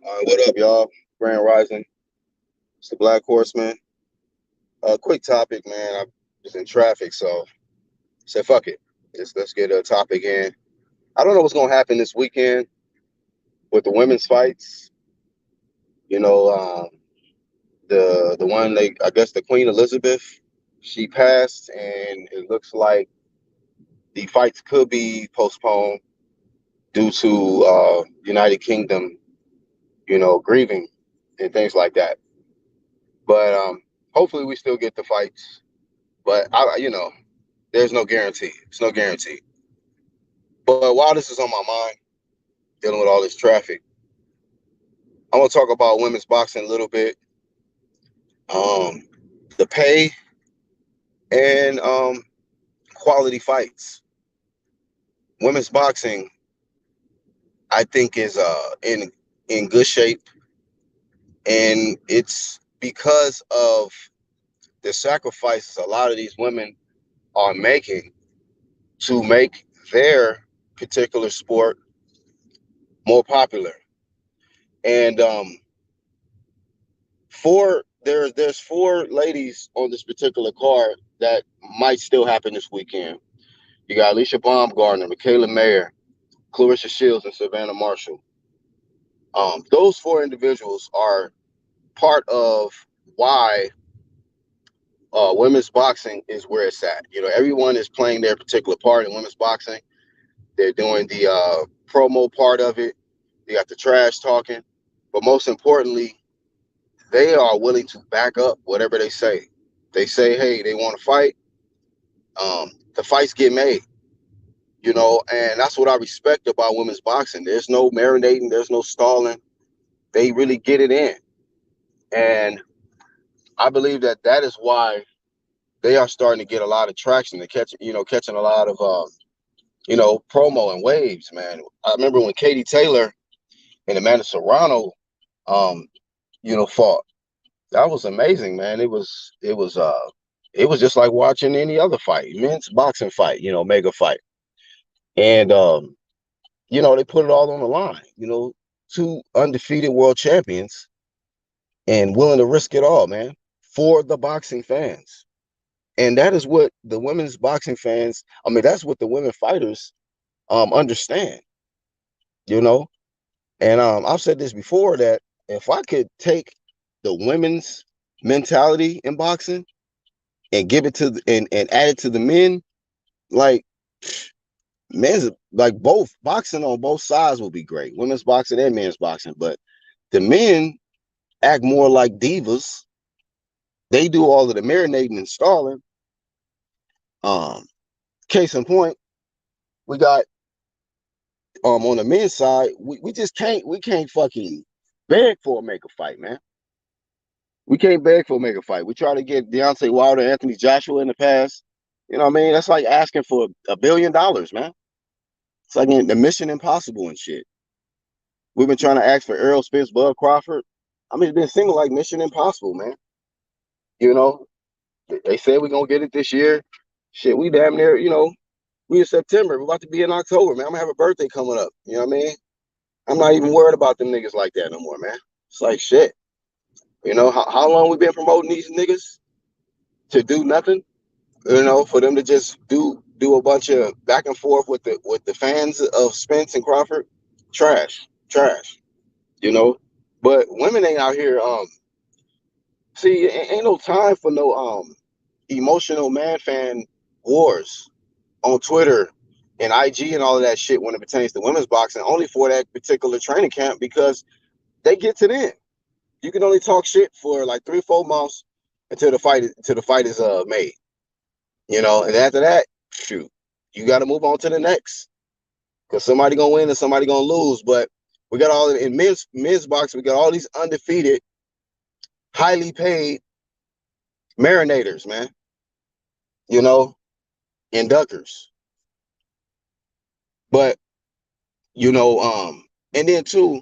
What up, y'all? Grand Rising. It's the Black Horseman. Quick topic, man. I was in traffic, so said fuck it. Let's get a topic in. I don't know what's gonna happen this weekend with the women's fights. You know, the one I guess the Queen Elizabeth, she passed, and it looks like the fights could be postponed due to United Kingdom, grieving and things like that. But hopefully we still get the fights. But there's no guarantee. It's no guarantee. But while this is on my mind, dealing with all this traffic, I want to talk about women's boxing a little bit. Um, the pay and quality fights. Women's boxing, I think, is in good shape, and it's because of the sacrifices a lot of these women are making to make their particular sport more popular. And there's four ladies on this particular card that might still happen this weekend. You got Alicia Baumgardner, Michaela Mayer, Clarissa Shields, and Savannah Marshall. Those four individuals are part of why women's boxing is where it's at. Everyone is playing their particular part in women's boxing. They're doing the promo part of it. They got the trash talking, but most importantly, they are willing to back up whatever they say. They say, hey, they want to fight. The fights get made, and that's what I respect about women's boxing. There's no marinating, there's no stalling. They really get it in. And I believe that is why they are starting to get a lot of traction. They catching a lot of promo and waves, man. I remember when Katie Taylor and Amanda Serrano um, fought. That was amazing, man. It was just like watching any other fight, men's boxing fight, mega fight. And they put it all on the line, two undefeated world champions and willing to risk it all, man, for the boxing fans. And that is what the women's boxing fans, that's what the women fighters understand, you know. And I've said this before that if I could take the women's mentality in boxing and give it to and add it to the men, like men's like both boxing on both sides will be great. Women's boxing and men's boxing, but the men act more like divas. They do all of the marinating and stalling. Um, Case in point, we got on the men's side, we just can't fucking beg for a mega fight, man. We can't beg for a mega fight. We try to get Deontay Wilder, Anthony Joshua in the past. You know what I mean? That's like asking for $1 billion, man. It's like the Mission Impossible and shit. We've been trying to ask for Errol Spence, Bud Crawford. It's been single like Mission Impossible, man. You know, they said we're gonna get it this year. Shit, we damn near, we in September. We're about to be in October, man. I'm gonna have a birthday coming up. You know what I mean? I'm not even worried about them niggas like that no more, man. It's like shit. How long we been promoting these niggas to do nothing? For them to just do a bunch of back and forth with the fans of Spence and Crawford. Trash, trash. You know, but women ain't out here. See, ain't no time for no emotional man fan wars on Twitter and IG and all of that shit when it pertains to women's boxing. Only for that particular training camp because they get to them. You can only talk shit for like 3 or 4 months until the fight is made. And after that, shoot, you got to move on to the next because somebody gonna win and somebody gonna lose. But we got all in men's boxing. We got all these undefeated, highly paid marinators, man. Inductors. But and then too,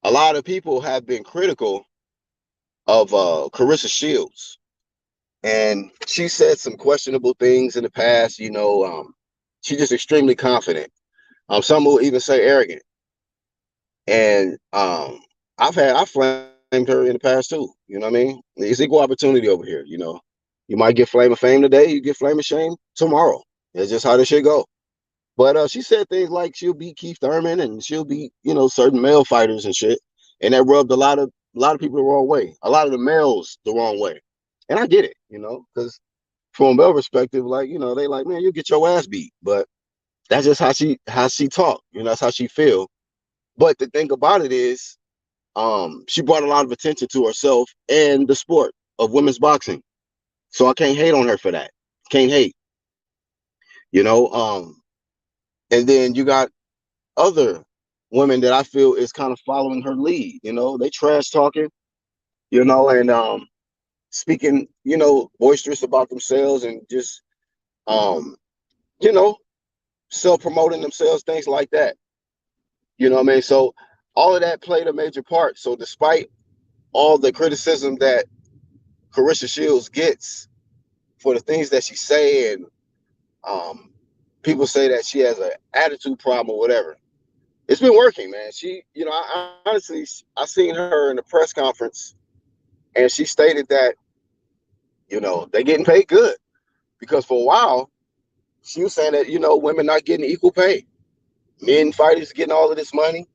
a lot of people have been critical of Clarissa Shields, and she said some questionable things in the past. She's just extremely confident. Some will even say arrogant. And I flamed her in the past too. You know what I mean? It's equal opportunity over here. You might get flame of fame today, you get flame of shame tomorrow. It's just how this shit go. But she said things like she'll beat Keith Thurman and she'll beat certain male fighters and shit, and that rubbed a lot of people the wrong way. A lot of the males the wrong way, and I get it, because from a male perspective, like they like, man, you get your ass beat, but that's just how she talk. That's how she feel. But the thing about it is, she brought a lot of attention to herself and the sport of women's boxing. So I can't hate on her for that. Can't hate, you know. And then you got other women that I feel is kind of following her lead. They trash talking, and speaking, boisterous about themselves and just, um, you know, self promoting themselves, things like that. You know what I mean? So all of that played a major part. So despite all the criticism that Claressa Shields gets for the things that she say, and um, people say that she has an attitude problem or whatever, it's been working, man. She, I honestly, I seen her in the press conference, and she stated that, they're getting paid good, because for a while she was saying that, women not getting equal pay. Men fighters getting all of this money,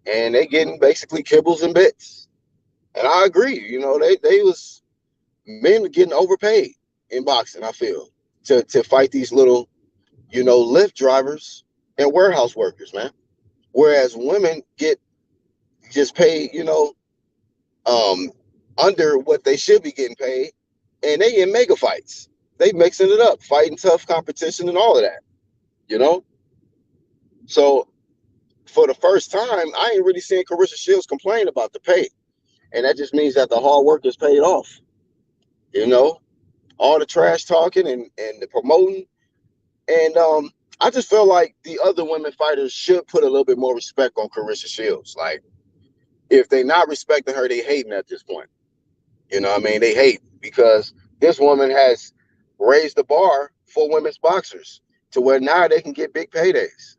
and they getting basically kibbles and bits. And I agree. They was men getting overpaid in boxing. I feel to fight these little, Lyft drivers and warehouse workers, man. Whereas women get just paid, um, under what they should be getting paid, and they in mega fights. They mixing it up, fighting tough competition and all of that, you know. So for the first time, I ain't really seen Claressa Shields complain about the pay, and that just means that the hard work is paid off. You know, all the trash talking and the promoting, and I just feel like the other women fighters should put a little bit more respect on Claressa Shields. Like, if they not respecting her, they hating at this point. You know what I mean? They hate because this woman has raised the bar for women's boxers to where now they can get big paydays.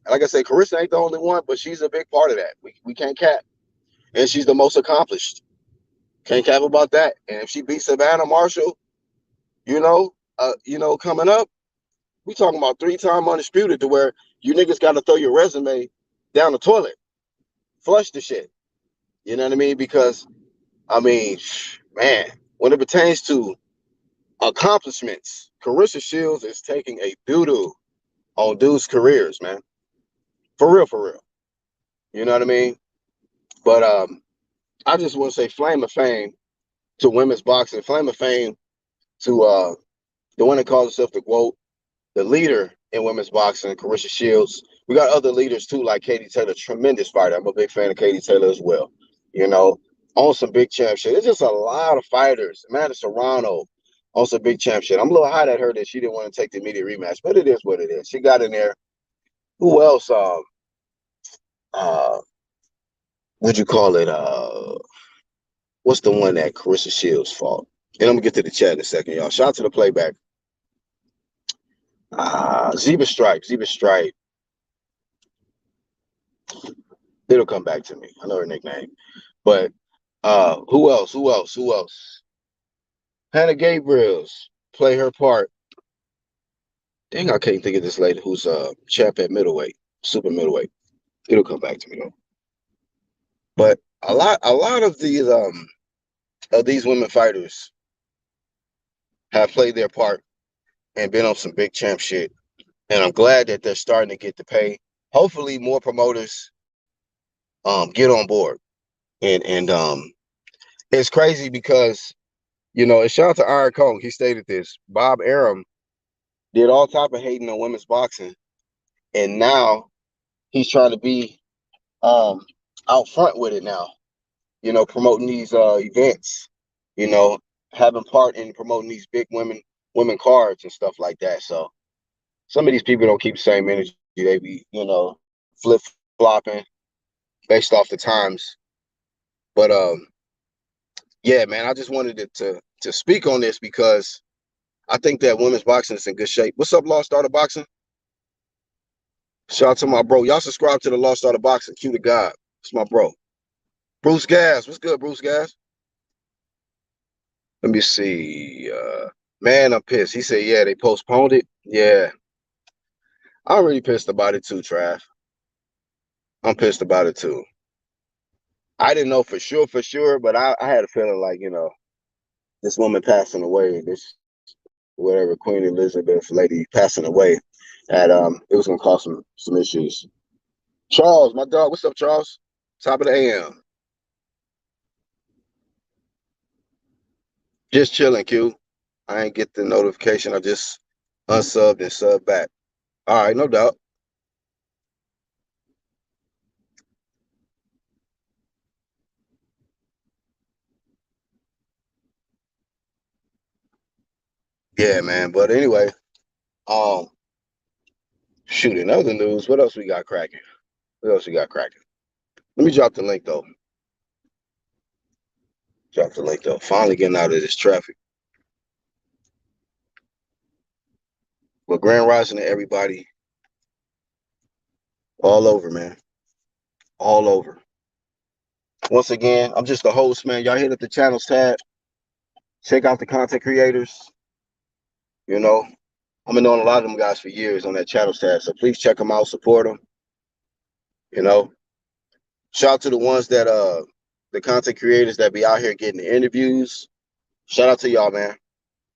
Like I said, Claressa ain't the only one, but she's a big part of that. We can't cap. And she's the most accomplished. Can't cap about that. And if she beats Savannah Marshall, coming up, we talking about 3-time undisputed, to where you niggas got to throw your resume down the toilet. Flush the shit. You know what I mean? Because, I mean, man, when it pertains to accomplishments, Claressa Shields is taking a doo-doo on dudes' careers, man. For real, for real. You know what I mean? But I just want to say flame of fame to women's boxing, flame of fame to the one that calls herself the GOAT, the leader in women's boxing, Claressa Shields. We got other leaders too, like Katie Taylor, tremendous fighter. I'm a big fan of Katie Taylor as well. On some big championship. It's just a lot of fighters. Amanda Serrano on some big championship. I'm a little hot at her that she didn't want to take the immediate rematch, but it is what it is. She got in there. Who else? Uh, what'd you call it? What's the one that Claressa Shields fought? And I'm gonna get to the chat in a second, y'all. Shout out to the playback. Zeba Stripe. It'll come back to me. I know her nickname. But who else? Hannah Gabriels play her part. Dang, I can't think of this lady who's champ at middleweight, super middleweight. It'll come back to me though. But a lot of these women fighters have played their part and been on some big champ shit. And I'm glad that they're starting to get the pay. Hopefully more promoters get on board. And it's crazy because, and shout out to Iron Kong, he stated this. Bob Arum did all type of hating on women's boxing, and now he's trying to be out front with it now, promoting these events, you know, having part in promoting these big women cards and stuff like that. So some of these people don't keep the same energy. They be, flip flopping based off the times. But yeah, man, I just wanted to speak on this because I think that women's boxing is in good shape. What's up, Lost Art of Boxing? Shout out to my bro. Y'all subscribe to the Lost Art of Boxing. Q to God. It's my bro. Bruce Gas. What's good, Bruce Gas? Let me see. Man, I'm pissed. He said, yeah, they postponed it. Yeah. I'm really pissed about it too, Trav. I'm pissed about it too. I didn't know for sure, but I had a feeling like, this woman passing away, this whatever Queen Elizabeth lady passing away, that it was gonna cause some issues. Charles, my dog, what's up, Charles? Top of the AM. Just chilling, Q. I ain't get the notification. I just unsubbed and subbed back. All right, no doubt. Yeah, man. But anyway, um, shoot, in other news, what else we got cracking? What else we got cracking? Let me drop the link though. Drop the link though. Finally getting out of this traffic. But Grand Rising to everybody all over, man. All over. Once again, I'm just the host, man. Y'all hit up the channels tab. Check out the content creators. You know, I've been knowing a lot of them guys for years on that channels tab. So please check them out, support them. You know, shout out to the ones that the content creators that be out here getting the interviews. Shout out to y'all, man.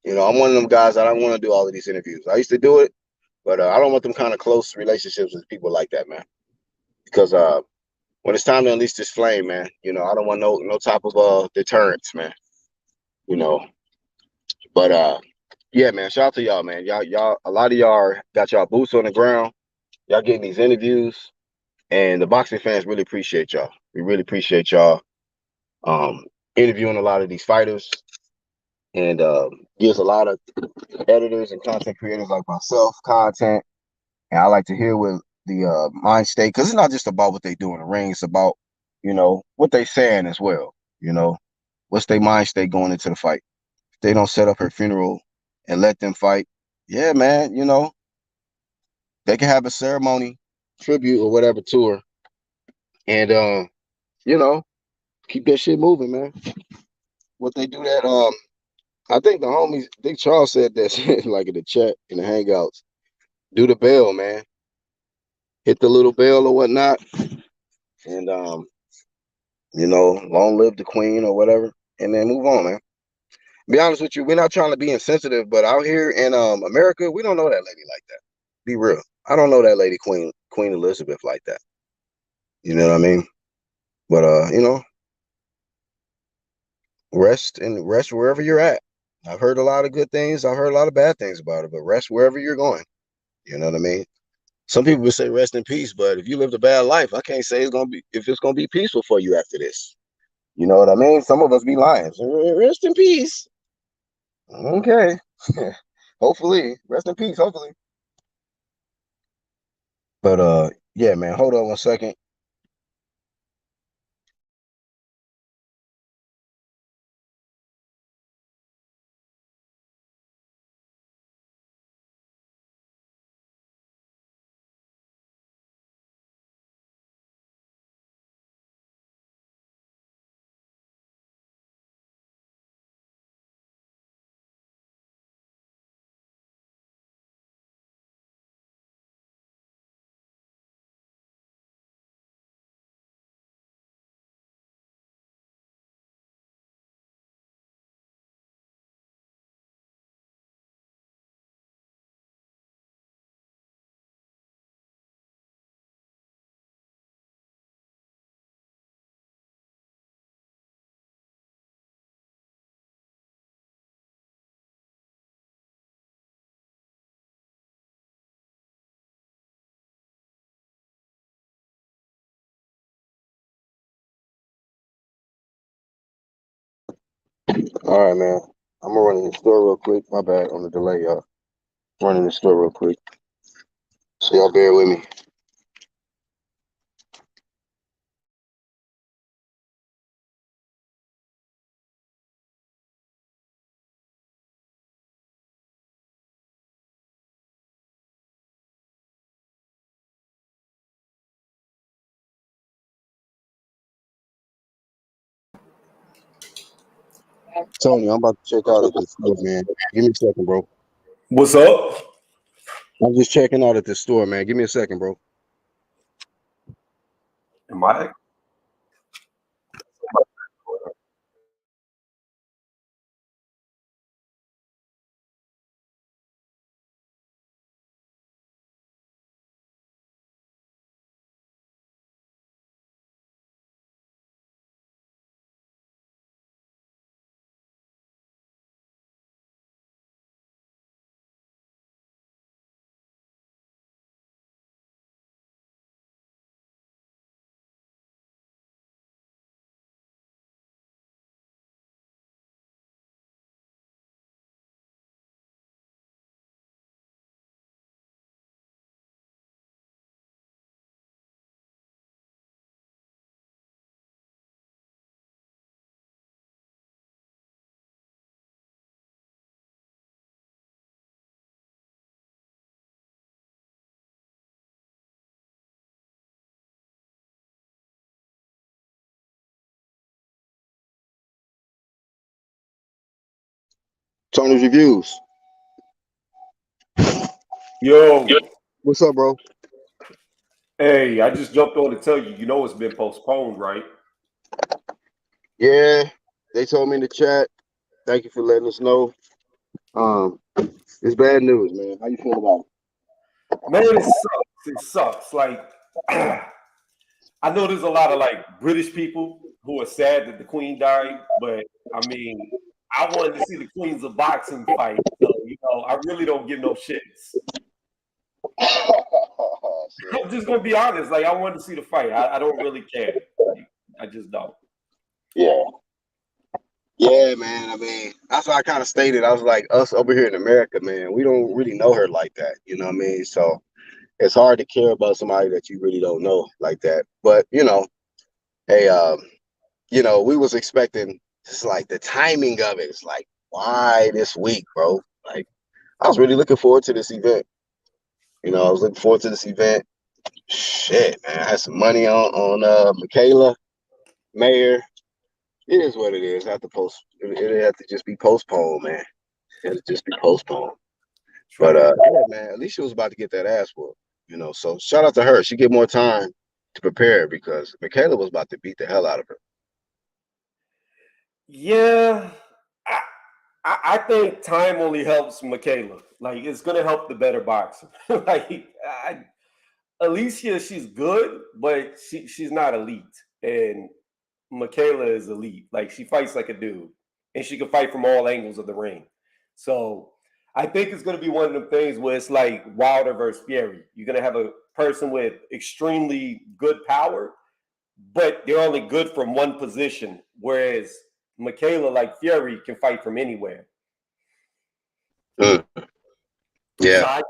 I'm one of them guys that I don't want to do all of these interviews. I used to do it, but I don't want them kind of close relationships with people like that, man. Because when it's time to unleash this flame, man, I don't want no type of deterrence, man. You know, but yeah, man. Shout out to y'all, man. Y'all, a lot of y'all got y'all boots on the ground. Y'all getting these interviews, and the boxing fans really appreciate y'all. We really appreciate y'all interviewing a lot of these fighters, and gives a lot of editors and content creators like myself content. And I like to hear what the mind state, because it's not just about what they do in the ring. It's about, what they saying as well. What's their mind state going into the fight. If they don't set up her funeral and let them fight, yeah, man, they can have a ceremony, tribute or whatever to her. And, you know, keep that shit moving, man. What they do that, I think the homies, I think Charles said that shit like in the chat, in the hangouts. Do the bell, man. Hit the little bell or whatnot. And long live the queen or whatever, and then move on, man. Be honest with you, we're not trying to be insensitive, but out here in America, we don't know that lady like that. Be real. I don't know that lady Queen Elizabeth like that. You know what I mean? But rest wherever you're at. I've heard a lot of good things. I've heard a lot of bad things about it, but rest wherever you're going. You know what I mean? Some people would say rest in peace, but if you lived a bad life, I can't say it's gonna be peaceful for you after this. You know what I mean? Some of us be lying. So rest in peace. Okay. Hopefully. Rest in peace, hopefully. But yeah, man, hold on 1 second. All right, man. I'm gonna run in the store real quick. My bad on the delay, y'all. Running the store real quick. So y'all bear with me. Tony, I'm about to check out at the store, man. Give me a second, bro. What's up? I'm just checking out at the store, man. Give me a second, bro. Am I? Tony's reviews. Yo, What's up, bro? hey, I just jumped on to tell you, it's been postponed, right? Yeah, they told me in the chat. Thank you for letting us know. It's bad news, man. How you feel about it? Man, it sucks. It sucks. Like, I know there's a lot of like British people who are sad that the Queen died, but I mean, I wanted to see the Queens of Boxing fight. So, I really don't give no shits. I'm just gonna be honest. Like, I wanted to see the fight. I don't really care. Like, I just don't. Yeah. Yeah, man. I mean, that's why I kind of stated. I was like, us over here in America, man, we don't really know her like that. You know what I mean? So it's hard to care about somebody that you really don't know like that. But hey, we was expecting just like the timing of it. It's like, why this week, bro? Like, I was really looking forward to this event. I was looking forward to this event. Shit, man. I had some money on Michaela Mayer. It is what it is. I have to post. It had to just be postponed, man. It had to just be postponed. But True. yeah, man. Alicia was about to get that ass whooped. So shout out to her. She get more time to prepare because Michaela was about to beat the hell out of her. Yeah, I, I think time only helps Michaela. Like, it's gonna help the better boxer. like, Alicia, she's good, but she's not elite. And Michaela is elite. Like, she fights like a dude, and she can fight from all angles of the ring. So I think it's going to be one of them things where it's like Wilder versus Fury. You're going to have a person with extremely good power, but they're only good from one position, whereas Michaela, like Fury, can fight from anywhere. Mm, So yeah,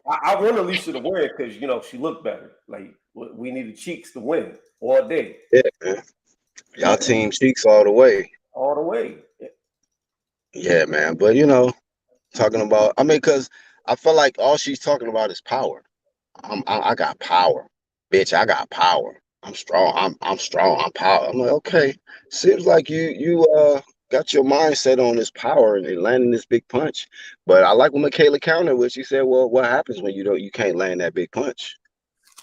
I want Alicia to win because she looked better. Like, we needed Cheeks to win all day, yeah, man. Y'all team cheeks all the way. all the way. Yeah, man. But talking about, I mean, because I feel like all she's talking about is power. I got power, bitch. I got power. I'm strong. I'm strong. I'm power. I'm like, okay. Seems like you got your mindset on this power and landing this big punch. But I like when Michaela countered with. She said, "Well, what happens when you can't land that big punch?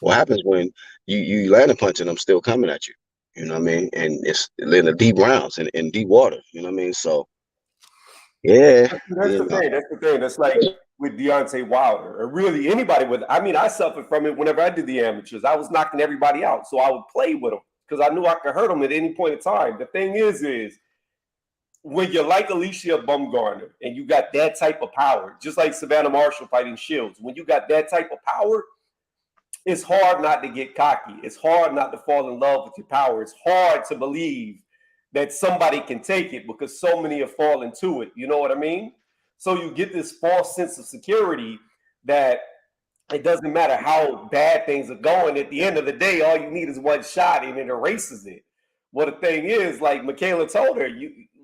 What happens when you land a punch and I'm still coming at you? You know what I mean? And it's in the deep rounds and in deep water. You know what I mean? So yeah, That's the thing. That's the thing. That's like with Deontay Wilder, or really anybody with. I mean, I suffered from it whenever I did the amateurs. I was knocking everybody out, so I would play with them because I knew I could hurt them at any point in time. The thing is when you're like Alicia Bumgarner and you got that type of power, just like Savannah Marshall fighting Shields, when you got that type of power, it's hard not to get cocky. It's hard not to fall in love with your power. It's hard to believe that somebody can take it because so many have fallen to it. You know what I mean? So you get this false sense of security that it doesn't matter how bad things are going. At the end of the day, all you need is one shot and it erases it. Well, the thing is, like Michaela told her,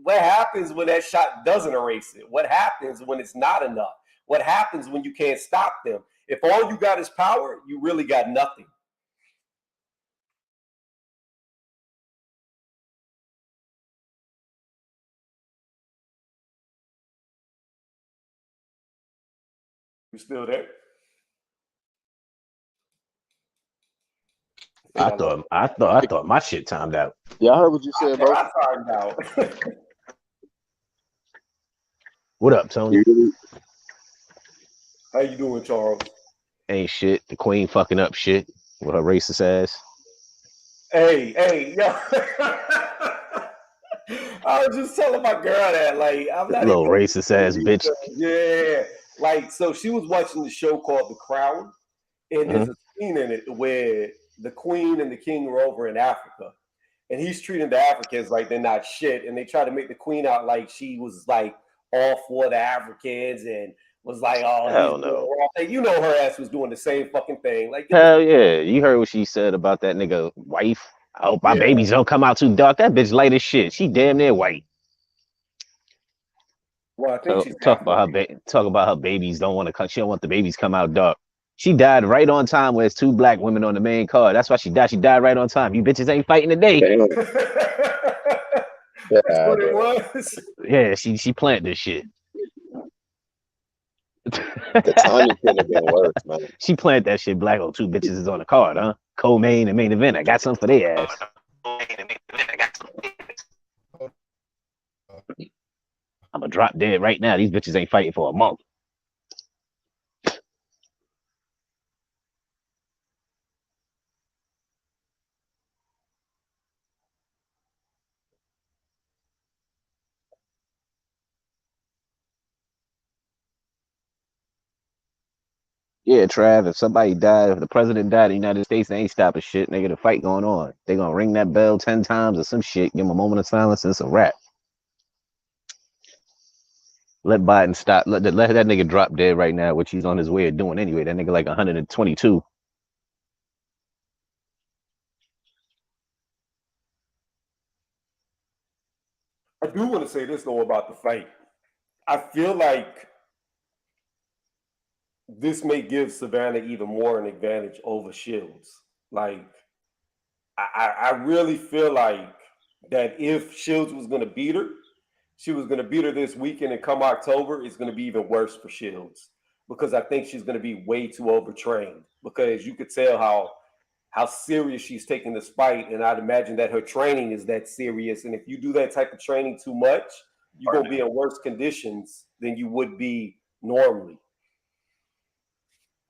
what happens when that shot doesn't erase it? What happens when it's not enough? What happens when you can't stop them? If all you got is power, you really got nothing. You still there? I thought my shit timed out. Yeah, I heard what you said, bro. I timed out. What up, Tony? How you doing, Charles? Ain't shit. The queen fucking up shit with her racist ass. Hey, yo. I was just telling my girl that, like, I'm not little racist ass bitch. Yeah, like, so she was watching the show called The Crown, and there's a scene in it where the queen and the king are over in Africa, and he's treating the Africans like they're not shit, and they try to make the queen out like she was like all for the Africans and was like, oh, hell no. You know, her ass was doing the same fucking thing. Like, hell yeah, you heard what she said about that nigga wife. I hope my babies don't come out too dark. That bitch light as shit. She damn near white. Well, I think talk about her babies don't want to come. She don't want the babies come out dark. She died right on time. Where it's 2 black women on the main card. That's why she died. She died right on time. You bitches ain't fighting today. That's what it was. Yeah, she planted this shit. The timing couldn't have been worse, man. She planted that shit. Black 2 bitches is on the card, huh? Co-main and main event. I got something for their ass. I'm gonna drop dead right now. These bitches ain't fighting for a month. Yeah, Trav, if somebody died, if the president died in the United States, they ain't stopping shit. They get a fight going on. They gonna ring that bell 10 times or some shit, give them a moment of silence, and it's a wrap. Let Biden stop. Let that nigga drop dead right now, which he's on his way of doing anyway. That nigga like 122. I do want to say this though about the fight. I feel like this may give Savannah even more an advantage over Shields. Like, I really feel like that if Shields was going to beat her, she was going to beat her this weekend, and come October, it's going to be even worse for Shields because I think she's going to be way too overtrained because you could tell how serious she's taking this fight, and I'd imagine that her training is that serious, and if you do that type of training too much, you're going to be in worse conditions than you would be normally.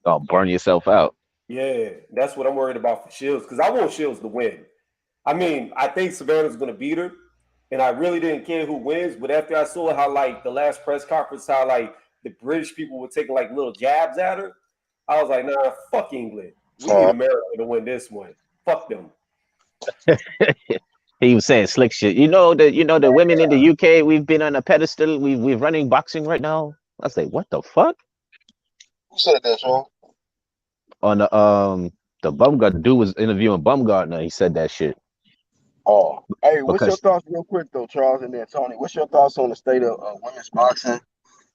Oh, burn yourself out. Yeah, that's what I'm worried about for Shields because I want Shields to win. I mean, I think Savannah's going to beat her, and I really didn't care who wins. But after I saw how, like, the last press conference, how, like, the British people were taking, like, little jabs at her, I was like, nah, fuck England. We need America to win this one. Fuck them. He was saying slick shit. You know the women in the UK, we've been on a pedestal. We're running boxing right now. I was like, what the fuck? Who said that, Sean? On the Bumgarner dude was interviewing Bumgarner. He said that shit. Oh, hey, what's your thoughts real quick though, Charles and then Tony? What's your thoughts on the state of women's boxing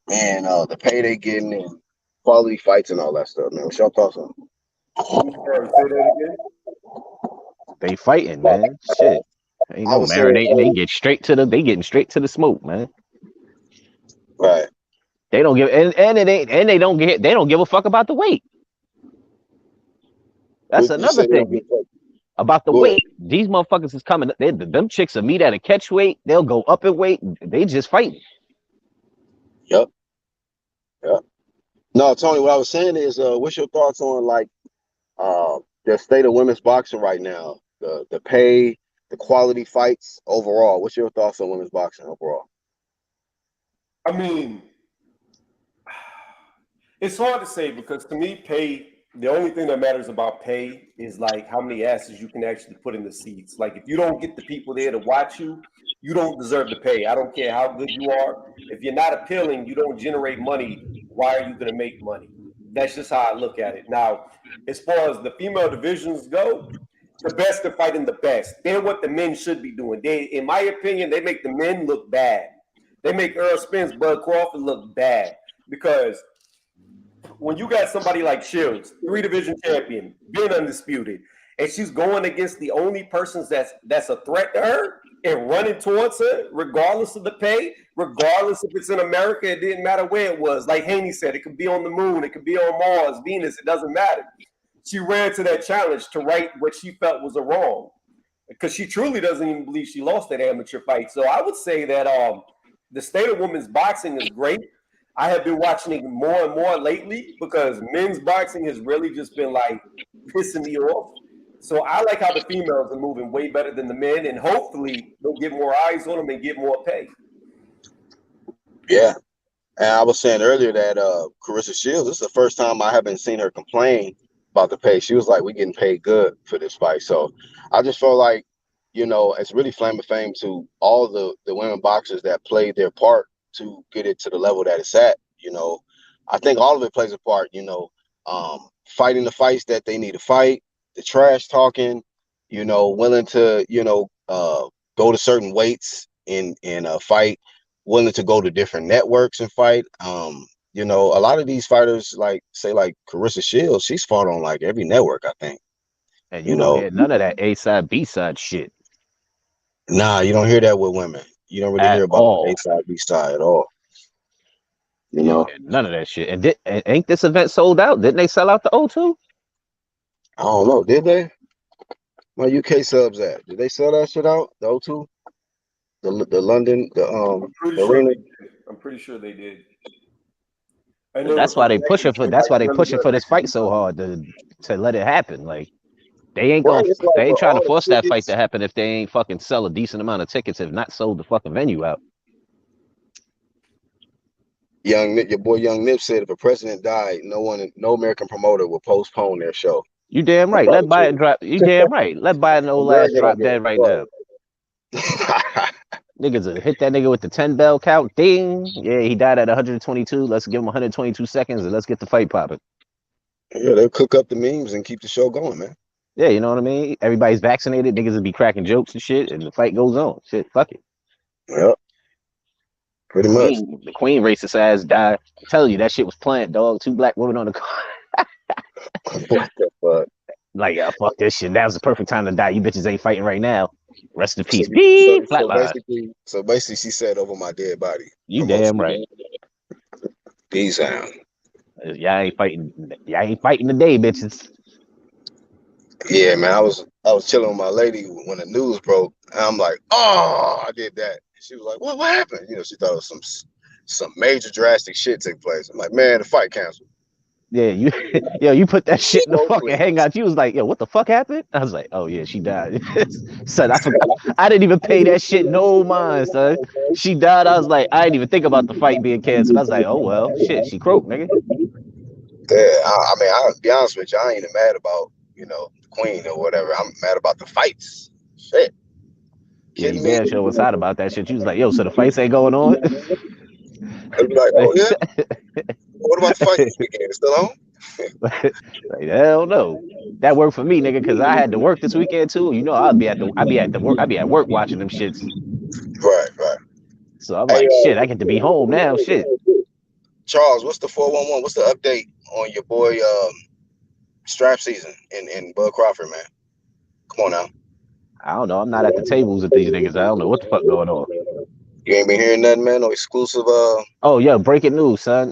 and the pay they getting and quality fights and all that stuff, man? What's your thoughts on it? Say that again. They fighting, man. Shit. Ain't no marinating. They getting straight to the smoke, man. Right. They don't give they don't give a fuck about the weight. That's another thing. About the weight. These motherfuckers is coming. Them chicks will meet at a catch weight. They'll go up in weight. They just fight. Yep. No, Tony, what I was saying is, what's your thoughts on like the state of women's boxing right now? The pay, the quality fights overall. What's your thoughts on women's boxing overall? I mean, it's hard to say because to me, pay, the only thing that matters about pay is like how many asses you can actually put in the seats. Like if you don't get the people there to watch you, you don't deserve to pay. I don't care how good you are. If you're not appealing, you don't generate money. Why are you going to make money? That's just how I look at it. Now, as far as the female divisions go, the best are fighting the best. They're what the men should be doing. They, in my opinion, they make the men look bad. They make Errol Spence, Bud Crawford look bad because when you got somebody like Shields, 3-division champion, being undisputed, and she's going against the only person that's a threat to her, and running towards her, regardless of the pay, regardless if it's in America, it didn't matter where it was. Like Haney said, it could be on the moon, it could be on Mars, Venus, it doesn't matter. She ran to that challenge to right what she felt was a wrong, because she truly doesn't even believe she lost that amateur fight. So I would say that the state of women's boxing is great. I have been watching it more and more lately because men's boxing has really just been like pissing me off. So I like how the females are moving way better than the men, and hopefully they'll get more eyes on them and get more pay. Yeah. And I was saying earlier that Clarissa Shields, this is the first time I haven't seen her complain about the pay. She was like, we're getting paid good for this fight. So I just feel like, you know, it's really flame of fame to all the women boxers that played their part to get it to the level that it's at. You know, I think all of it plays a part, you know, fighting the fights that they need to fight, the trash talking, you know, willing to, you know, go to certain weights in a fight, willing to go to different networks and fight. You know, a lot of these fighters, like say like Clarissa Shields, she's fought on like every network, I think. And you don't hear none of that A side, B side shit. Nah, you don't hear that with women. You don't really hear about A side, B side at all. You know, none of that shit. And ain't this event sold out? Didn't they sell out the O2? I don't know. Did they? My UK subs at? Did they sell that shit out? The O2, the London, I'm pretty sure they did. That's why they pushing for. That's why they pushing for this fight so hard to let it happen. Like they ain't gonna. They ain't trying to force that fight to happen if they ain't fucking sell a decent amount of tickets. If not sold the fucking venue out. Your boy Young Nip said if a president died, no American promoter will postpone their show. You damn right. Let Biden drop. You damn right. Let Biden old ass drop dead right now. Niggas will hit that nigga with the 10 bell count. Ding. Yeah, he died at 122. Let's give him 122 seconds and let's get the fight popping. Yeah, they'll cook up the memes and keep the show going, man. Yeah, you know what I mean? Everybody's vaccinated. Niggas will be cracking jokes and shit, and the fight goes on. Shit, fuck it. Yep. Pretty much. The queen racist ass died. I tell you, that shit was planned, dog. 2 black women on the car. What the fuck? Like, fuck this shit. That was the perfect time to die. You bitches ain't fighting right now. Rest in peace. So basically, she said over my dead body. You damn right. Peace out. Y'all ain't fighting. Y'all ain't fighting today, bitches. Yeah, man. I was chilling with my lady when the news broke. And I'm like, oh, I did that. She was like, what happened? You know, she thought it was some major drastic shit took place. I'm like, man, the fight canceled. Yeah, you put that shit in the fucking hangout. You was like, yo, what the fuck happened? I was like, oh yeah, she died. Son, I forgot. I didn't even pay that shit no mind, son. She died. I was like, I didn't even think about the fight being canceled. I was like, oh well, shit, she croaked, nigga. Yeah, I mean, I'll be honest with you, I ain't even mad about, you know, the queen or whatever. I'm mad about the fights. Shit. Yeah, you damn sure was hot about that shit. You was like, yo, so the fights ain't going on? I'd be like, oh yeah. What about the fight this weekend? It's still on? Like, hell no. That worked for me, nigga, because I had to work this weekend too. You know, I'd be at work watching them shits. Right. So I'm like, shit, I get to be home now. Shit. Charles, what's the 411? What's the update on your boy strap season in Bud Crawford, man? Come on now. I don't know. I'm not at the tables with these niggas. I don't know what the fuck going on. You ain't been hearing nothing, man? No exclusive Oh yeah, breaking news, son.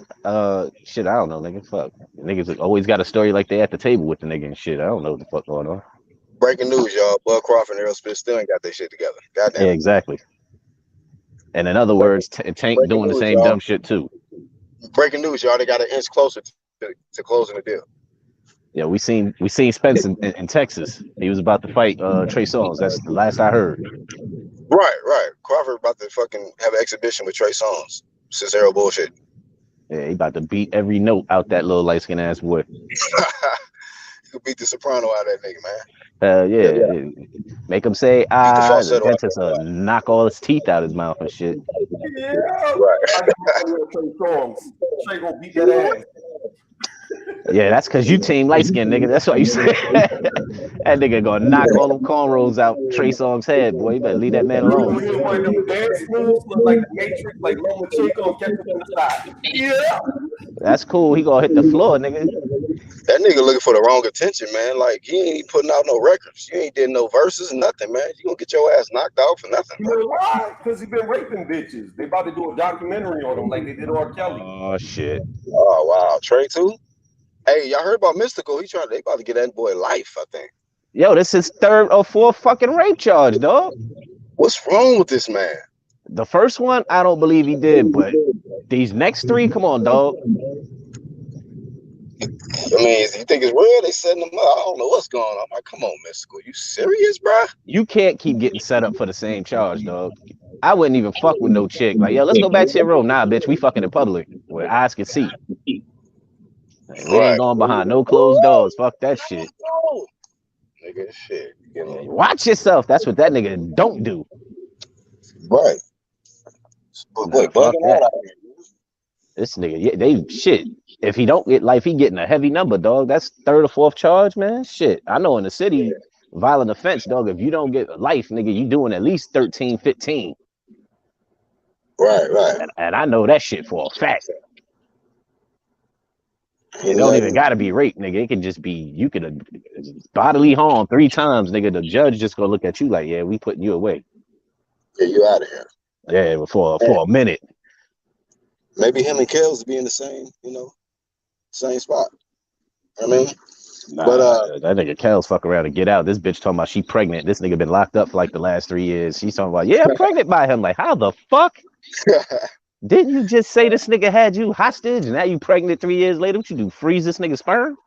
Shit, I don't know, nigga. Fuck. Niggas always got a story like they at the table with the nigga and shit. I don't know what the fuck going on. Breaking news, y'all. Bud Crawford and Errol Spence still ain't got their shit together. Goddamn. Yeah, exactly. And in other words, Tank doing the same dumb shit too. Breaking news, y'all. They got an inch closer to closing the deal. Yeah, we seen Spence in Texas. He was about to fight Trey Songz. That's the last I heard. Right. Crawford about to fucking have an exhibition with Trey Songz. Since Errol bullshit. Yeah, he about to beat every note out that little light skinned ass boy. You could beat the soprano out of that nigga, man. Yeah. Make him say, the dentist knock all his teeth out his mouth and shit. Yeah, right. Trey gonna beat that ass. Yeah, that's because you team light skin, nigga. That's why you say that nigga gonna knock all them cornrows out Trey Songz head, boy. You better leave that man alone. One of them dance moves look like the Matrix, like Loma Chico catch him on the side. Yeah. That's cool. He gonna hit the floor, nigga. That nigga looking for the wrong attention, man. Like, he ain't putting out no records. You ain't did no verses, nothing, man. You gonna get your ass knocked out for nothing, You bro. know why? Because he been raping bitches. They about to do a documentary on him like they did R. Kelly. Oh shit. Oh, wow. Trey, too? Hey, y'all heard about Mystical? They about to get that boy life, I think. Yo, this is third or fourth fucking rape charge, dog. What's wrong with this man? The first one, I don't believe he did, but these next three, come on, dog. I mean, you think it's real? They setting him up. I don't know what's going on. I'm like, come on, Mystical. You serious, bro? You can't keep getting set up for the same charge, dog. I wouldn't even fuck with no chick. Like, yo, let's go back to your room. Nah, bitch, we fucking in public where eyes can see. Like, we ain't going behind no closed doors. Fuck that shit. Nigga, shit. You know. Watch yourself. That's what that nigga don't do. Right. Boy, fuck bugging that. out here. This nigga, yeah, they shit. If he don't get life, he getting a heavy number, dog. That's third or fourth charge, man. Shit. I know in the city, violent offense, dog. If you don't get life, nigga, you doing at least 13, 15. Right. And I know that shit for a fact. It don't even gotta be rape, nigga. It can just be you could bodily harm 3 times, nigga. The judge just gonna look at you like, yeah, we putting you away. Get you out of here. Yeah, for a minute. Maybe him and Kels be in the same, same spot. I mean, Nah, but that nigga Kel's fuck around and get out. This bitch talking about she pregnant. This nigga been locked up for like the last 3 years. She's talking about, yeah, I'm pregnant by him. Like, how the fuck? Didn't you just say this nigga had you hostage and now you pregnant 3 years later? What you do? Freeze this nigga's sperm?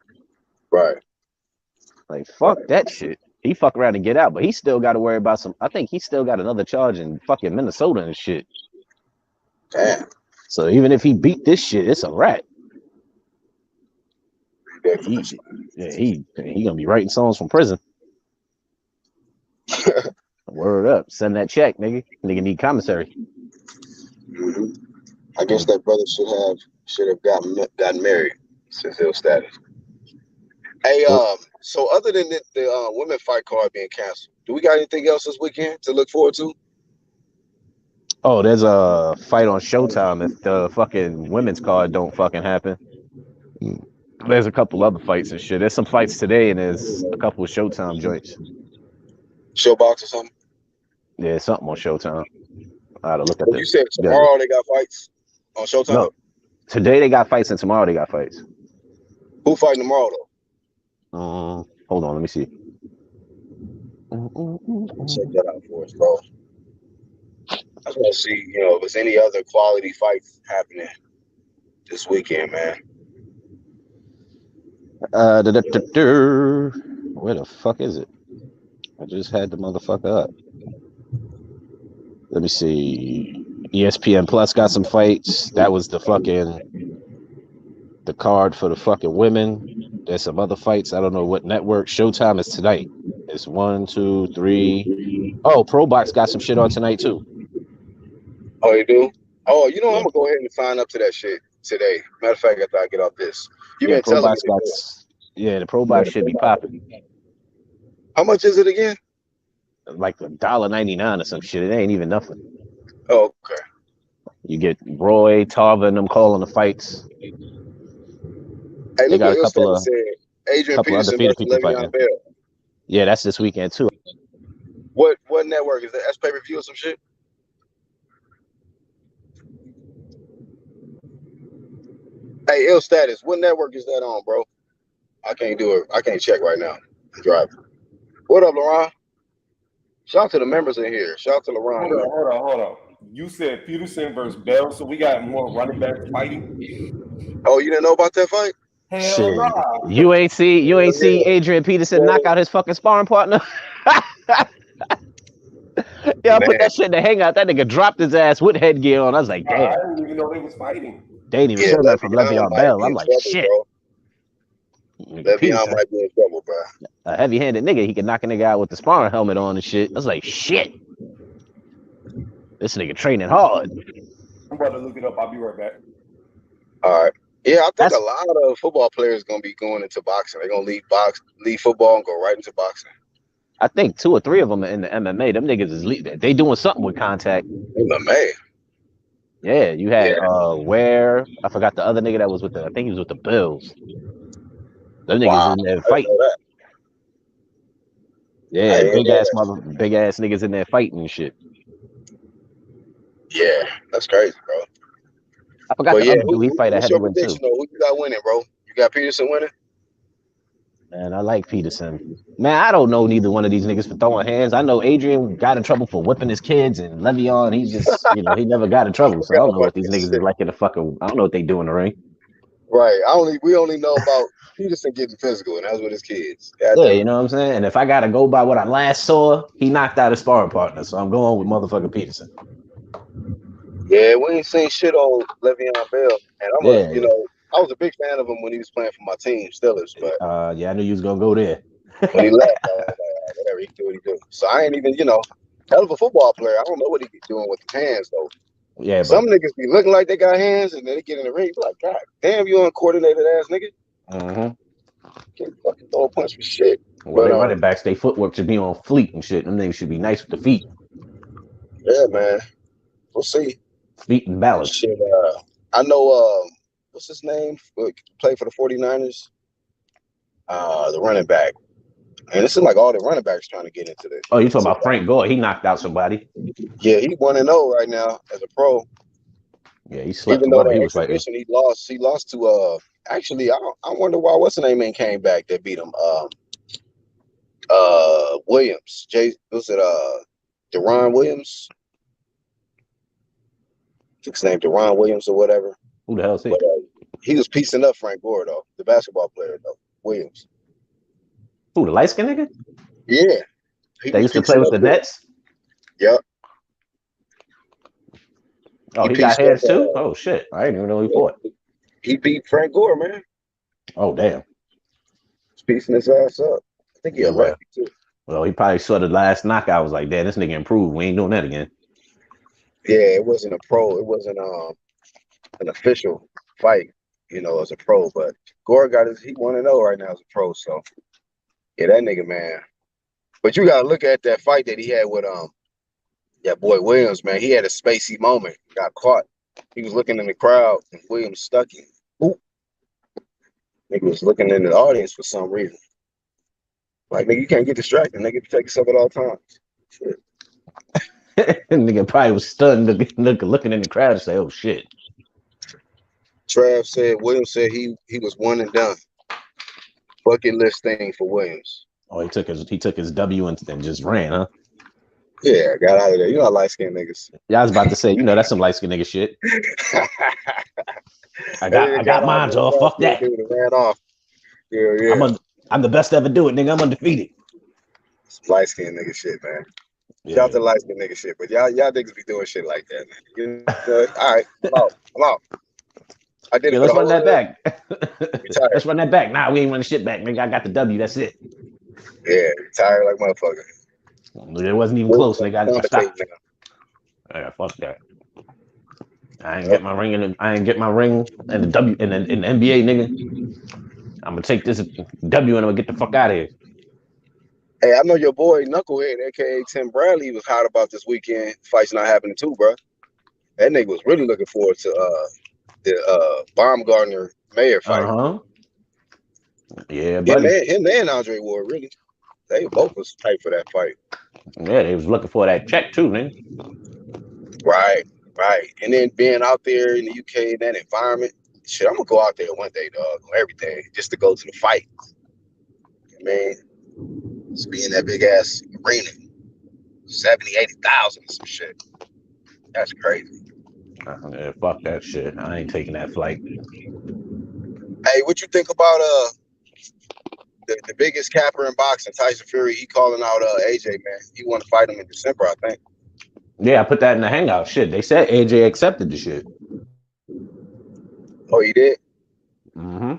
Right. Like, fuck that shit. He fuck around and get out, but he still got to worry about some. I think he still got another charge in fucking Minnesota and shit. Damn. So even if he beat this shit, it's a rat. He gonna be writing songs from prison. Word up. Send that check, nigga. Nigga need commissary. Mm-hmm. I guess that brother should have gotten married since ill status. Hey, so other than the women fight card being canceled, do we got anything else this weekend to look forward to? Oh, there's a fight on Showtime if the fucking women's card don't fucking happen. There's a couple other fights and shit. There's some fights today and there's a couple of Showtime joints. Showbox or something? Yeah, something on Showtime. I had to look at You said tomorrow they got fights on Showtime? No. Today they got fights and tomorrow they got fights. Who fighting tomorrow though? Hold on, let me see. Check that out for us, bro. I just want to see, if there's any other quality fights happening this weekend, man. Where the fuck is it? I just had the motherfucker up. Let me see. ESPN Plus got some fights. That was the card for the fucking women. There's some other fights. I don't know what network. Showtime is tonight. It's 1, 2, 3. Oh, Pro Box got some shit on tonight too. Oh, you do? Oh, I'm gonna go ahead and sign up to that shit today. Matter of fact, after I get off this, you've been telling me. The Pro Box should be popping. How much is it again? Like $1.99 or some shit. It ain't even nothing. Oh, okay. You get Roy, Tarver, and them calling the fights. Hey, they got a couple of Adrian Peterson undefeated people fighting. Bell. Yeah, that's this weekend too. What network is that? That's pay-per-view or some shit? Hey, ill status. What network is that on, bro? I can't do it. I can't check right now. I'm driving. What up, LaRon? Shout out to the members in here. Shout out to LaRon. Hold on. You said Peterson versus Bell, so we got more running backs fighting. Oh, you didn't know about that fight? Hell no. You ain't see Adrian Peterson knock out his fucking sparring partner. Yeah, I put that shit in the hangout. That nigga dropped his ass with headgear on. I was like, damn. I didn't even know they was fighting. They didn't even show that from Le'Veon Bell. I'm like, shit. Le'Veon might be in trouble, bro. A heavy-handed nigga, he can knock a nigga out with the sparring helmet on and shit. I was like, shit. This nigga training hard. I'm about to look it up. I'll be right back. All right. Yeah, I think a lot of football players gonna be going into boxing. They're gonna leave football and go right into boxing. I think 2 or 3 of them are in the MMA. Them niggas is they doing something with contact. MMA. Yeah, you had Ware. I forgot the other nigga that was with I think he was with the Bills. Them niggas Wow, in there I didn't fighting. know that. Yeah, I didn't know that. big ass niggas in there fighting and shit. Yeah, that's crazy, bro. I forgot But the yeah, other dude. He fight a what's your heavyweight too. prediction though? Who you got winning, bro? You got Peterson winning? Man, I like Peterson. Man, I don't know neither one of these niggas for throwing hands. I know Adrian got in trouble for whipping his kids, and Le'Veon, he just, he never got in trouble. So I Forgot don't know what about these this niggas is shit. like in the fucking. I don't know what they do in the ring. Right. We only know about Peterson getting physical, and that was with his kids. God Yeah, damn you it. know what I'm saying? And if I gotta go by what I last saw, he knocked out his sparring partner. So I'm going with motherfucking Peterson. Yeah, we ain't seen shit on Le'Veon Bell, and Yeah. I was a big fan of him when he was playing for my team, Steelers, but Yeah, I knew you was gonna go there. when he left, I was like, whatever, he do what he do. So I ain't even, hell of a football player. I don't know what he be doing with the hands though. Yeah, Some but niggas be looking like they got hands, and then they get in the ring, you be like, God damn, you uncoordinated ass nigga. Can't fucking throw a punch for shit. Well, But they running backs, they footwork should be on fleet and shit. Them niggas should be nice with the feet. yeah, man, we'll see. Feet and balance. Shit, I know. What's his name? Played for the 49ers. The running back. And it seems like all the running backs trying to get into this. Oh, you talking about Frank Gore? He knocked out somebody. Yeah, he 1-0 right now as a pro. Yeah, he slept. Even though He that was fighting. exhibition he lost. He lost to Actually, I wonder why. What's the name? Man came back that beat him. Williams. Deron Williams? I think his name Deron Williams or whatever. Who the hell is he? But, he was piecing up Frank Gore though, the basketball player though, Williams. Who, the light skinned nigga? Yeah. They used to play with the Nets? Yep. Oh, he got hands too? Oh, shit. I didn't even know he fought. He beat Frank Gore, man. Oh, damn. He's piecing his ass up. I think he a lefty too. Well, he probably saw the last knockout. Was like, damn, this nigga improved. We ain't doing that again. Yeah, it wasn't a pro. It wasn't an official fight, as a pro. But Gore he 1-0 right now as a pro. So yeah, that nigga, man. But you gotta look at that fight that he had with that boy Williams, man. He had a spacey moment. Got caught. He was looking in the crowd, and Williams stuck him. Ooh. Nigga was looking in the audience for some reason. Like, nigga, you can't get distracted. Nigga, protect yourself at all times. Shit. Nigga probably was stunned looking in the crowd and say, oh, shit. Williams said he was one and done. Bucket list thing for Williams. Oh, he took his W and just ran, huh? Yeah, got out of there. You know how light-skinned niggas. Yeah, I was about to say, that's some light-skinned nigga shit. I got mine, y'all. Fuck that. Dude, ran off. Yeah. I'm the best to ever do it, nigga. I'm undefeated. Some light-skinned nigga shit, man. Yeah. Shout out to light-skinned nigga shit, but y'all niggas be doing shit like that, man. All right, I'm out. I did it. Let's run that back. Let's run that back. Nah, we ain't running shit back, nigga. I got the W. That's it. Yeah, tired like motherfucker. It wasn't even close, nigga. I stopped. Yeah, fuck that. I ain't get my ring in the W in the NBA, nigga. I'm gonna take this W and I'm gonna get the fuck out of here. Hey, I know your boy Knucklehead, aka Tim Bradley, was hot about this weekend. Fight's not happening too, bro. That nigga was really looking forward to the Baumgartner Mayer fight. Yeah, buddy. Him and Andre Ward, really. They both was tight for that fight. Yeah, they was looking for that check too, man. Right. And then being out there in the UK in that environment, shit, I'm gonna go out there one day, dog, on everything, just to go to the fight. Man, just be in that big ass arena. 70,000, 80,000 or some shit. That's crazy. Yeah, fuck that shit. I ain't taking that flight. Hey, what you think about the biggest capper in boxing, Tyson Fury? He calling out AJ, man. He want to fight him in December, I think. Yeah, I put that in the hangout. Shit, they said AJ accepted the shit. Oh, he did? Mm-hmm.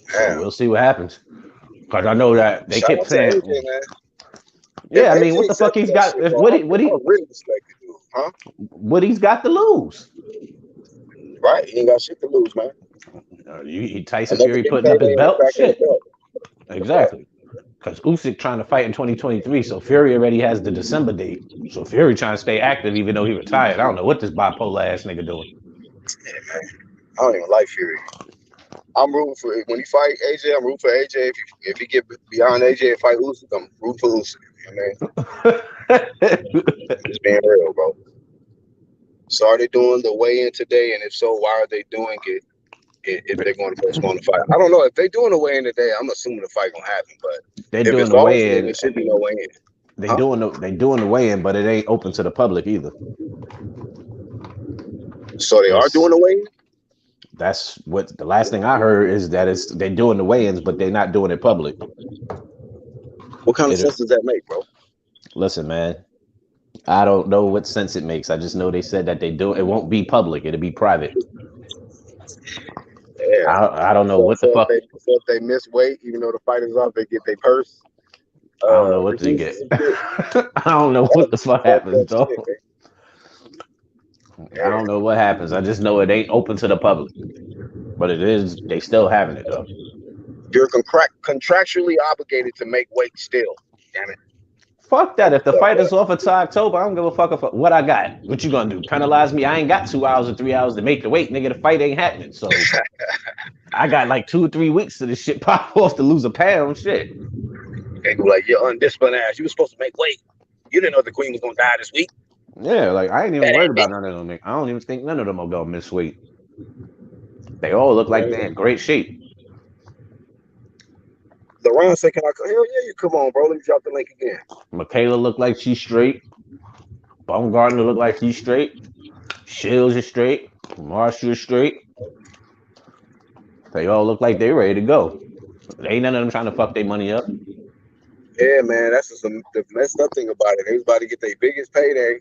So we'll see what happens. Because I know that they kept saying, AJ, man. Yeah, I mean, what the fuck he's got? What he really respect the dude, huh? What he's got to lose? Right, he ain't got shit to lose, man. Tyson Fury putting up his belt, shit. Exactly. Because Usyk trying to fight in 2023, so Fury already has the December date. So Fury trying to stay active even though he retired. I don't know what this bipolar ass nigga doing. Yeah, man. I don't even like Fury. I'm rooting for when he fight AJ. I'm rooting for AJ. If he get beyond AJ and fight Usyk, I'm rooting for Usyk. You know what I mean? Just being real, bro. So are they doing the weigh-in today? And if so, why are they doing it? If they're going to postpone the fight, I don't know. If they're doing the weigh-in today, I'm assuming the fight gonna happen. But They're if doing it's the August, then weigh-in. there should be no weigh-in. They Huh? doing the weigh-in, but it ain't open to the public either. So they are doing the weigh-in. That's what the last thing I heard is that they're doing the weigh-ins, but they're not doing it public. What kind of sense does that make, bro? Listen, man, I don't know what sense it makes. I just know they said that it won't be public. It'll be private. Yeah. I don't know what the fuck. If they miss weight, even though the fight is off, they get their purse. I don't know what they get. I don't know what the fuck happens, though. I don't know what happens. I just know it ain't open to the public. But it is. They still having it, though. You're contractually obligated to make weight still. Damn it. Fuck that. If the fight is off until October, I don't give a fuck what I got. What you gonna do? Penalize me? I ain't got 2 hours or 3 hours to make the weight, nigga. The fight ain't happening. So I got like 2 or 3 weeks to this shit pop off to lose a pound. Shit. They go like, you're undisciplined ass. You were supposed to make weight. You didn't know the queen was gonna die this week. Yeah, like I ain't even worried about none of them. I don't even think none of them are gonna miss weight. They all look like they're in great shape. LeBron said, "Can I come?" Hell yeah, you come on, bro. Let me drop the link again. Michaela look like she's straight. Baumgartner look like he's straight. Shields is straight. Marshall is straight. They all look like they're ready to go. Ain't none of them trying to fuck their money up. Yeah, man, that's just the messed up thing about it. They was about to get their biggest payday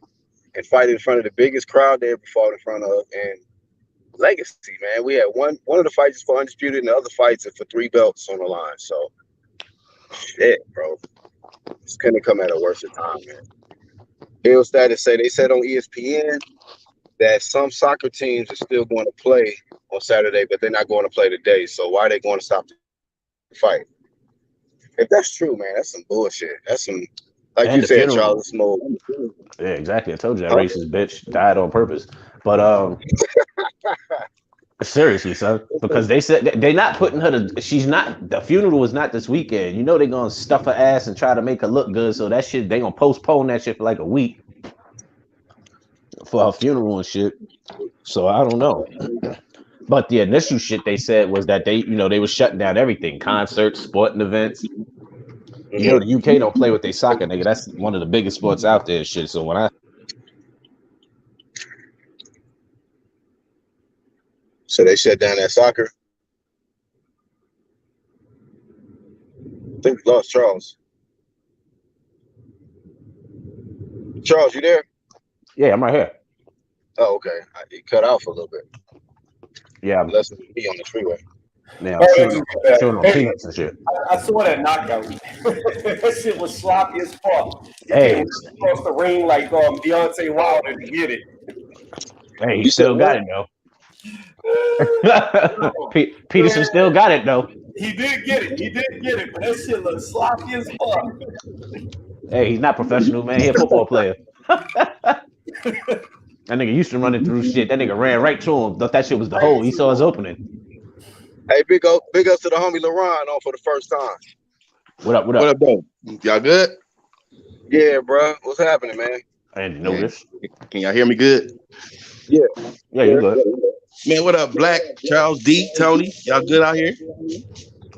and fight in front of the biggest crowd they ever fought in front of. And legacy, man. We had one of the fights is for undisputed, and the other fights are for 3 belts on the line. So, shit, bro, it's gonna come at a worse time, man. Bill Status they said on ESPN that some soccer teams are still going to play on Saturday, but they're not going to play today. So why are they going to stop the fight? If that's true, man, that's some bullshit. That's some, like And you the said, funeral. Charles Smoke. Yeah, exactly. I told you that racist bitch died on purpose. But seriously, son, because they said they not putting her to. She's not. The funeral was not this weekend. You know they're gonna stuff her ass and try to make her look good. So that shit they gonna postpone that shit for like a week for her funeral and shit. So I don't know. But the initial shit they said was that they was shutting down everything, concerts, sporting events. You know the UK don't play with their soccer, nigga. That's one of the biggest sports out there, shit. So when So they shut down that soccer. I think we lost Charles. Charles, you there? yeah, I'm right here. Oh, okay. He cut out for a little bit. Yeah, I'm Less than me on the freeway. now chewing on peanuts and shit. I saw that knockout. That shit was sloppy as fuck. Hey. Across the ring like Deontay Wilder to get it. Hey, he still got it though. Peterson still got it though. He did get it, but that shit looks sloppy as fuck. Hey, he's not professional, man. He's a football player. That nigga used to running through shit. That nigga ran right to him. Thought that shit was the hole. He saw his opening. Hey, big ups to the homie LaRon on for the first time. What up? What up, though? Y'all good? Yeah, bro. What's happening, man? I didn't know this. Can y'all hear me good? Yeah, you good. Man, what up, Black, Charles, D, Tony? Y'all good out here?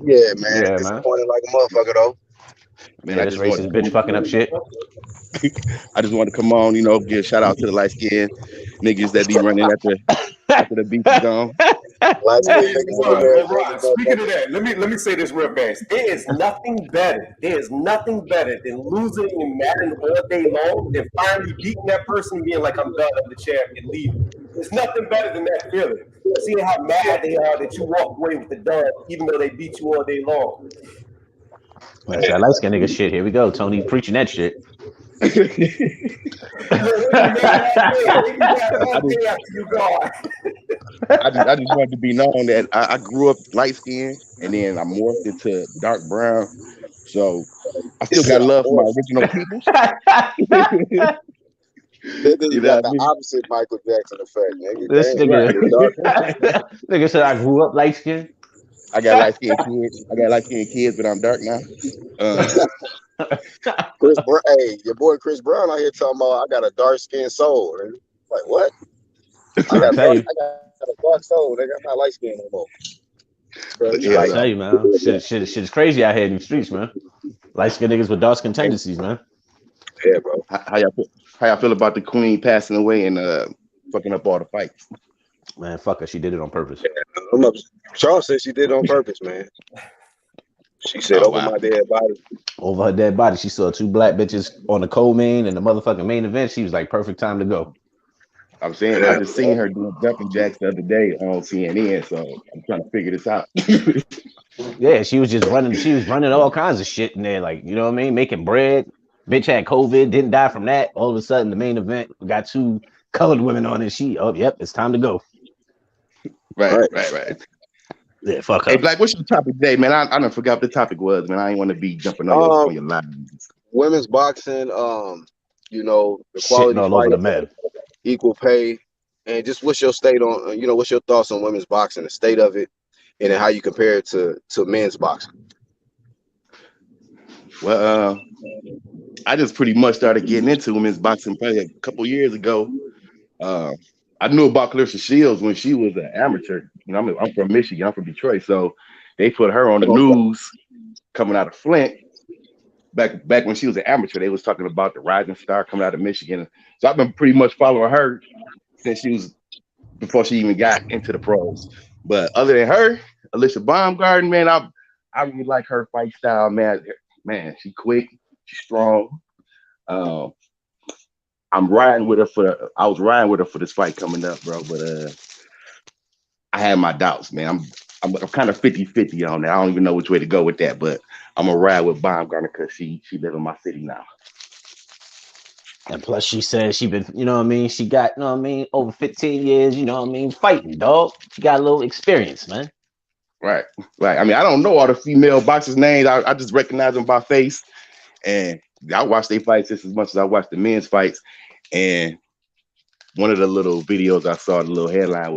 Yeah, man. Yeah, Disappointed like a motherfucker, though. Man, Yeah, this racist bitch fucking up shit. I just want to come on, give a shout out to the light skinned niggas that be running after the beat is gone. Speaking of that, let me say this real fast. There is nothing better than losing in Madden all day long than finally beating that person and being like, I'm done, I'm the champion, leaving. There's nothing better than that feeling. Seeing how mad they are that you walk away with the dub, even though they beat you all day long. That's that light skin nigga shit. Here we go. Tony preaching that shit. I just wanted to be known that I grew up light skinned and then I morphed into dark brown. So I still got love for my original peoples. You got the opposite Michael Jackson effect, nigga. This nigga said I grew up light skinned. I got light skinned kids. I got light skinned kids, but I'm dark now. Uh, Chris Brown, hey, your boy Chris Brown out here talking about I got a dark skinned soul. And like what? I tell you, I got a dark soul. Nigga, I'm not light skinned no more. So he's yeah, I like, tell you, man, shit's crazy out here in the streets, man. Light skinned niggas with dark skin tendencies, man. yeah, bro. how y'all feel about the queen passing away and fucking up all the fights? Man, fuck her. She did it on purpose. Charles said she did it on purpose, man. She said Oh over wow. my dead body. Over her dead body, she saw 2 black bitches on the co-main and the motherfucking main event. She was like, perfect time to go. I'm saying I just seen her doing jumping jacks the other day on CNN, so I'm trying to figure this out. Yeah, she was just running. She was running all kinds of shit in there, like, you know what I mean, making bread. Bitch had COVID, didn't die from that. All of a sudden, the main event we got 2 colored women on it. She, oh, yep, it's time to go. Right. Yeah, fuck her. Hey, Black, what's your topic today, man? I done forgot what the topic was, man. I ain't want to be jumping on your line. Women's boxing, you know, the Shitting quality all over fight, the men. equal pay, and just what's your state on, you know, what's your thoughts on women's boxing, the state of it, and then how you compare it to men's boxing. Well, I just pretty much started getting into women's boxing probably a couple years ago. I knew about Clarissa Shields when she was an amateur. You know, I'm from Michigan. I'm from Detroit, so they put her on the news coming out of Flint. Back when she was an amateur, they was talking about the rising star coming out of Michigan. So I've been pretty much following her since before she even got into the pros. But other than her, Alicia Baumgarten, man, I really like her fight style, man. Man, she quick, she's strong. I was riding with her for this fight coming up, bro. But I had my doubts, man. I'm kind of 50-50 on that. I don't even know which way to go with that, but I'm gonna ride with Baumgartner because she live in my city now. And plus, she said she been, you know what I mean? She got, you know what I mean, over 15 years, you know what I mean, fighting, dog. She got a little experience, man. Right. I mean, I don't know all the female boxers' names. I just recognize them by face. And I watch their fights just as much as I watch the men's fights. And one of the little videos I saw, the little headline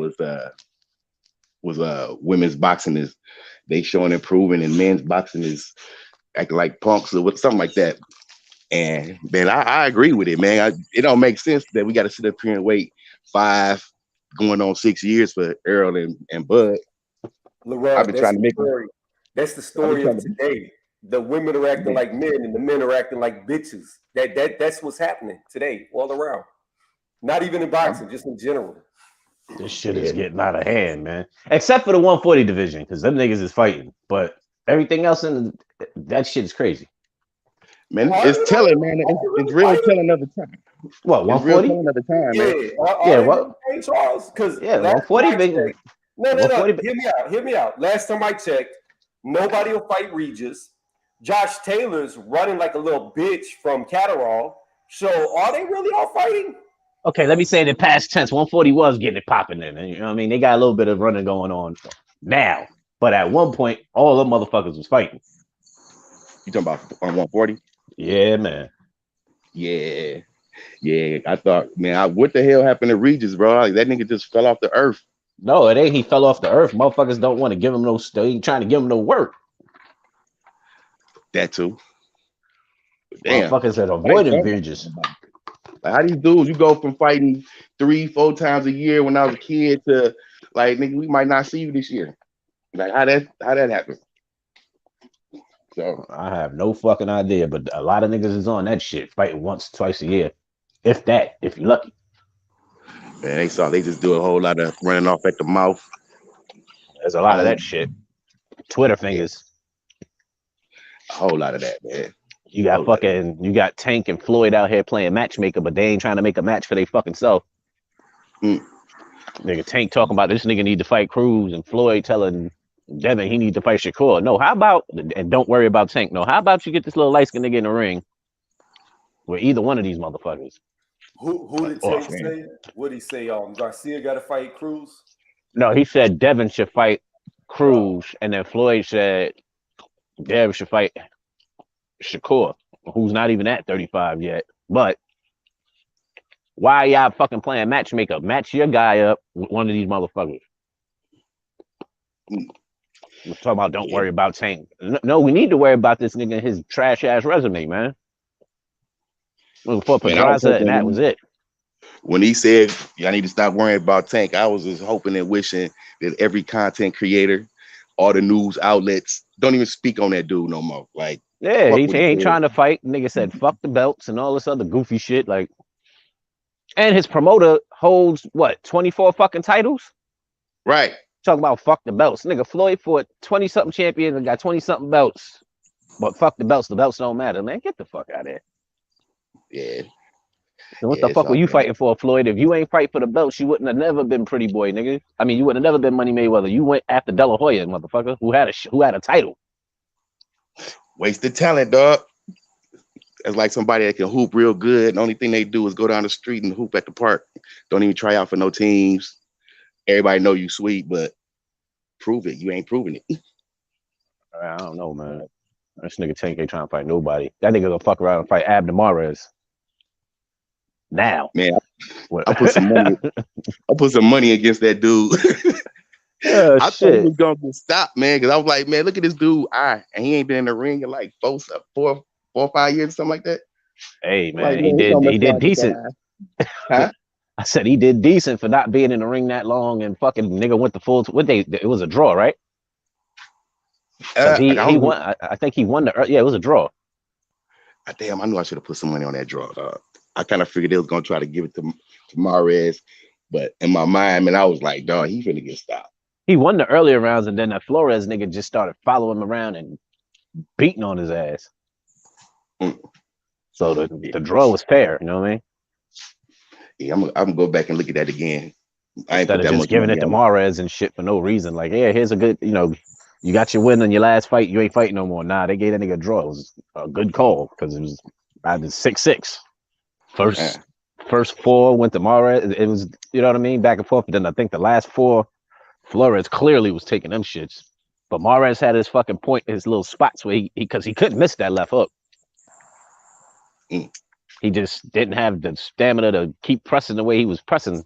was women's boxing is they showing improving and men's boxing is acting like punks or something like that. And man, I agree with it, man. It don't make sense that we got to sit up here and wait 5 going on 6 years for Earl and Bud. LeRon, I've been trying to make that's the story of today. The women are acting like men and the men are acting like bitches. That's what's happening today all around. Not even in boxing, just in general. This shit is getting out of hand, man. Except for the 140 division, because them niggas is fighting. But everything else that shit is crazy. Man, it's telling, man. It's real telling of the time. What, 140? Of the time, man. Yeah, what? Hey, Charles, because 140 big. No. Hear me out. Last time I checked, nobody will fight Regis. Josh Taylor's running like a little bitch from Catterall. So are they really all fighting? Okay, let me say in the past tense, 140 was getting it popping in. You know what I mean? They got a little bit of running going on now. But at one point, all them motherfuckers was fighting. You talking about on 140? Yeah, man. Yeah. I thought, man, what the hell happened to Regis, bro? Like, that nigga just fell off the earth. No, it ain't. He fell off the earth. Motherfuckers don't want to give him no. They ain't trying to give him no work. That too. Damn. Motherfuckers that avoiding Regis. Like, how these dudes, you go from fighting 3-4 times a year when I was a kid to like, nigga, we might not see you this year. Like, how that happen? So I have no fucking idea, but a lot of niggas is on that shit, fighting once, twice a year, if you're lucky. Man, they just do a whole lot of running off at the mouth. There's a lot of that shit. Twitter fingers. A whole lot of that, man. You got Tank and Floyd out here playing matchmaker, but they ain't trying to make a match for their fucking self. Nigga, Tank talking about this nigga need to fight Cruz, and Floyd telling Devin he need to fight Shakur. No, how about, and don't worry about Tank. No, how about you get this little light-skinned nigga in the ring with either one of these motherfuckers? Who did Tank say? What did he say? Garcia got to fight Cruz? No, he said Devin should fight Cruz, and then Floyd said Devin should fight Shakur, who's not even at 35 yet. But why y'all fucking playing matchmaker? Match your guy up with one of these motherfuckers. We're talking about don't worry about Tank. No, we need to worry about this nigga and his trash ass resume, man. For Pedraza, and that was it. When he said, "I need to stop worrying about Tank," I was just hoping and wishing that every content creator, all the news outlets, don't even speak on that dude no more. Like, yeah, he ain't trying to fight. Nigga said, "Fuck the belts" and all this other goofy shit. Like, and his promoter holds what 24 fucking titles. Right. Talking about fuck the belts, nigga. Floyd fought 20-something champions and got 20-something belts, but fuck the belts. The belts don't matter, man. Get the fuck out of there. Yeah. So what the fuck were you fighting for, Floyd? If you ain't fight for the belts, you wouldn't have never been Pretty Boy, nigga. I mean, you would have never been Money Mayweather. You went after De La Hoya, motherfucker, who had a title. Wasted talent, dog. It's like somebody that can hoop real good. The only thing they do is go down the street and hoop at the park. Don't even try out for no teams. Everybody know you sweet, but prove it. You ain't proving it. I don't know, man. This nigga Tank ain't trying to fight nobody. That nigga gonna fuck around and fight Abner Mares. Now, man, I put some money. I put some money against that dude. I thought he was gonna get stopped, man, because I was like, man, look at this dude. And he ain't been in the ring in like 4 or 5 years, something like that. Hey, man, like, he did decent. Huh? I said he did decent for not being in the ring that long, and fucking nigga went the full. It was a draw, right? He won. I think he won it was a draw. Damn, I knew I should have put some money on that draw. I kind of figured they was gonna try to give it to Mares, but in my mind, man, I was like, dog, he finna get stopped. He won the earlier rounds, and then that Flores nigga just started following him around and beating on his ass. So the draw was fair, you know what I mean? Yeah, I'm gonna go back and look at that again. I ain't Instead of just giving it to Mares and shit for no reason. Like, yeah, here's a good, you got your win on your last fight. You ain't fighting no more. Nah, they gave that nigga a draw. It was a good call because it was either 6-6. First 4 went to Mares. It was, you know what I mean, back and forth. But then I think the last 4, Flores clearly was taking them shits. But Mares had his fucking point, his little spots where because he couldn't miss that left hook. He just didn't have the stamina to keep pressing the way he was pressing,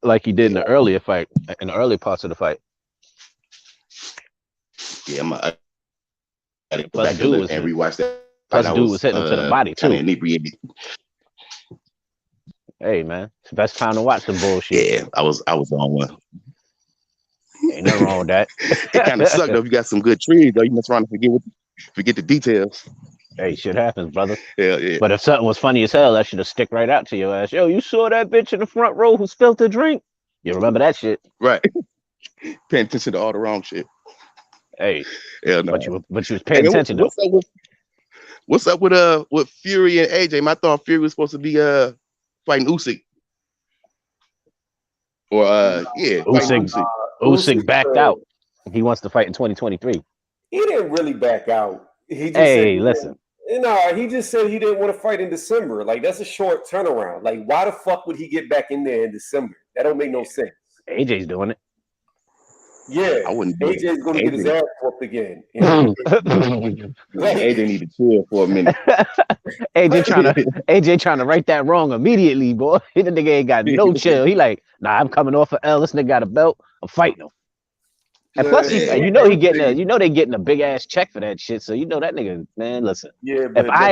like he did in the earlier fight, in the early parts of the fight. Yeah, I didn't go back and rewatch that. Plus, dude was hitting him to the body too. Hey man, it's the best time to watch some bullshit. Yeah, I was on one. Ain't nothing wrong with that. It kind of sucked though. If you got some good trees though, you must trying to forget the details. Hey, shit happens, brother. Yeah. But if something was funny as hell, that should have stick right out to your ass. Yo, you saw that bitch in the front row who spilled the drink? You remember that shit? Right. Paying attention to all the wrong shit. Hey. Hell no. But you was paying attention though. What's up with Fury and AJ? I thought Fury was supposed to be fighting Usyk. Or Usyk backed out. He wants to fight in 2023. He didn't really back out. He just listen. He just said he didn't want to fight in December. Like, that's a short turnaround. Like, why the fuck would he get back in there in December? That don't make no sense. AJ's doing it. Yeah, I wouldn't. AJ's going to get his ass whooped again. AJ need to chill for a minute. AJ trying to right that wrong immediately, boy. The nigga ain't got no chill. He like, nah, I'm coming off an L. This nigga got a belt. I'm fighting him. And plus, they getting a big ass check for that shit. So that nigga, man, listen. Yeah, if I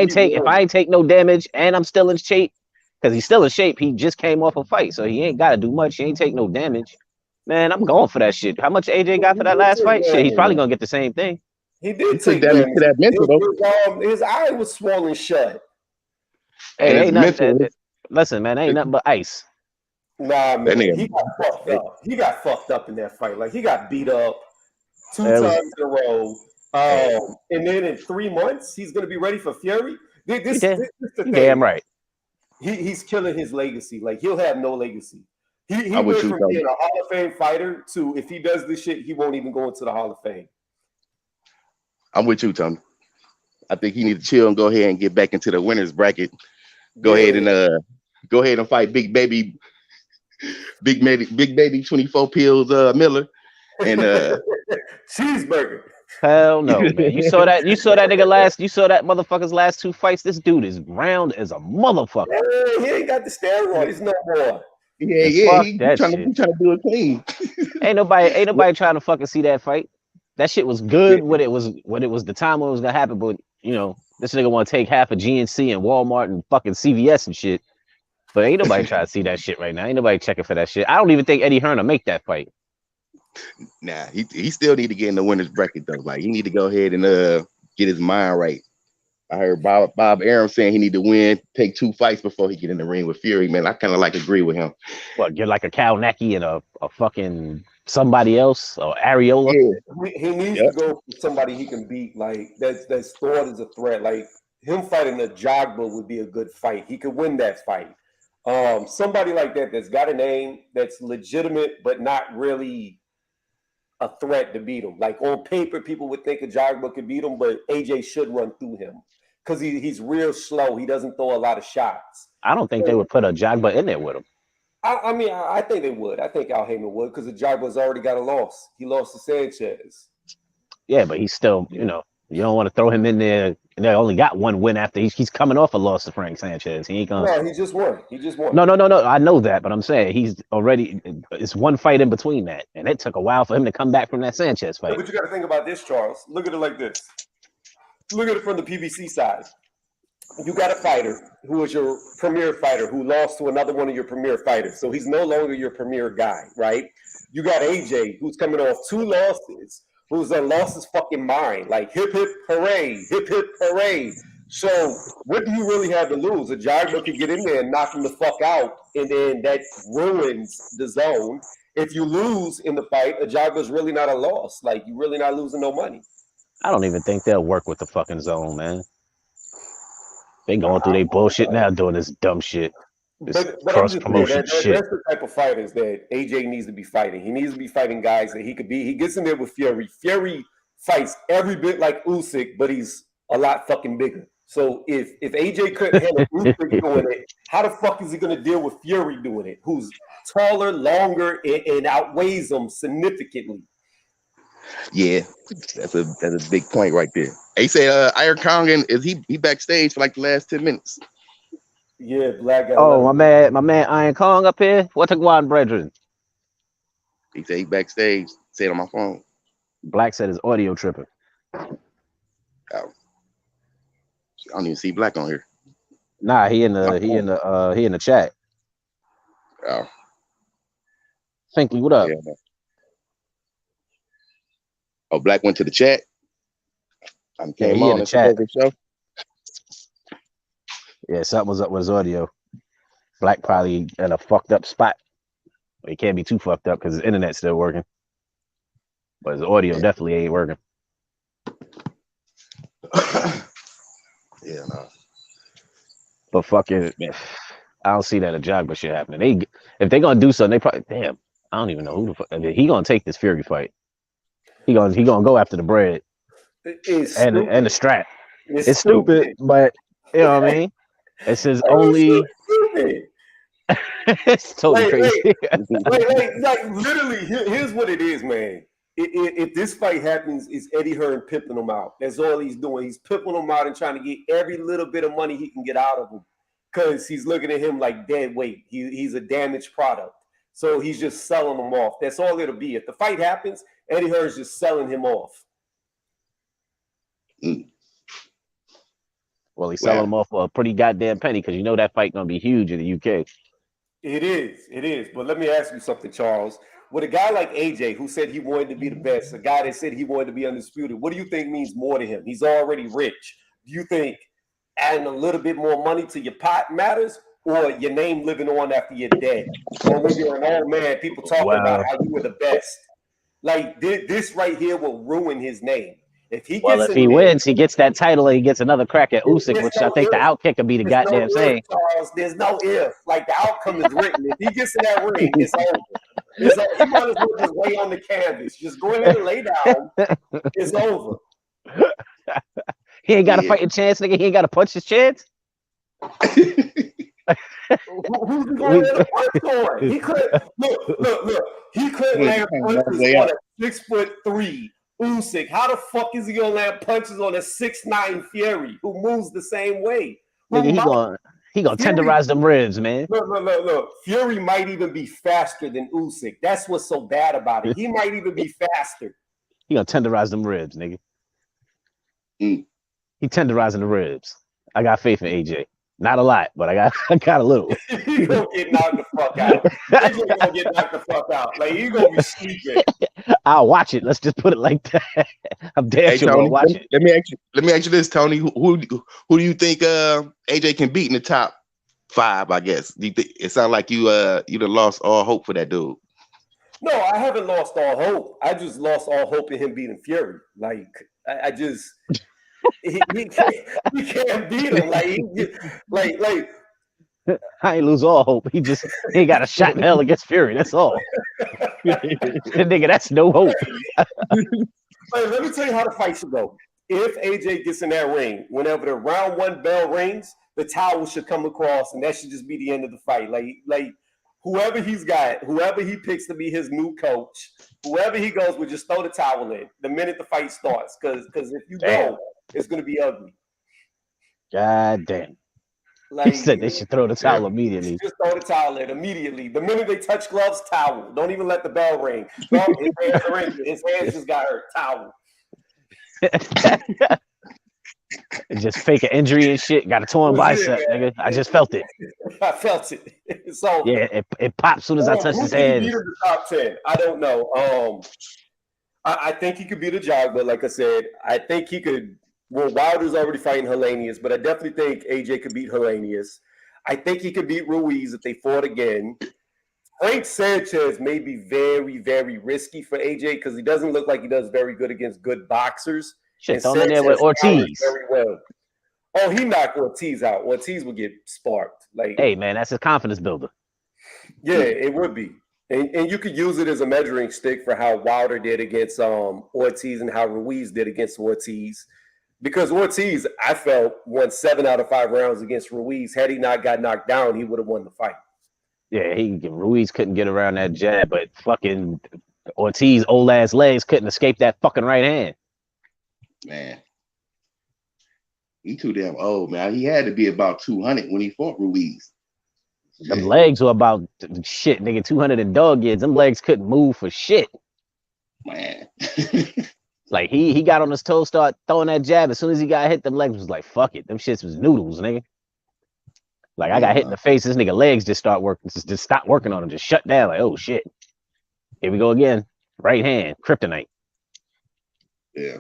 ain't take no damage and I'm still in shape, because he's still in shape, he just came off a fight, so he ain't got to do much. He ain't take no damage. Man, I'm going for that shit. How much AJ got for that last fight? Shit, he's probably gonna get the same thing. He did take damage to that mental though. His eye was swollen shut. Hey, ain't nothing. Listen, man, ain't nothing but ice. Nah, man, he got fucked up. He got fucked up in that fight. Like, he got beat up 2 times in a row. And then in 3 months, he's gonna be ready for Fury. This is the thing. Damn right. He's killing his legacy. Like, he'll have no legacy. He went from being a Hall of Fame fighter to, if he does this shit, he won't even go into the Hall of Fame. I'm with you, Tom. I think he need to chill and go ahead and get back into the winners bracket. Go ahead and fight Big Baby 24 pills Miller and cheeseburger. Hell no, man. You saw that nigga motherfucker's last 2 fights. This dude is round as a motherfucker. He ain't got the steroids no more. Yeah. He trying to do it clean. Ain't nobody trying to fucking see that fight. That shit was good when it was the time when it was gonna happen, but you know, this nigga want to take half of GNC and Walmart and fucking CVS and shit. But ain't nobody trying to see that shit right now. Ain't nobody checking for that shit. I don't even think Eddie Hearn will make that fight. Nah, he still need to get in the winner's bracket though. Like he need to go ahead and get his mind right. I heard Bob Arum saying he need to win, take 2 fights before he get in the ring with Fury. Man, I kind of like agree with him. What, get like a Cal Naki and a fucking somebody else or Areola? Yeah. He needs to go for somebody he can beat. Like that's thought as a threat. Like him fighting a Jogba would be a good fight. He could win that fight. Somebody like that's got a name that's legitimate but not really a threat to beat him. Like on paper, people would think a Jogba could beat him, but AJ should run through him because he's real slow. He doesn't throw a lot of shots. I don't think they would put a Jogba in there with him. I mean, I think they would. I think Al Heyman would because the Jogba's already got a loss. He lost to Sanchez. Yeah, but he's still, you know, you don't want to throw him in there. And they only got 1 win after he's coming off a loss to Frank Sanchez. He ain't gonna. No, he just won. No. I know that, but I'm saying he's already. It's 1 fight in between that, and it took a while for him to come back from that Sanchez fight. But you got to think about this, Charles. Look at it like this. Look at it from the PBC side. You got a fighter who is your premier fighter who lost to another one of your premier fighters, so he's no longer your premier guy, right? You got AJ who's coming off 2 losses. Who's lost his fucking mind. Like, hip, hip, hooray, hip, hip, hooray. So what do you really have to lose? A Jogba could get in there and knock him the fuck out, and then that ruins the zone. If you lose in the fight, a Jogba's really not a loss. Like, you're really not losing no money. I don't even think they'll work with the fucking zone, man. They going through their bullshit now doing this dumb shit. This cross-promotion shit. That's the type of fighters that AJ needs to be fighting. He needs to be fighting guys that he could be. He gets in there with Fury. Fury fights every bit like Usyk, but he's a lot fucking bigger. So if AJ couldn't handle Usyk doing it, how the fuck is he going to deal with Fury doing it? Who's taller, longer, and outweighs him significantly? Yeah, that's a big point right there. They say Iron Kong is he backstage for like the last 10 minutes. Yeah, Black guy. Oh, my man Iron Kong up here. What took one, brethren? He said he backstage. Say it on my phone. Black said his audio tripping. Oh. I don't even see Black on here. Nah, he in the chat. Oh. Finky, what up? Yeah. Oh, Black went to the chat. Yeah, he in the chat. Show. Yeah, something was up with his audio. Black probably in a fucked up spot. He can't be too fucked up because his internet's still working. But his audio definitely ain't working. Yeah, no. But fucking, I don't see that a Jogba shit happening. If they gonna do something, they probably I don't even know who the fuck. I mean, he gonna take this Fury fight. He gonna go after the bread and the strap. It's stupid, but you know what I mean. It's his only. It's totally crazy. Like literally, here's what it is, man. If this fight happens, it's Eddie Hearn pimping him out. That's all he's doing. He's pimping him out and trying to get every little bit of money he can get out of him because he's looking at him like dead weight. He's a damaged product. So he's just selling him off. That's all it'll be. If the fight happens, Eddie Hearn's just selling him off. Well, he's selling him off for a pretty goddamn penny because you know that fight gonna be huge in the UK. It is. But let me ask you something, Charles. With a guy like AJ who said he wanted to be the best, a guy that said he wanted to be undisputed, what do you think means more to him? He's already rich. Do you think adding a little bit more money to your pot matters, or your name living on after you're dead? Or when you're an old man, people talking about how you were the best. Like this right here will ruin his name. If he wins, he gets that title and he gets another crack at Usyk, which I think the outkick could be the goddamn same. There's no if. Like the outcome is written. If he gets in that ring, it's over. He might as well just lay on the canvas. Just go ahead and lay down. It's over. He ain't got a fighting chance, nigga. He ain't got to punch his chance. Who's he going to punch on? He could look. He couldn't land punches on a 6'3" Usyk. How the fuck is he gonna land punches on a 6'9" Fury who moves the same way? Nigga, he gonna tenderize them ribs, man. Look. Fury might even be faster than Usyk. That's what's so bad about it. He might even be faster. He gonna tenderize them ribs, nigga. Mm. He tenderizing the ribs. I got faith in AJ. Not a lot, but I got a little. He gonna get knocked the fuck out. He's gonna get knocked the fuck out. Like he gonna be sleeping. I'll watch it. Let's just put it like that. I'm damn Hey sure I'll Tony, watch it. let me ask you this, Tony. Who do you think AJ can beat in the top 5? I guess. Do you think it sounds like you done lost all hope for that dude? No, I haven't lost all hope. I just lost all hope in him beating Fury. Like I just he can't beat him. Like I ain't lose all hope. He ain't got a shot in hell against Fury. That's all. Nigga, that's no hope. Let me tell you how the fight should go. If AJ gets in that ring, whenever the round 1 bell rings, the towel should come across, and that should just be the end of the fight. Like whoever he's got, whoever he picks to be his new coach, whoever he goes with, just throw the towel in the minute the fight starts. Because if you don't, it's gonna be ugly. God damn. Like, He said they should throw the towel immediately. Just throw the towel in immediately. The minute they touch gloves, towel. Don't even let the bell ring. No, his hands just got hurt. Towel. Just fake an injury and shit. Got a torn bicep, nigga. I just felt it. I felt it. So yeah, it popped as soon as I touched his hands. Who the top 10? I don't know. I think he could beat a jog, but like I said, I think he could. Well, Wilder's already fighting Helenius, but I definitely think AJ could beat Helenius. I think he could beat Ruiz if they fought again. Frank Sanchez may be very, very risky for AJ because he doesn't look like he does very good against good boxers. Shit, throw him in there with Ortiz. Very well. Oh, he knocked Ortiz out. Ortiz would get sparked. Like, hey, man, that's his confidence builder. Yeah, it would be. And you could use it as a measuring stick for how Wilder did against Ortiz and how Ruiz did against Ortiz. Because Ortiz, I felt, won 7 out of 5 rounds against Ruiz. Had he not got knocked down, he would have won the fight. Yeah, Ruiz couldn't get around that jab, but fucking Ortiz old ass legs couldn't escape that fucking right hand. Man, he too damn old, man. He had to be about 200 when he fought Ruiz. Them legs were about shit, nigga. 200 and dog years. Them legs couldn't move for shit. Man. Like he got on his toes, start throwing that jab. As soon as he got hit, them legs was like, fuck it. Them shits was noodles, nigga. Like I got hit in the face, this nigga legs just start working, just stop working on him, just shut down. Like, oh shit. Here we go again. Right hand, kryptonite. Yeah.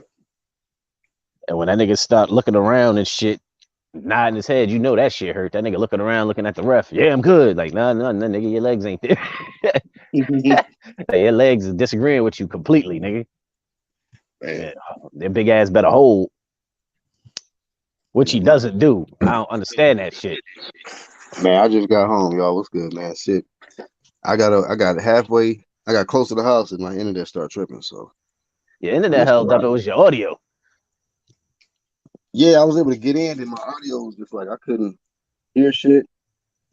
And when that nigga start looking around and shit, nodding his head, you know that shit hurt. That nigga looking around, looking at the ref. Yeah, I'm good. Like, nah, nigga, your legs ain't there. Like, your legs is disagreeing with you completely, nigga. Yeah, their big ass better hold, which he doesn't do. I don't understand that shit. Man, I just got home, y'all. What's good, man? Shit, I got close to the house and my internet started tripping. So your internet held up. It was your audio. Yeah, I was able to get in, and my audio was just like I couldn't hear shit.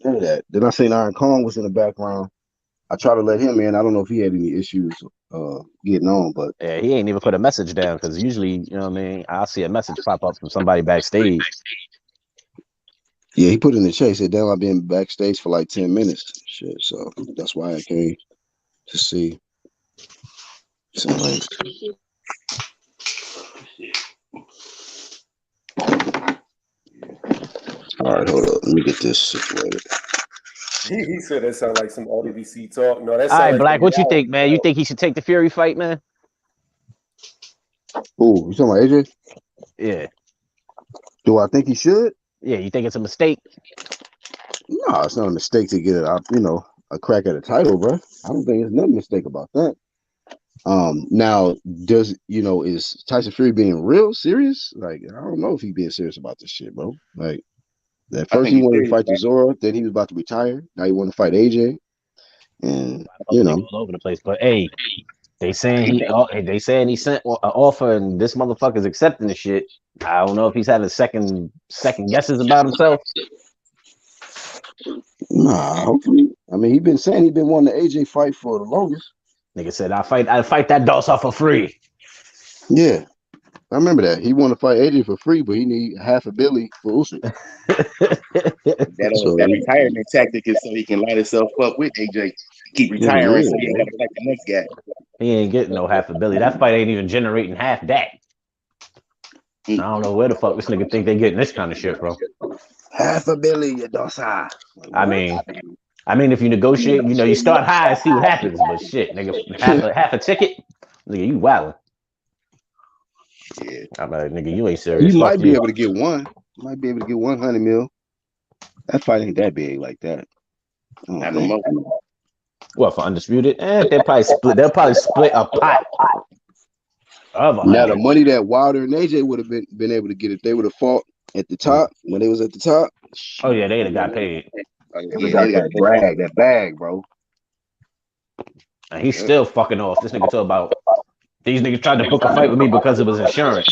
None of that. Then I seen Iron Kong was in the background. I tried to let him in. I don't know if he had any issues getting on, but yeah, he ain't even put a message down because usually, you know what I mean, I'll see a message pop up from somebody backstage. Yeah, he put in the chat. He said, damn, I've been backstage for like 10 minutes. Shit, so that's why I came to see. So, like, all right, hold up. Let me get this situated. He said that sounded like some RDBC talk. No, that's all right, like Black. What you think, man? You think he should take the Fury fight, man? Ooh, you talking about AJ? Yeah. Do I think he should? Yeah, you think it's a mistake? No, it's not a mistake to get a crack at a title, bro. I don't think there's no mistake about that. Now, is Tyson Fury being real serious? Like, I don't know if he's being serious about this shit, bro. Like, at first he wanted to fight Chisora, then he was about to retire. Now he wanted to fight AJ, and all over the place. But hey, they saying he sent an offer, and this motherfucker's accepting the shit. I don't know if he's having second guesses about himself. Nah, hopefully. I mean, he's been wanting the AJ fight for the longest. Nigga said, "I fight that Dosa for free." Yeah, I remember that. He wanted to fight AJ for free, but he need $500 million for Usyk. That retirement tactic is so he can light himself up with AJ. Keep retiring so he got to fight the next guy. He ain't getting no half a billion. That fight ain't even generating half that. I don't know where the fuck this nigga think they getting this kind of shit from. $500 million, Dosa. I mean, if you negotiate, you know, you start high and see what happens. But shit, nigga, half a ticket, nigga, you wildin'. Yeah. I'm like, nigga, you ain't serious. You Fuck might be able to get one. You might be able to get 100 mil. That fight ain't that big like that. Not no more. What, for Undisputed? They'll probably split a pot. Now the money that Wilder and AJ would have been able to get if they would have fought at the top when they was at the top. Oh yeah, they'd have got paid. Yeah, they got that bag, bro. And he's still fucking off. This nigga talk about these niggas tried to book a fight with me because it was insurance.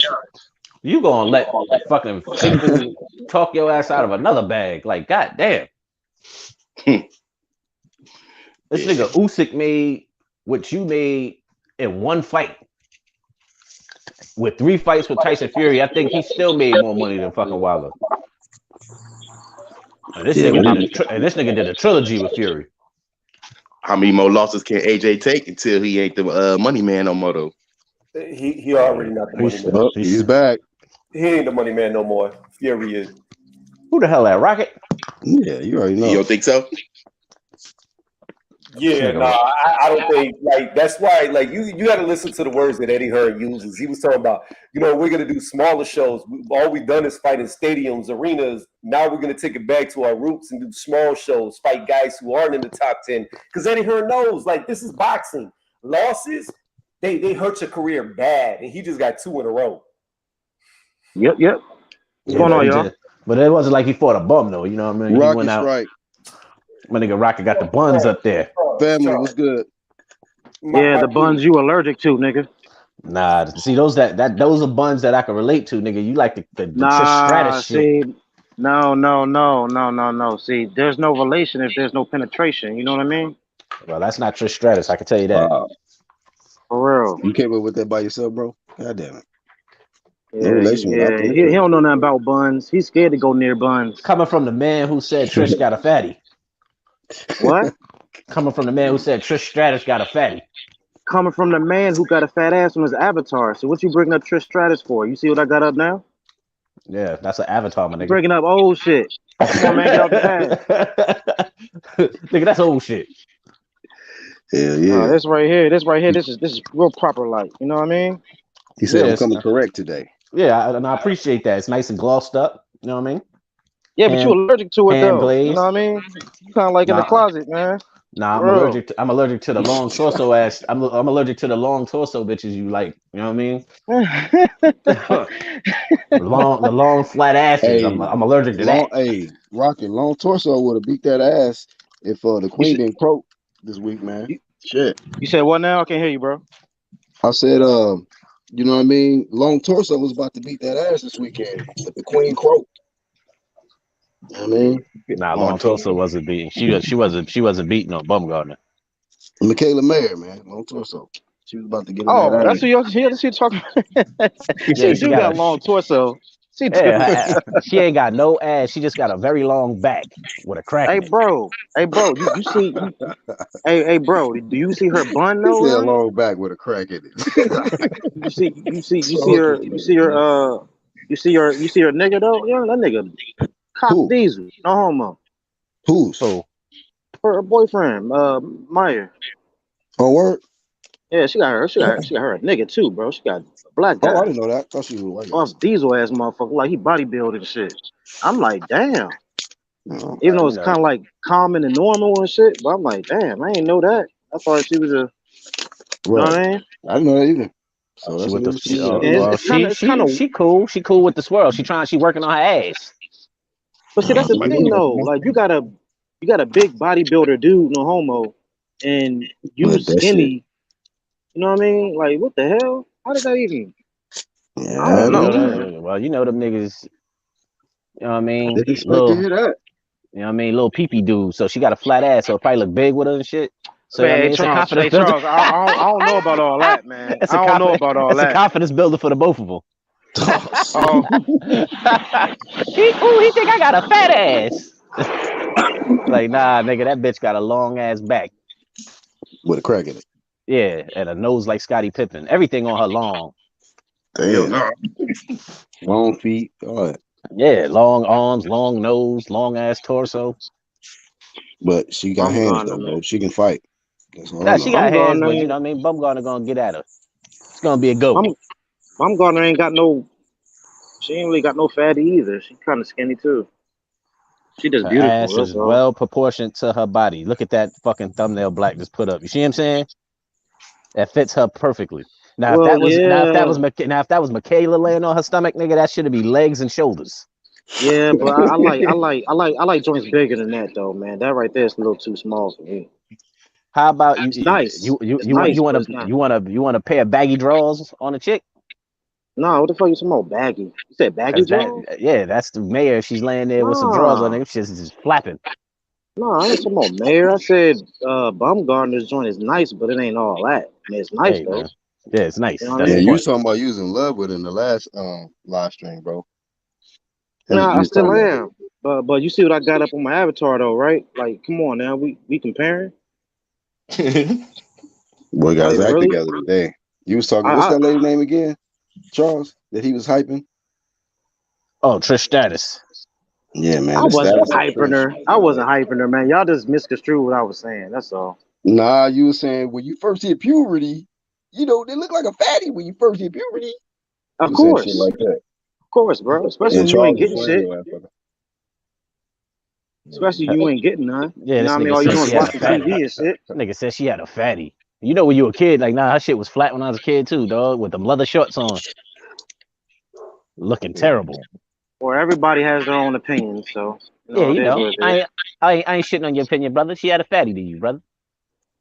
You gonna let fucking people talk your ass out of another bag? Like, goddamn. This nigga Usyk made what you made in one fight. With 3 fights with Tyson Fury, I think he still made more money than fucking Wilder. And this nigga did a trilogy with Fury. How many more losses can AJ take until he ain't the money man no more though? He already not the money man. He's back. He ain't the money man no more. Fury is. Who the hell that Rocket? Yeah, you already know. You don't think so? Yeah, I don't think like that's why like you got to listen to the words that Eddie Hearn uses. He was talking about, you know, we're gonna do smaller shows. All we've done is fight in stadiums, arenas. Now we're gonna take it back to our roots and do small shows, fight guys who aren't in the top 10. Because Eddie Hearn knows like this is boxing. Losses, they hurt your career bad, and he just got 2 in a row. Yep. What's going on, y'all? But it wasn't like he fought a bum though. You know what I mean? Rocket's right. My nigga Rocket got the buns up there. Family was good. Yeah, the buns you allergic to, nigga. Nah, see those those are buns that I can relate to, nigga. You like the Trish Stratus shit. See, no. See, there's no relation if there's no penetration. You know what I mean? Well, that's not Trish Stratus. I can tell you that. For real. You came up with that by yourself, bro? God damn it. Yeah, he don't know nothing about buns. He's scared to go near buns. Coming from the man who said Trish got a fatty. What? Coming from the man who said Trish Stratus got a fatty. Coming from the man who got a fat ass on his avatar. So what you bringing up Trish Stratus for? You see what I got up now? Yeah, that's an avatar, my nigga. Bringing up old shit. Come on, man, get out the past. Nigga, that's old shit. Hell yeah. This right here. This is real proper light. You know what I mean? He said I'm coming correct today. Yeah, and I appreciate that. It's nice and glossed up. You know what I mean? Yeah, but you allergic to it though. Glazed. You know what I mean? You kind of like in the closet, man. Nah, I'm allergic to the long torso ass. I'm allergic to the long torso bitches you like. You know what I mean? the long flat asses. Hey, I'm allergic to that. Hey, Rocket, long torso would have beat that ass if the queen didn't croak this week, man. Shit. You said what now? I can't hear you, bro. I said, you know what I mean? Long torso was about to beat that ass this weekend, but the queen croaked. You know what I mean? Nah, Long Torso wasn't beating. She wasn't beating on Bumgarner. Michaela Mayer, man, Long Torso. She was about to get. Oh, that's what you're talking about. She got a long torso. She ain't got no ass. She just got a very long back with a crack. Hey, bro. You see? Hey, bro. Do you see her bun though? She a long back with a crack in it. You see her nigga though? Yeah, that nigga. Cop Diesel, no homo. Who's? Her boyfriend, Meyer. Oh, word? Yeah, she got her a nigga too, bro. She got a black guy. Oh, I didn't know that. I thought she was white. Oh, Diesel ass motherfucker, like he bodybuilding and shit. I'm like, damn. Even though it's kind of like common and normal and shit, but I'm like, damn, I ain't know that. I thought she was a. You know what I mean? I didn't know that either. So she cool. She cool with the swirl. She working on her ass. But see, that's the thing though. Like you got a big bodybuilder dude, no homo, and you skinny. You know what I mean? Like what the hell? How did that even? Yeah, I don't know. Well, you know them niggas. You know what I mean? Didn't expect to hear that. You know what I mean? Little peepee dude. So she got a flat ass, so it probably look big with her and shit. So man, I mean, Charles, I don't know about all that, man. I don't know about all that. It's a confidence builder for the both of them. Oh. He think I got a fat ass. Like, nah, nigga, that bitch got a long ass back with a crack in it. Yeah, and a nose like Scottie Pippen. Everything on her long. Hell Damn. no. Long feet. All that. Yeah, long arms, long nose, long ass torso. But she got hands though, bro. She can fight. That's all I Nah, she know. got hands, Bumgarner but you know what I mean? Bumgarner gonna get at her. It's gonna be a goat. Bumgarner ain't got no. She ain't really got no fatty either. She kind of skinny too. She just Her beautiful. ass That's is all. well proportioned to her body. Look at that fucking thumbnail Black just put up. You see what I'm saying? That fits her perfectly. Now, Well, if that was Michaela laying on her stomach, nigga, that should be legs and shoulders. yeah, but I like joints bigger than that though, man. That right there is a little too small for me. How about you? It's nice. It's nice, but it's not. You want a pair of baggy drawers on a chick? No, what the fuck you talking about? Baggy? You said baggy Cause that, draw? yeah, that's the mayor. She's laying there with some drawers on. Nah, Her. She's just flapping. no, I ain't talking about mayor. I said Baumgartner's joint is nice, but it ain't all that. I mean, it's nice Hey though. man, yeah, it's nice. You know what I That's Yeah, the mean? you was point. talking about using love with in the last live stream, bro. Nah, You I was still talking am. But you see what I got up on my avatar though, right? Like, come on now, we comparing? about. Boy got Like his act really? together today. You was talking. What's I that lady name again? Charles that he was hyping. Oh, Trish Stratus. Yeah, man. I The wasn't status of hyping Trish. her. I wasn't hyping her, man. Y'all just misconstrued what I was saying. That's all. Nah, you was saying when you first hit puberty, you know, they look like a fatty when you first hit puberty. You Of was saying shit course, like that. bro. Especially And when you ain't Charles was getting playing shit. your ass, brother. Especially you ain't getting none. Yeah, You know this what I mean? nigga All you said doing she is had a watching fatty. TV and shit. This nigga said she had a fatty. You know when you were a kid, like nah, her shit was flat when I was a kid too, dog, with them leather shorts on, looking terrible. Or everybody has their own opinion, so Yeah, it you is know, what it is. I ain't shitting on your opinion, brother. She had a fatty to you, brother.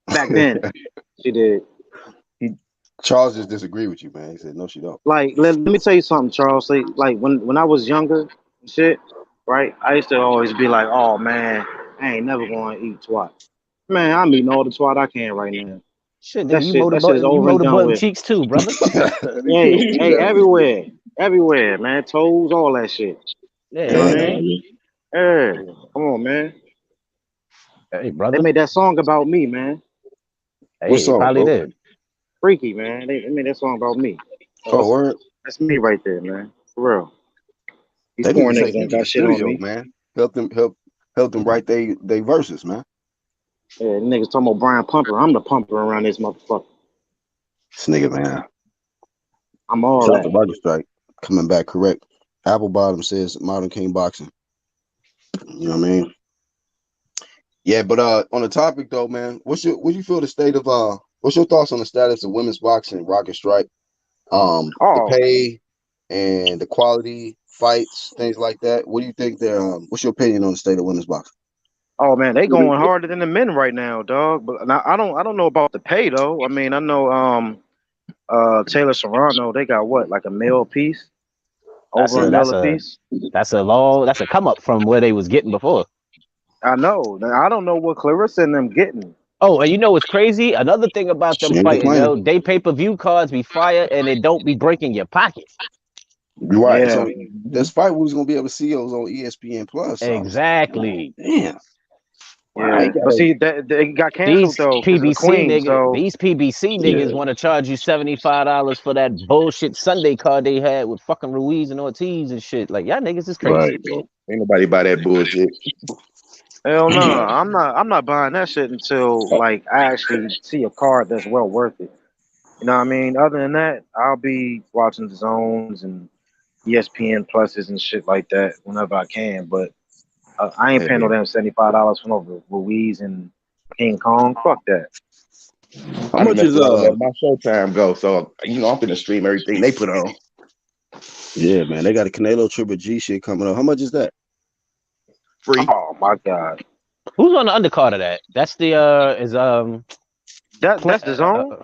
Back then, she did. Charles just disagreed with you, man. He said, no, she don't. Like, let me tell you something, Charles. Like when I was younger, and shit, right? I used to always be like, oh man, I ain't never going to eat twat. Man, I'm eating all the twat I can right now. Shit, That nigga, shit, that shit is you over and done motorboat with. cheeks too, brother. Hey, everywhere, man. Toes, all that shit. You know Yeah, what I Man, mean? Yeah, come on, man. hey, They brother. made that song about me, man. what Hey, it song, probably bro? did. Freaky, man. They made that song about me. So Oh, word. that's me right there, man. For real. These They need to foreign take niggas you ain't to the got shit on studio, me. man. Help them write they verses, man. Yeah, niggas talking about Brian Pumper. I'm the pumper around this motherfucker. This nigga, man. I'm all Shout out to that. Roger Strike coming back correct. Apple Bottom says Modern King Boxing. You know what I mean? Yeah, but on the topic though, man, what you feel the state of what's your thoughts on the status of women's boxing, Rocket Strike? The Oh, pay and the quality, fights, things like that. What do you think there what's your opinion on the state of women's boxing? oh man, they going harder than the men right now, dog. But now, I don't know about the pay though. I mean, I know Taylor Serrano, they got what, like a mil piece? That's Over a a mil that's a a piece? that's a come up from where they was getting before. I know. Now, I don't know what Clarissa and them getting. Oh, and you know what's crazy? Another thing about She them ain't fighting, complaining. yo, they pay-per-view cards be fire and it don't be breaking your pocket. You're right. Yeah. So this fight we was gonna be able to see those on ESPN Plus. So I was like, Exactly. damn. Yeah. But see, they got canceled though because of the Queen. So These PBC Yeah. niggas want to charge you $75 for that bullshit Sunday card they had with fucking Ruiz and Ortiz and shit. Like y'all niggas is crazy. Right, bro. Ain't nobody buy that bullshit. hell no, I'm not buying that shit until like I actually see a card that's well worth it. You know what I mean? Other than that, I'll be watching the zones and ESPN pluses and shit like that whenever I can. But I ain't Hey, paying no damn $75 for no Ruiz and King Kong. Fuck that. how much is let my Showtime go? So you know I'm finna stream everything they put on. Yeah, man. They got a Canelo Triple G shit coming up. How much is that? Free. Oh my god, Who's on the undercard of that? That's the that's the zone.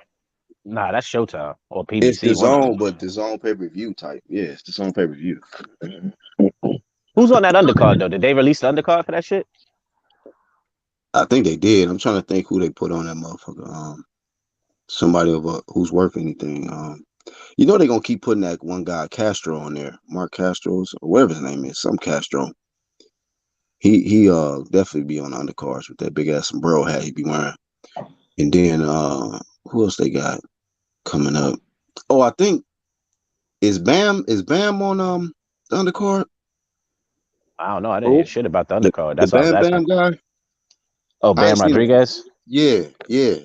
nah, that's Showtime or It's the PBC. One of them. zone, but the zone pay-per-view type. Yeah, it's the zone pay-per-view. Who's on that undercard though? Did they release the undercard for that shit? I think they did. I'm trying to think who they put on that motherfucker. Somebody who's worth anything. You know they're gonna keep putting that one guy Castro on there, Mark Castro's or whatever his name is, some Castro. He definitely be on the undercards with that big ass sombrero hat he be wearing. And then Who else they got coming up? Oh, I think is Bam on the undercard? I don't know. I didn't hear shit about the undercard. The That's what I was Bam asking. guy. Oh, I ain't Bam seen him. Rodriguez. Yeah.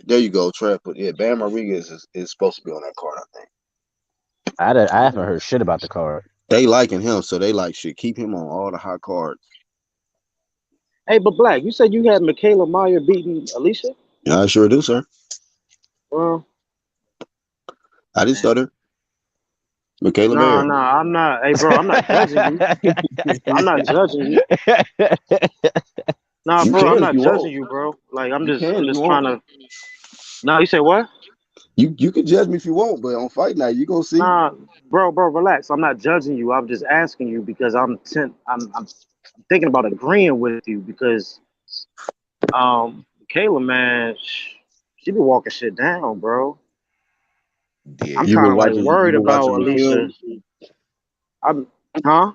There you go, Trap. But yeah, Bam Rodriguez is supposed to be on that card, I think. I haven't heard shit about the card. They liking him, so they like shit. Keep him on all the high cards. Hey, but Black, you said you had Michaela Meyer beating Alicia? Yeah, I sure do, sir. Well, I didn't stutter. Michaela no, Mayer. I'm not. Hey, bro, I'm not judging you. I'm not judging you. Nah, You bro, can I'm if not you judging want. you, bro. Like, I'm You just can if you trying want. to. Nah, you say what? You can judge me if you want, but on fight night you gonna see. Nah, bro, relax. I'm not judging you. I'm just asking you because I'm thinking about agreeing with you because Kayla, man, she be walking shit down, bro. Yeah, I'm You kind been of like watching. worried You been about watching the Alicia. film. Huh?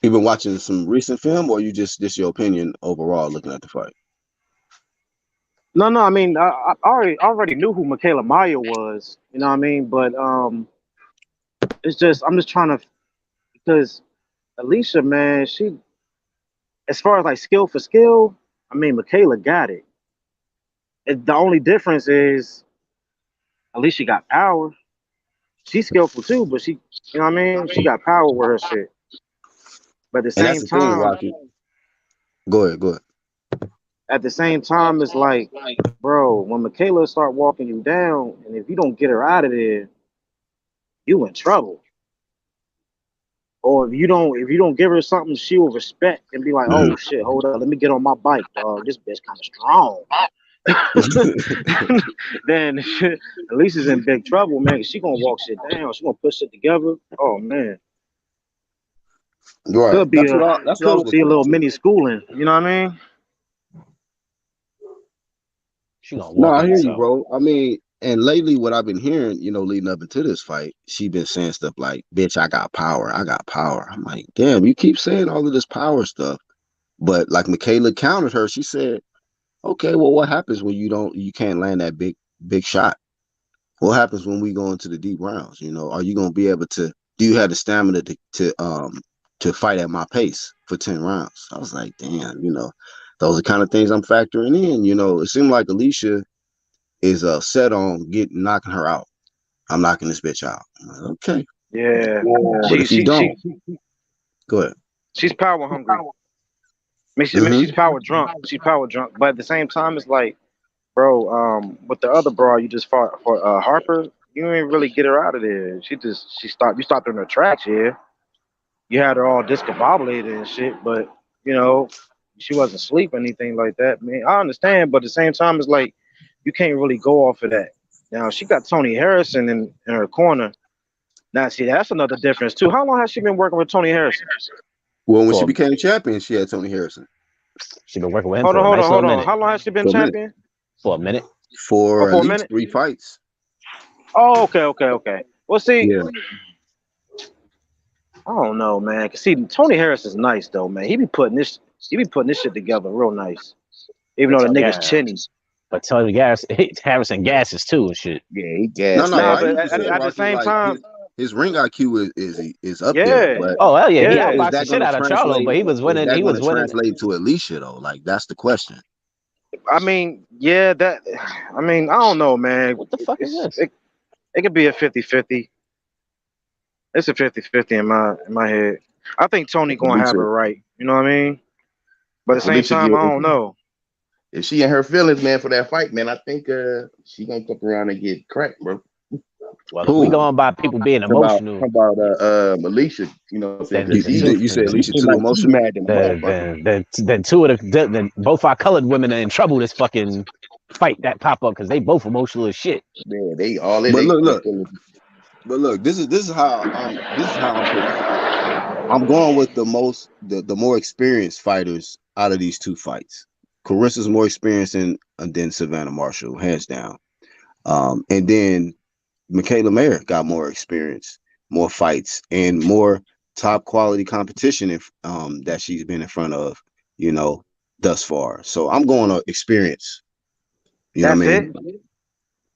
You been watching some recent film, or you just your opinion overall looking at the fight? No. I mean, I already knew who Michaela Meyer was. You know what I mean? But it's just I'm just trying to because Alicia, man, she as far as like skill for skill, I mean, Michaela got it. The only difference is Alicia got power. She's skillful too, but she, you know what I mean? She got power with her shit. But at the And that's same the thing, time, Rocky. Go ahead. it's like, bro, when Michaela start walking you down, and if you don't get her out of there, you in trouble. Or if you don't give her something she will respect and be like, Mhm. oh shit, hold up, let me get on my bike, dog. This bitch kind of strong. Then Alicia's in big trouble, man. 'Cause she gonna walk shit down. She gonna put shit together. Oh man, Right. could be a That's what I was could be a looking little into. mini schooling. You know what I mean? She gonna No, walk I in hear you, herself. bro. I mean, and lately what I've been hearing, leading up into this fight, she been saying stuff like, "Bitch, I got power. I got power." I'm like, damn, you keep saying all of this power stuff, but like Michaela countered her. She said, "Okay, well, what happens when you can't land that big shot? What happens when we go into the deep rounds? Are you gonna be able to? Do you have the stamina to fight at my pace for 10 rounds?" I was like, damn, those are kind of things I'm factoring in. It seemed like Alicia is set on knocking her out. I'm knocking this bitch out. I'm like, okay. Yeah. But if you don't, go ahead. She's power hungry. I mean, she's power drunk. She's power drunk. But at the same time, it's like, bro, with the other bro you just fought for Harper, you ain't really get her out of there. You stopped her in her tracks, yeah. You had her all discombobulated and shit, but she wasn't asleep or anything like that. I mean, I understand, but at the same time, it's like you can't really go off of that. Now she got Tony Harrison in her corner. Now, see, that's another difference too. How long has she been working with Tony Harrison? Well, when she became champion, she had Tony Harrison. She been working with him Hold for a nice on. minute. How long has she been champion? For a minute. For at least 3 fights. Oh, okay. Well, see, yeah. I don't know, man. Cause see, Tony Harris is nice though, man. He be putting this shit together real nice. Even though the nigga's chinny. But Tony Harrison gasses too and shit. Yeah, he gassed. No, I but usually say, at the Rocky, same like, time, his ring IQ is up Yeah. there. But Oh hell yeah, he Yeah. outboxed the shit out of Charlo, but he was winning. Is that He was gonna winning. translate to Alicia though? Like, that's the question. I mean, yeah, I don't know, man. What the fuck is this? It could be a 50-50. It's a 50-50 in my head. I think Tony gonna have it right. You know what I mean? But at the same time, I don't know. If she in her feelings, man, for that fight, man, I think she gonna fuck around and get cracked, bro. Well, if we going by people being emotional. How about Alicia? You know what I'm saying? You said Alicia too emotional. Then then both our colored women are in trouble this fucking fight that pop up because they both emotional as shit. Yeah, they all in. But look, this is how I'm going with the more experienced fighters out of these two fights. Carissa's more experienced than Savannah Marshall, hands down. And then Michaela Mayer got more experience, more fights, and more top quality competition that she's been in front of, thus far. So I'm going to experience. You know what I mean?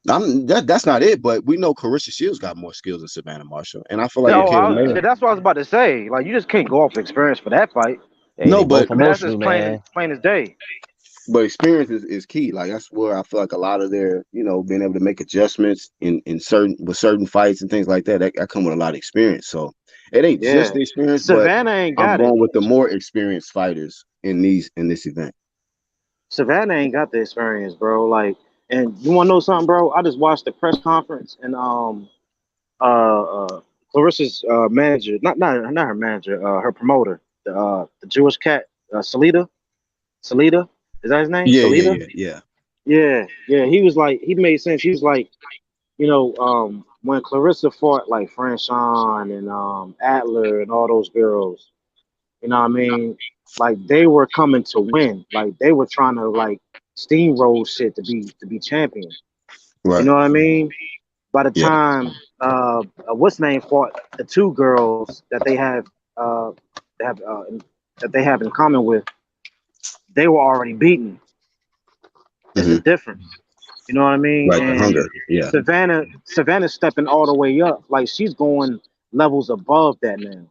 That's not it, but we know Clarissa Shields got more skills than Savannah Marshall, and I feel like No, Michaela Mayer. that's what I was about to say. Like, you just can't go off experience for that fight. Hey, No, they but both I mean, that's emotional, just man. plain as day. experience is key. Like that's where I feel like a lot of their, being able to make adjustments in certain fights and things like that. That come with a lot of experience. So it ain't Yeah. just the experience, but Savannah ain't I'm got it. going with the more experienced fighters in this event. Savannah ain't got the experience, bro. Like, and you want to know something, bro? I just watched the press conference, and Clarissa's manager, not her manager, her promoter, the Jewish cat, Salida, is that his name? Salida. Yeah. Yeah. He was like, he made sense. He was like, when Clarissa fought like Franchon and Adler and all those girls, you know what I mean? Like, they were coming to win. Like, they were trying to like steamroll shit to be champion. You Right. know what I mean? By the Yeah. time what's name fought the two girls they have that they have in common with, they were already beaten. It's a Mhm. difference. You know what I mean? Right. The And hunger. Yeah. Savannah's stepping all the way up. Like, she's going levels above that now.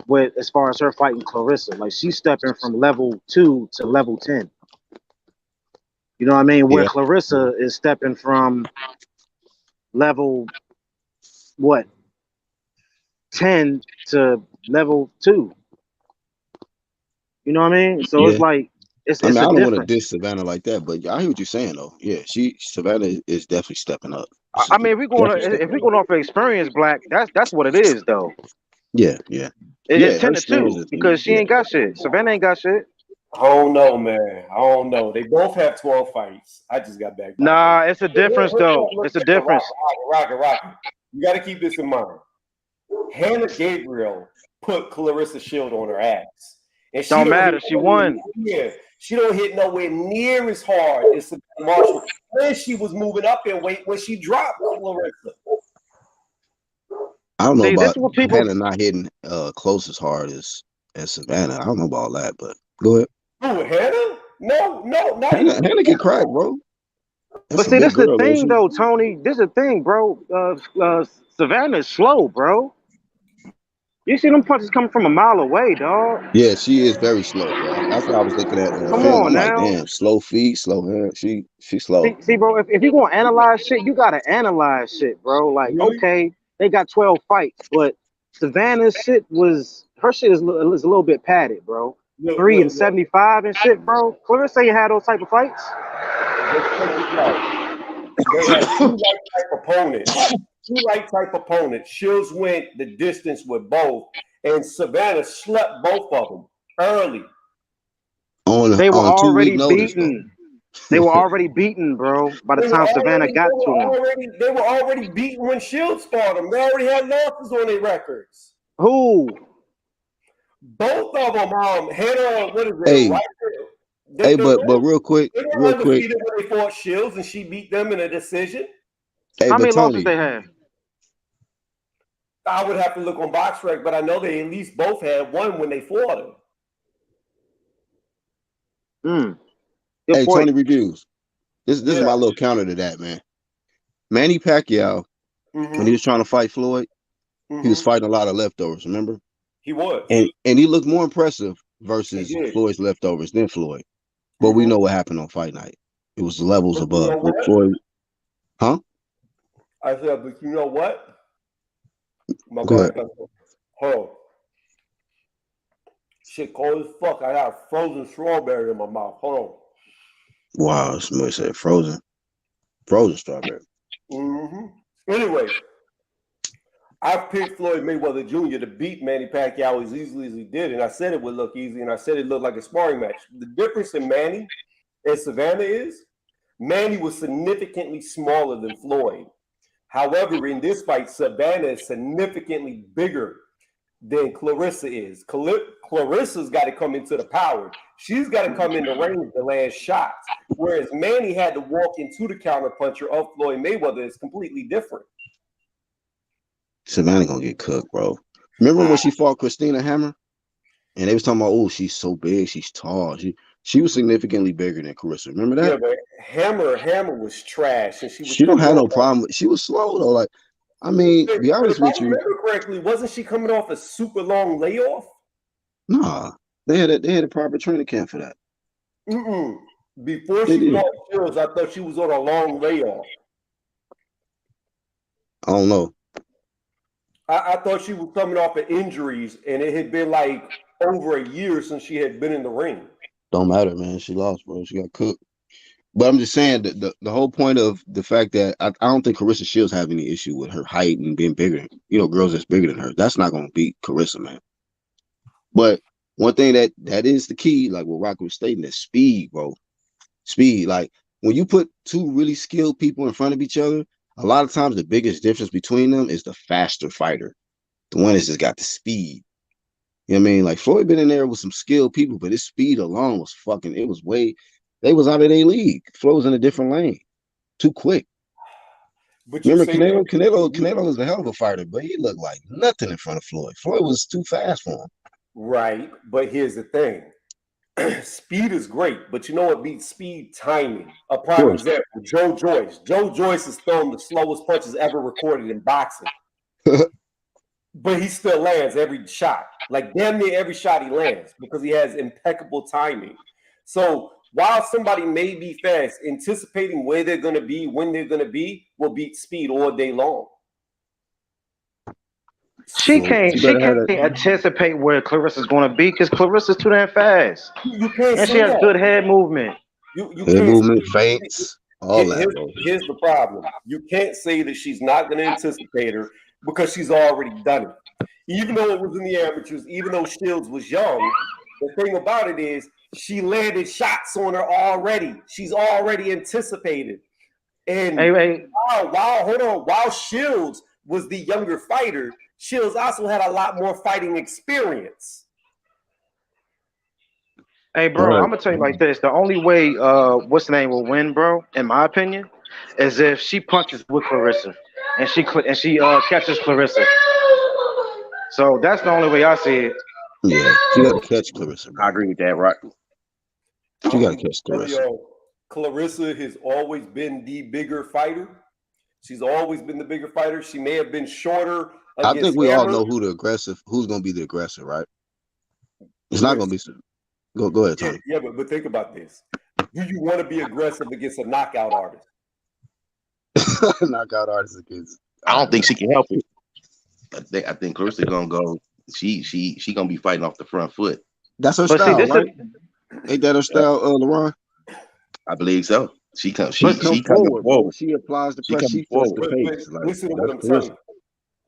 With as far as her fighting Clarissa, like, she's stepping from level 2 to level 10. You know what I mean? Where Yeah. Clarissa is stepping from level what 10 to level 2. You know what I mean? So it's Yeah. like it's I mean, a I don't want to difference. diss Savannah like that, but I hear what you're saying though. Yeah, Savannah is definitely stepping up. I mean, if we're going off of experience, Black, that's what it is though. Yeah. It's Her 10 to experience 2 is because she yeah. ain't got shit. Savannah ain't got shit. I don't know, man. I don't know. They both have 12 fights. I just got back. Nah, it's a difference though. It's a difference. Rocket. You got to keep this in mind. Hannah Gabriel put Clarissa Shield on her ass. And she Don't matter. She won. Yeah, she don't hit nowhere near as hard as Marshall. And she was moving up in weight when she dropped Clarissa. I don't know See, this about is what people. Hannah not hitting close as hard as Savannah. I don't know about all that, but go ahead. Who, Hannah? No, not Hannah can crack, bro. But see, this is the thing though, Tony. This is the thing, bro. Savannah is slow, bro. You see them punches coming from a mile away, dog. Yeah, she is very slow, bro. That's what I was looking at on the Come film. on I'm like, now. damn, slow feet, slow hands. She's slow. See, bro. If you're gonna analyze shit, you gotta analyze shit, bro. Like, Really? okay, they got 12 fights, but Savannah's shit is a little bit padded, bro. 3 and 75 and shit, bro. Clarissa ain't had those type of fights. They had two light type opponents. Shields went the distance with both, and Savannah slept both of them early. They were on 2 week already notice, beaten. They were already beaten, bro. By the time Savannah got to them, they were already beaten when Shields fought them. They already had losses on their records. Who? Both of them. Hannah, what is it? Hey, right? but real quick, they were undefeated when they fought Shields, and she beat them in a decision. Hey, how but many Tony, losses they had? I would have to look on BoxRec, but I know they at least both had one when they fought him. Hey, Tony Reviews. This is my little counter to that, man. Manny Pacquiao, when he was trying to fight Floyd, he was fighting a lot of leftovers, remember? He was. And he looked more impressive versus Floyd's leftovers than Floyd. But we know what happened on fight night. It was the levels above. With Floyd. Huh? I said, but you know what? Go ahead. Hold on. Shit cold as fuck. I got frozen strawberry in my mouth. Hold on. Wow, somebody said frozen strawberry. Anyway, I picked Floyd Mayweather Jr. to beat Manny Pacquiao as easily as he did, and I said it would look easy, and I said it looked like a sparring match. The difference in Manny and Savannah is Manny was significantly smaller than Floyd. However, in this fight, Savannah is significantly bigger than Clarissa is. Clarissa's got to come into the power. She's got to come in the range to land shots. Whereas Manny had to walk into the counterpuncher of Floyd Mayweather. It's completely different. Savannah gonna get cooked, bro. Remember when she fought Christina Hammer? And they was talking about, oh, she's so big, she's tall. She was significantly bigger than Carissa. Remember Yeah, that? but Hammer was trash, and she was She don't coming have no off. problem. She was slow though. Like, I mean, But be honest if I with you, remember correctly, wasn't she coming off a super long layoff? nah. They had a proper training camp for that. Mm-mm. Before They she did. fought Shields, I thought she was on a long layoff. I don't know. I thought she was coming off of injuries, and it had been like over a year since she had been in the ring. Don't matter, man. She lost, bro. She got cooked. But I'm just saying that the whole point of the fact that I don't think Carissa Shields have any issue with her height and being bigger. Girls that's bigger than her. That's not gonna beat Carissa, man. But one thing that is the key, like what Rock was stating, is speed, bro. Speed. Like when you put two really skilled people in front of each other, a lot of times the biggest difference between them is the faster fighter. The one that's just got the speed. You know what I mean? Like Floyd been in there with some skilled people, but his speed alone was fucking, they was out of their league. Floyd was in a different lane. Too quick. But you Remember say Canelo was a hell of a fighter, but he looked like nothing in front of Floyd. Floyd was too fast for him. right, but here's the thing. Speed is great, but you know what beats speed? Timing. A prime example, Joe Joyce. Joe Joyce has thrown the slowest punches ever recorded in boxing. But he still lands every shot. Like damn near every shot he lands because he has impeccable timing. So while somebody may be fast, anticipating where they're going to be, when they're going to be, will beat speed all day long. She can't anticipate where Clarissa's going to be because Clarissa's too damn fast. You can't and say she has that. good head movement. You Head can't movement, feints, all that, bro. Here's the problem. You can't say that she's not going to anticipate her because she's already done it. Even though it was in the amateurs, even though Shields was young, the thing about it is she landed shots on her already. She's already anticipated. And while Shields was the younger fighter, Shields also had a lot more fighting experience. Hey, bro, I'm gonna tell you like this: the only way, what's the name will win, bro, in my opinion, is if she punches with Clarissa and she catches Clarissa. So that's the only way I see it. Yeah, she got to catch Clarissa. Bro. I agree with that, right? She got to catch Clarissa. Clarissa has always been the bigger fighter. She's always been the bigger fighter. She may have been shorter. I think we all know who's going to be the aggressor, right? It's not going to be. Go ahead, Tony. Yeah, but think about this. Do you want to be aggressive against a knockout artist? Knockout artist against. I don't think she can help it. I think Clarissa gonna go. She gonna be fighting off the front foot. That's her style, right? Ain't that her style, LeRon? I believe so. She comes forward. She applies the pressure. She sets the pace. Like, listen to what I'm telling you.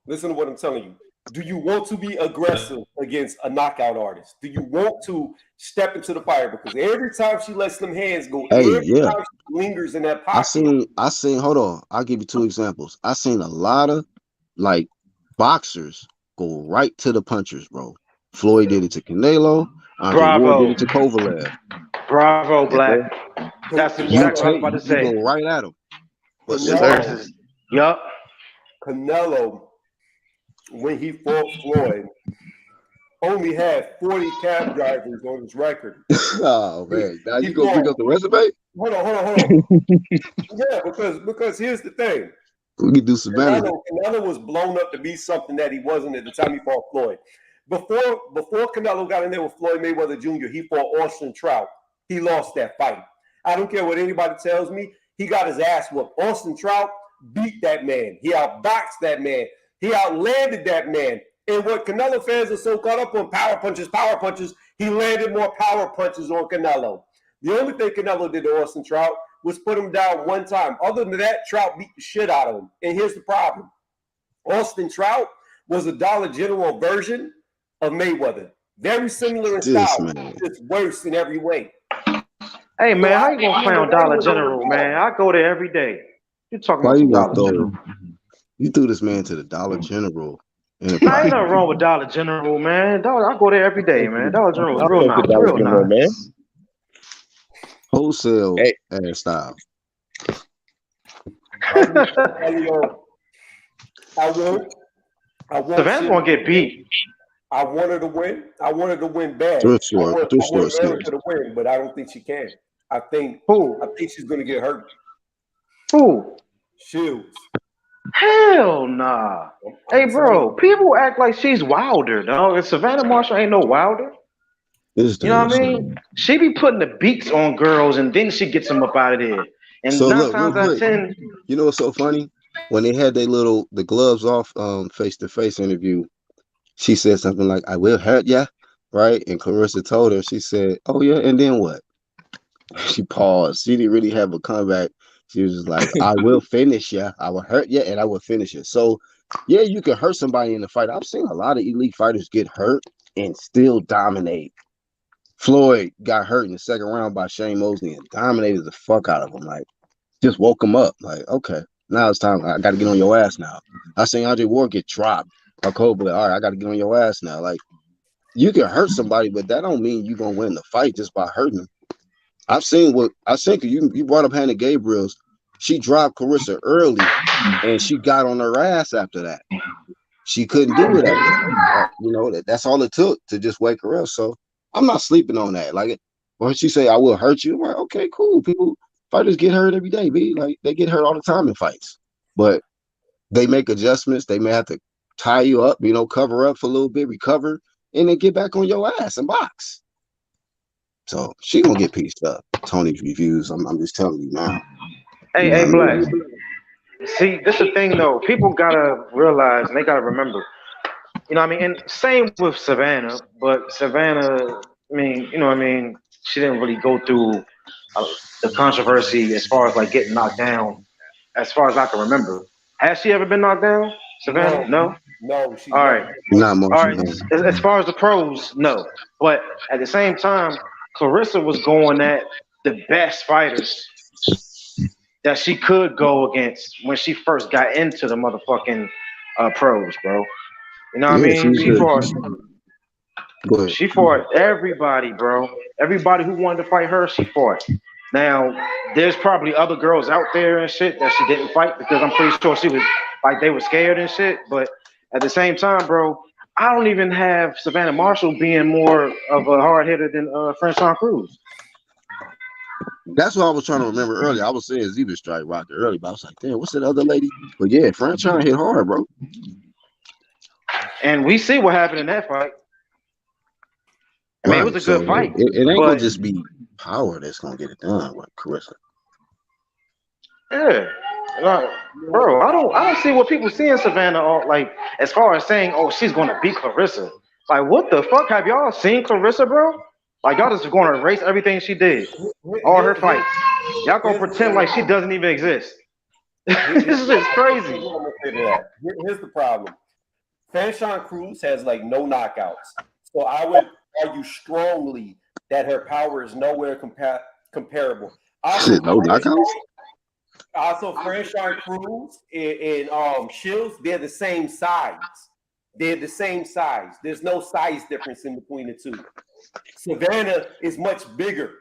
Listen to what I'm telling you. Do you want to be aggressive against a knockout artist? Do you want to step into the fire? Because every time she lets them hands go, time she lingers in that pocket. I seen. Hold on. I'll give you two examples. I seen a lot of like boxers go right to the punchers, bro. Floyd did it to Canelo. Andre Ward did it to Kovalev. Bravo, Black. That's exactly what I was about to say. You go right at him. But Yup. Canelo, when he fought Floyd, only had 40 cab drivers on his record. Oh man, now you gonna bring up the resume? Hold on. Yeah, because here's the thing. We can do some better. Canelo was blown up to be something that he wasn't at the time he fought Floyd. Before Canelo got in there with Floyd Mayweather Jr., he fought Austin Trout. He lost that fight. I don't care what anybody tells me. He got his ass whooped. Austin Trout beat that man. He outboxed that man. He outlanded that man. And what Canelo fans are so caught up on, power punches, he landed more power punches on Canelo. The only thing Canelo did to Austin Trout was put him down one time. Other than that, Trout beat the shit out of him. And here's the problem. Austin Trout was a Dollar General version of Mayweather. Very similar in style, just worse in every way. Hey, man, how you going to play on Dollar General, man? I go there every day. You talking about Dollar General? You threw this man to the Dollar General. Ain't nothing wrong with Dollar General, man. I go there every day, man. Dollar General is real nice. Man. Wholesale and style. I won't. Savannah's gonna get beat. I want her to win. I want her to win bad. Thrift I store, want, thrift I store want skills. Erica to win, but I don't think she can. I think Who? she's gonna get hurt. Who? Shields. Hell nah. Hey, bro, people act like she's Wilder, dog. And Savannah Marshall ain't no Wilder. This You know what I dude, mean? She be putting the beats on girls, and then she gets them up out of there. And So 9 look, real times out of quick, 10, you know what's so funny? When they had the gloves off face-to-face interview, she said something like, I will hurt ya, right? And Clarissa told her, she said, oh yeah, and then what? She paused. She didn't really have a comeback. She was just like, I will finish ya, I will hurt ya, and I will finish it. So yeah, you can hurt somebody in the fight. I've seen a lot of elite fighters get hurt and still dominate. Floyd got hurt in the second round by Shane Mosley and dominated the fuck out of him. Like, just woke him up. Like, okay, now it's time. I got to get on your ass now. I seen Andre Ward get dropped by Cobra. All right, I got to get on your ass now. Like, you can hurt somebody, but that don't mean you're gonna win the fight just by hurting them. I've seen what I think you brought up Hannah Gabriel's. She dropped Carissa early, and she got on her ass after that. She couldn't do it after. You know, that's all it took to just wake her up. So I'm not sleeping on that. Like, when she say I will hurt you, I'm like, okay, cool. Fighters get hurt every day, B. Like, they get hurt all the time in fights. But they make adjustments. They may have to tie you up, you know, cover up for a little bit, recover, and then get back on your ass and box. So she gonna get pieced up. Tony's reviews. I'm just telling you now. hey, You know hey, what I mean? Black. See, this is the thing though. People gotta realize and they gotta remember. You know what I mean? And same with Savannah, but Savannah, I mean, you know what I mean? She didn't really go through the controversy as far as like getting knocked down, as far as I can remember. Has she ever been knocked down, Savannah? No? No, she's All right. Not much. All right. As far as the pros, no. But at the same time, Clarissa was going at the best fighters that she could go against when she first got into the motherfucking pros, bro. You know what I mean? She fought everybody, bro. Everybody who wanted to fight her, she fought. Now, there's probably other girls out there and shit that she didn't fight because I'm pretty sure she was like they were scared and shit. But at the same time, bro, I don't even have Savannah Marshall being more of a hard hitter than Franchon Cruz. That's what I was trying to remember earlier. I was saying Zebra Strike rocked early, but I was like, damn, what's that other lady? But yeah, Franchon hit hard, bro. And we see what happened in that fight. I mean, it was a good fight. It ain't gonna just be power that's gonna get it done with Carissa. Yeah, like, bro, I don't see what people see in Savannah like as far as saying, oh, she's gonna beat Clarissa. Like, what the fuck? Have y'all seen Clarissa, bro? Like, y'all just gonna erase everything she did, all her fights. Y'all gonna pretend like she doesn't even exist. This is crazy. Here's the problem. Franchon Cruz has like no knockouts, so I would argue strongly that her power is nowhere comparable. Shit, no knockouts. Also, Franchon Cruz and Shields, they're the same size. They're the same size. There's no size difference in between the two. Savannah is much bigger,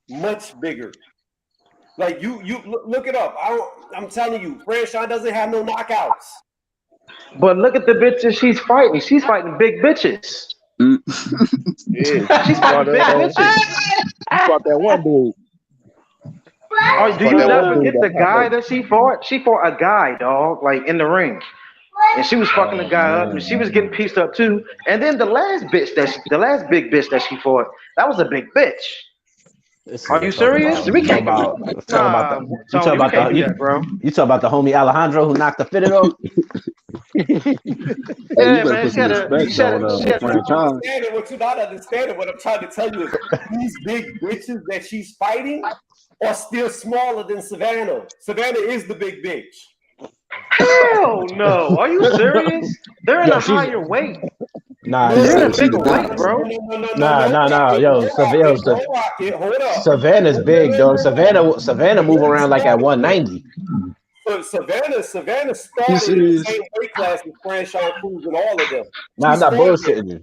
much bigger. Like you look it up. I'm telling you, Franchon doesn't have no knockouts. But look at the bitches she's fighting. She's fighting big bitches. Yeah, She's fighting big bitches. you fought that one dude. Oh, do you never forget the guy that she fought? She fought a guy, dog, like in the ring. And she was fucking the guy up, and she was getting pieced up too. And then the last big bitch that she fought, that was a big bitch. Are you serious? We can't bro. You talking about the homie Alejandro who knocked the fitted off? Yeah, man. She had what you're not understanding, what I'm trying to tell you is these big bitches that she's fighting are still smaller than Savannah. Savannah is the big bitch. Hell no. Are you serious? They're in a higher weight. Nah, they're in a bigger weight, bro. Nah. Yo, Savannah's big, dog. Savannah move around like at 190. So Savannah started in the same weight class as Franchon Cruz and all of them. Nah, I'm not bullshitting you.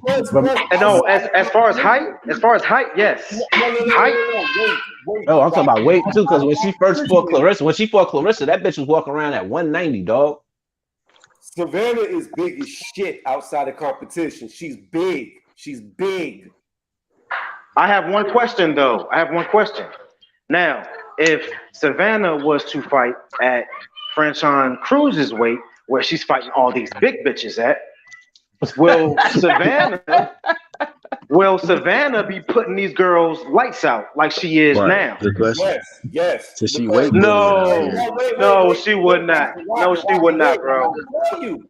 No, as far as height, yes. Oh, I'm talking about weight too, because when she fought Clarissa, that bitch was walking around at 190, dog. Savannah is big as shit outside of competition. She's big. She's big. I have one question though. Now, if Savannah was to fight at Franchon Cruz's weight, where she's fighting all these big bitches at, will Savannah be putting these girls lights out like she is now? Good question. Yes. So she Because- weight No, bullying. no, she would not. No, she would not, bro.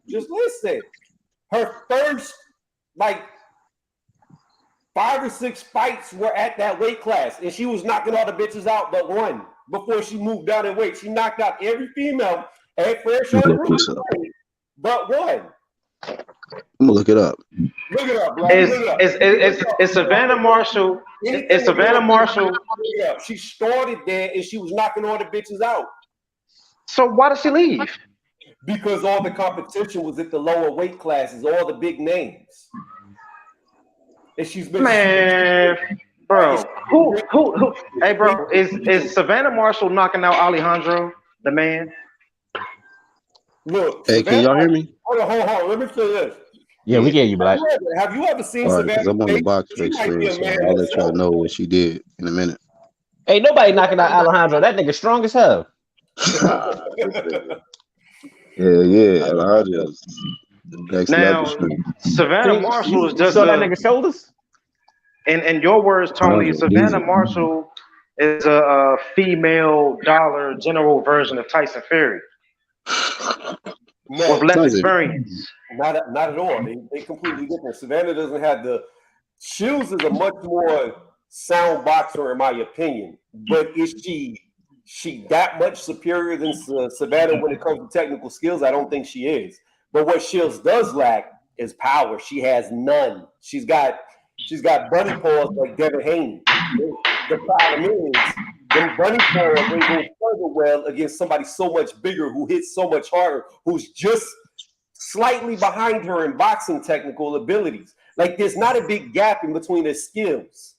Just listen. Her first, 5 or 6 fights were at that weight class, and she was knocking all the bitches out but one before she moved down in weight. She knocked out every female at Franchon Cruz but one. I'm gonna look it up. Look it up, bro. Look it up. Is Savannah Marshall? Is Savannah Marshall? Yeah, she started there and she was knocking all the bitches out So why did she leave? because all the competition was at the lower weight classes, all the big names. And she's been Man, bro, who? Hey, bro, is Savannah Marshall knocking out Alejandro, the man? Look. Hey, can y'all hear me? Hold on. Let me say this. Yeah, we get you, Black. Have you ever seen All right, because Savannah? I'm on the box She fix might be first, a so man I'll let y'all herself. know what she did in a minute. Ain't nobody knocking out Alejandro. That nigga strong as hell. Yeah, Elijah's the next Now, level. Savannah Marshall is You just saw that nigga's shoulders? in your words, Tony. Oh, Savannah easy. Marshall is a female dollar general version of Tyson Fury No, with less Does it? experience. not at all. They completely different. Savannah doesn't have the Shields is a much more sound boxer in my opinion. But is she that much superior than Savannah when it comes to technical skills? I don't think she is. But what Shields does lack is power. She has none. She's got bunny paws like Devin Haney. The problem is, them bunny paws they go further well against somebody so much bigger who hits so much harder, who's just slightly behind her in boxing technical abilities. Like there's not a big gap in between their skills.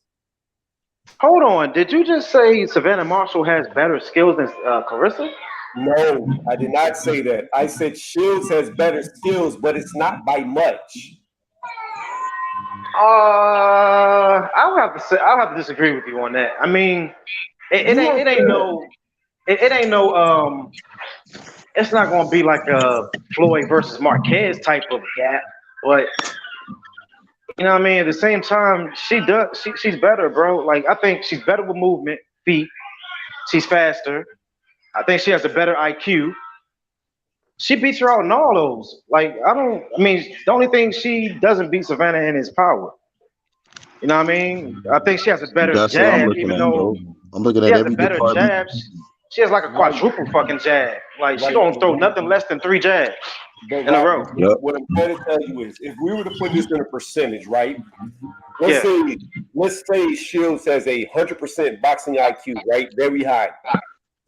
Hold on, did you just say Savannah Marshall has better skills than Clarissa? No, I did not say that. I said Shields has better skills, but it's not by much. I'll have to disagree with you on that. I mean, it ain't no it's not gonna be like a Floyd versus Marquez type of gap, but you know what I mean. At the same time, she's better, bro. Like I think she's better with movement, feet. She's faster. I think she has a better IQ. She beats her out in all those. The only thing she doesn't beat Savannah in is power. You know what I mean? I think she has a better That's what I'm jab, looking even at, though bro. I'm looking she at has a every better department. jab. She has like a quadruple fucking jab. Like she don't throw nothing less than 3 jabs But in a row. Yep. what I'm trying to tell you is, if we were to put this in a percentage, right? Let's say Shields has 100% boxing IQ, right? Very high.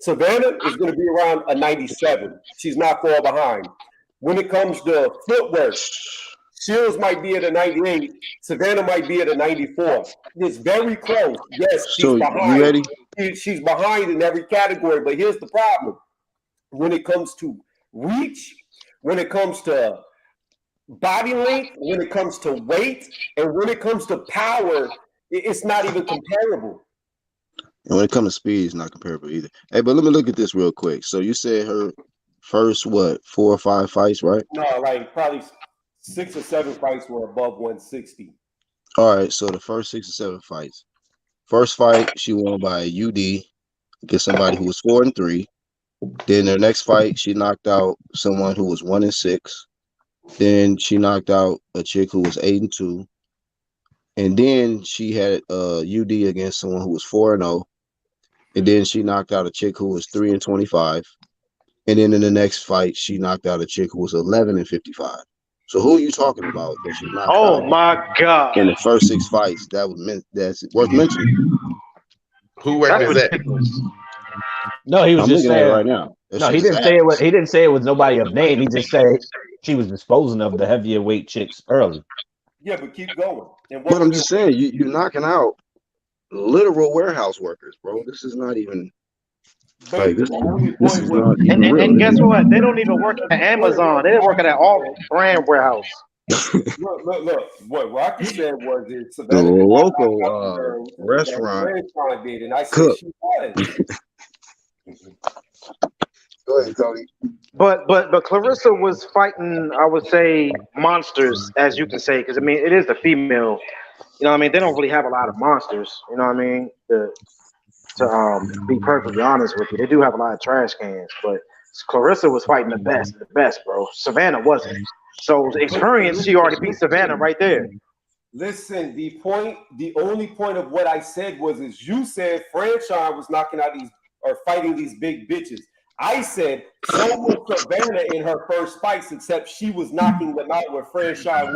Savannah is going to be around a 97. She's not far behind. When it comes to footwork, Shields might be at a 98. Savannah might be at a 94. It's very close. Yes, she's So behind. you ready? She's behind in every category. But here's the problem: when it comes to reach, when it comes to body length, when it comes to weight, and when it comes to power, it's not even comparable. And when it comes to speed, it's not comparable either. Hey, but let me look at this real quick. So you said her first 4 or 5 fights, right? No, like probably 6 or 7 fights were above 160. All right, so the first 6 or 7 fights. First fight, she won by a UD against somebody who was 4-3. Then her next fight, she knocked out someone who was 1-6. Then she knocked out a chick who was 8-2. And then she had UD against someone who was 4-0. And then she knocked out a chick who was 3-25. And then in the next fight, she knocked out a chick who was 11-55. So who are you talking about that she knocked Oh out my God. in the first 6 fights? That's worth mentioning. Who work That's is that? ridiculous. No, he was I'm just looking at it saying. right now. That No, shit he is didn't say it was. ass. He didn't say it was nobody of name. He just said she was disposing of the heavier weight chicks early. Yeah, but keep going. And But I'm just saying, you're knocking out literal warehouse workers, bro. This is not even. Like But the only this point is was not even real. And guess what? They don't even work at Amazon. They work at all brand warehouse. look. What Rocky said was that The Savannah did not knock out the local girl that restaurant Franchon did, and I said cook. she was. Go ahead, Tony. But Clarissa was fighting, I would say, monsters, as you can say, because I mean it is the female. You know what I mean? They don't really have a lot of monsters. You know what I mean? To be perfectly honest with you, they do have a lot of trash cans, but Clarissa was fighting the best, bro. Savannah wasn't. So experience, she already beat Savannah right there. Listen, the only point of what I said is you said Franchon was knocking out these or fighting these big bitches. I said so was Savannah in her first fights, except she was knocking them out with Franchon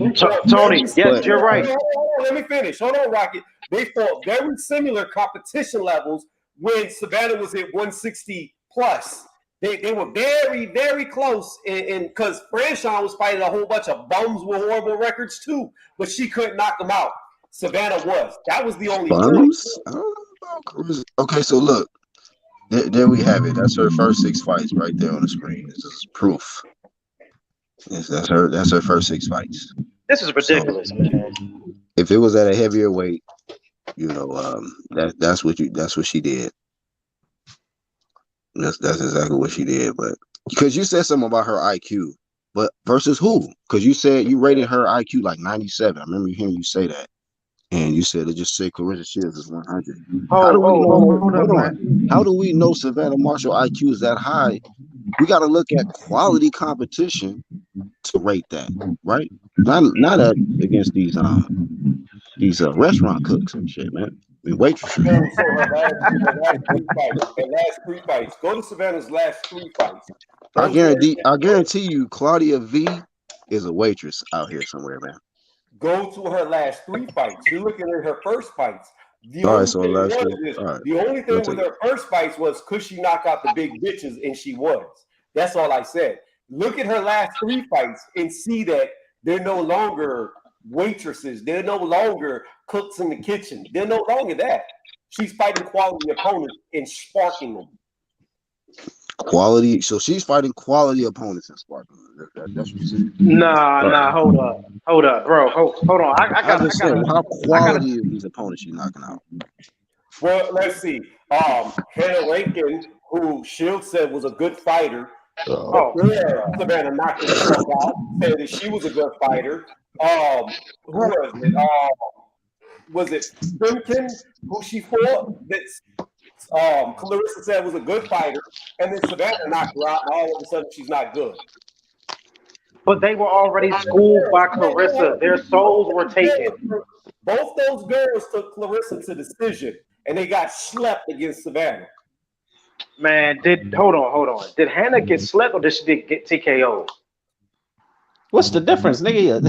wasn't. Tony, yes, you're right. Hold on, let me finish. Hold on, Rocket. They fought very similar competition levels when Savannah was at 160 plus. They were very, very close, and because Franchon was fighting a whole bunch of bums with horrible records too, but she couldn't knock them out. Savannah was. That was the only Bums? I don't know about Clarissa. Okay, so look, there we have it. That's her first 6 fights right there on the screen. This is proof. Yes, that's her first 6 fights. This is ridiculous, man. If it was at a heavier weight, you know, that's what she did. That's exactly what she did. But because you said something about her IQ, but versus who? Because you said you rated her IQ like 97. I remember hearing you say that, and you said it just said Clarissa Shields is 100. How do we know Savannah Marshall IQ is that high? We got to look at quality competition to rate that, right? Not against these restaurant cooks and shit, man. I mean, waitresses. So her last 3 fights. Go to Savannah's last 3 fights. I guarantee you, Claudia V is a waitress out here somewhere, man. Go to her last 3 fights. You're looking at her first fights. The only thing with her first fights was could she knock out the big bitches, and she was. That's all I said. Look at her last 3 fights and see that they're no longer waitresses. They're no longer cooks in the kitchen. They're no longer that. She's fighting quality opponents and sparking them. Quality. So she's fighting quality opponents and sparking them. That's what you said. Nah. Hold up, bro. Hold on. How quality are these opponents she's knocking out? Well, let's see. Hannah Rankin, who Shields said was a good fighter. Savannah knocked herself out. Said that she was a good fighter. Who was it? Was it Stimkin who she fought? That's Clarissa said was a good fighter, and then Savannah knocked her out, and all of a sudden she's not good. But they were already schooled by Clarissa. Their souls were taken. Both those girls took Clarissa to decision, and they got slept against Savannah. Man, hold on. Did Hannah get slept or did she get TKO? What's the difference, nigga?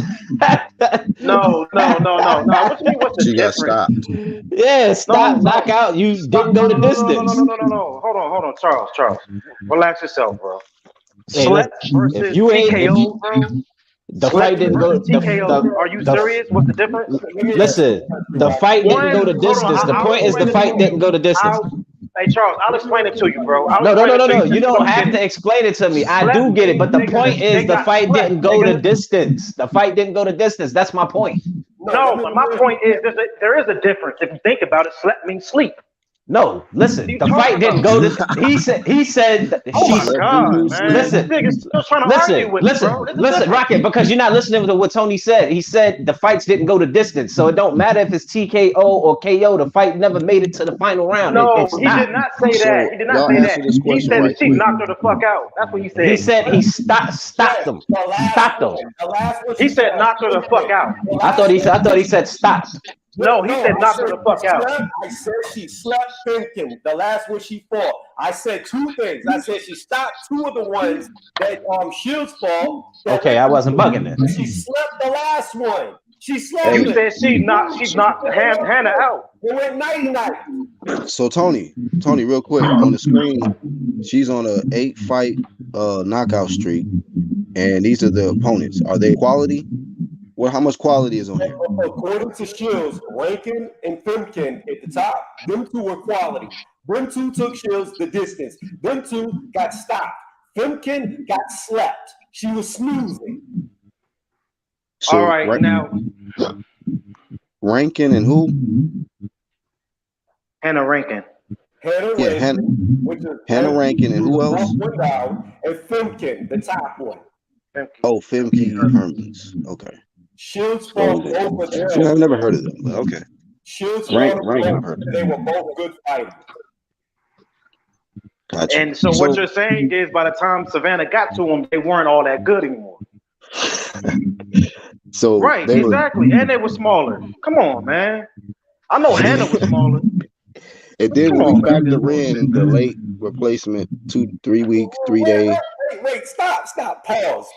No. What you mean? What's the difference? She got stopped. Yeah, stop, knock out. You didn't go the distance. No. Hold on, Charles. Relax yourself, bro. Hey, Slept versus if you ain't, TKO, bro. The fight didn't go. Are you serious? What's the difference? Listen, the fight didn't go the distance. The point is the fight didn't go the distance. Hey, Charles, I'll explain it to you, bro. No. You don't have to explain it to me. I do get it, but the point is the fight didn't go the distance. The fight didn't go the distance. That's my point. No, but my point is there is a difference. If you think about it, slept means sleep. No, listen. The fight didn't go to. He said. Oh my God, man. Listen. Still trying to argue with me, bro. Listen, Rocket. Because you're not listening to what Tony said. He said the fights didn't go the distance, so it don't matter if it's TKO or KO. The fight never made it to the final round. No, he did not say that. He did not say that. He said that she knocked her the fuck out. That's what he said. He said he stopped him. Stopped him. He said knocked her the fuck out. I thought he said stop. No, he said knock her the fuck out. I said she slept thinking the last one she fought. I said 2 things. I said she stopped 2 of the ones that Shields fought. Okay, I wasn't bugging it. She slept the last one. She slept. You said she knocked Hannah out. It went 90-90. So Tony, real quick on the screen, she's on a 8-fight knockout streak, and these are the opponents. Are they quality? Well, how much quality is on here? According to Shields, Rankin and Fimkin at the top, them 2 were quality. Them two took Shields the distance. Them two got stopped. Femken got slept. She was snoozing. So, All right, now Rankin and who? Hannah Rankin. Hannah Yeah, Rankin, which is Hannah Rankin and who else? One down, and Femken, the top one. Oh, Femke Hermans. Okay. Shields fought both of them. Yeah, I've never heard of them, but okay. Shields Rankin, fought I've them. heard of They them. were both good fighters. Gotcha. And so what you're saying is by the time Savannah got to them, they weren't all that good anymore. So Right, they were, exactly. And they were smaller. Come on, man. I know Hannah was smaller. and then Come when on, we man. factor in the late replacement, 2-3 weeks, 3 days. Wait, stop. Pause.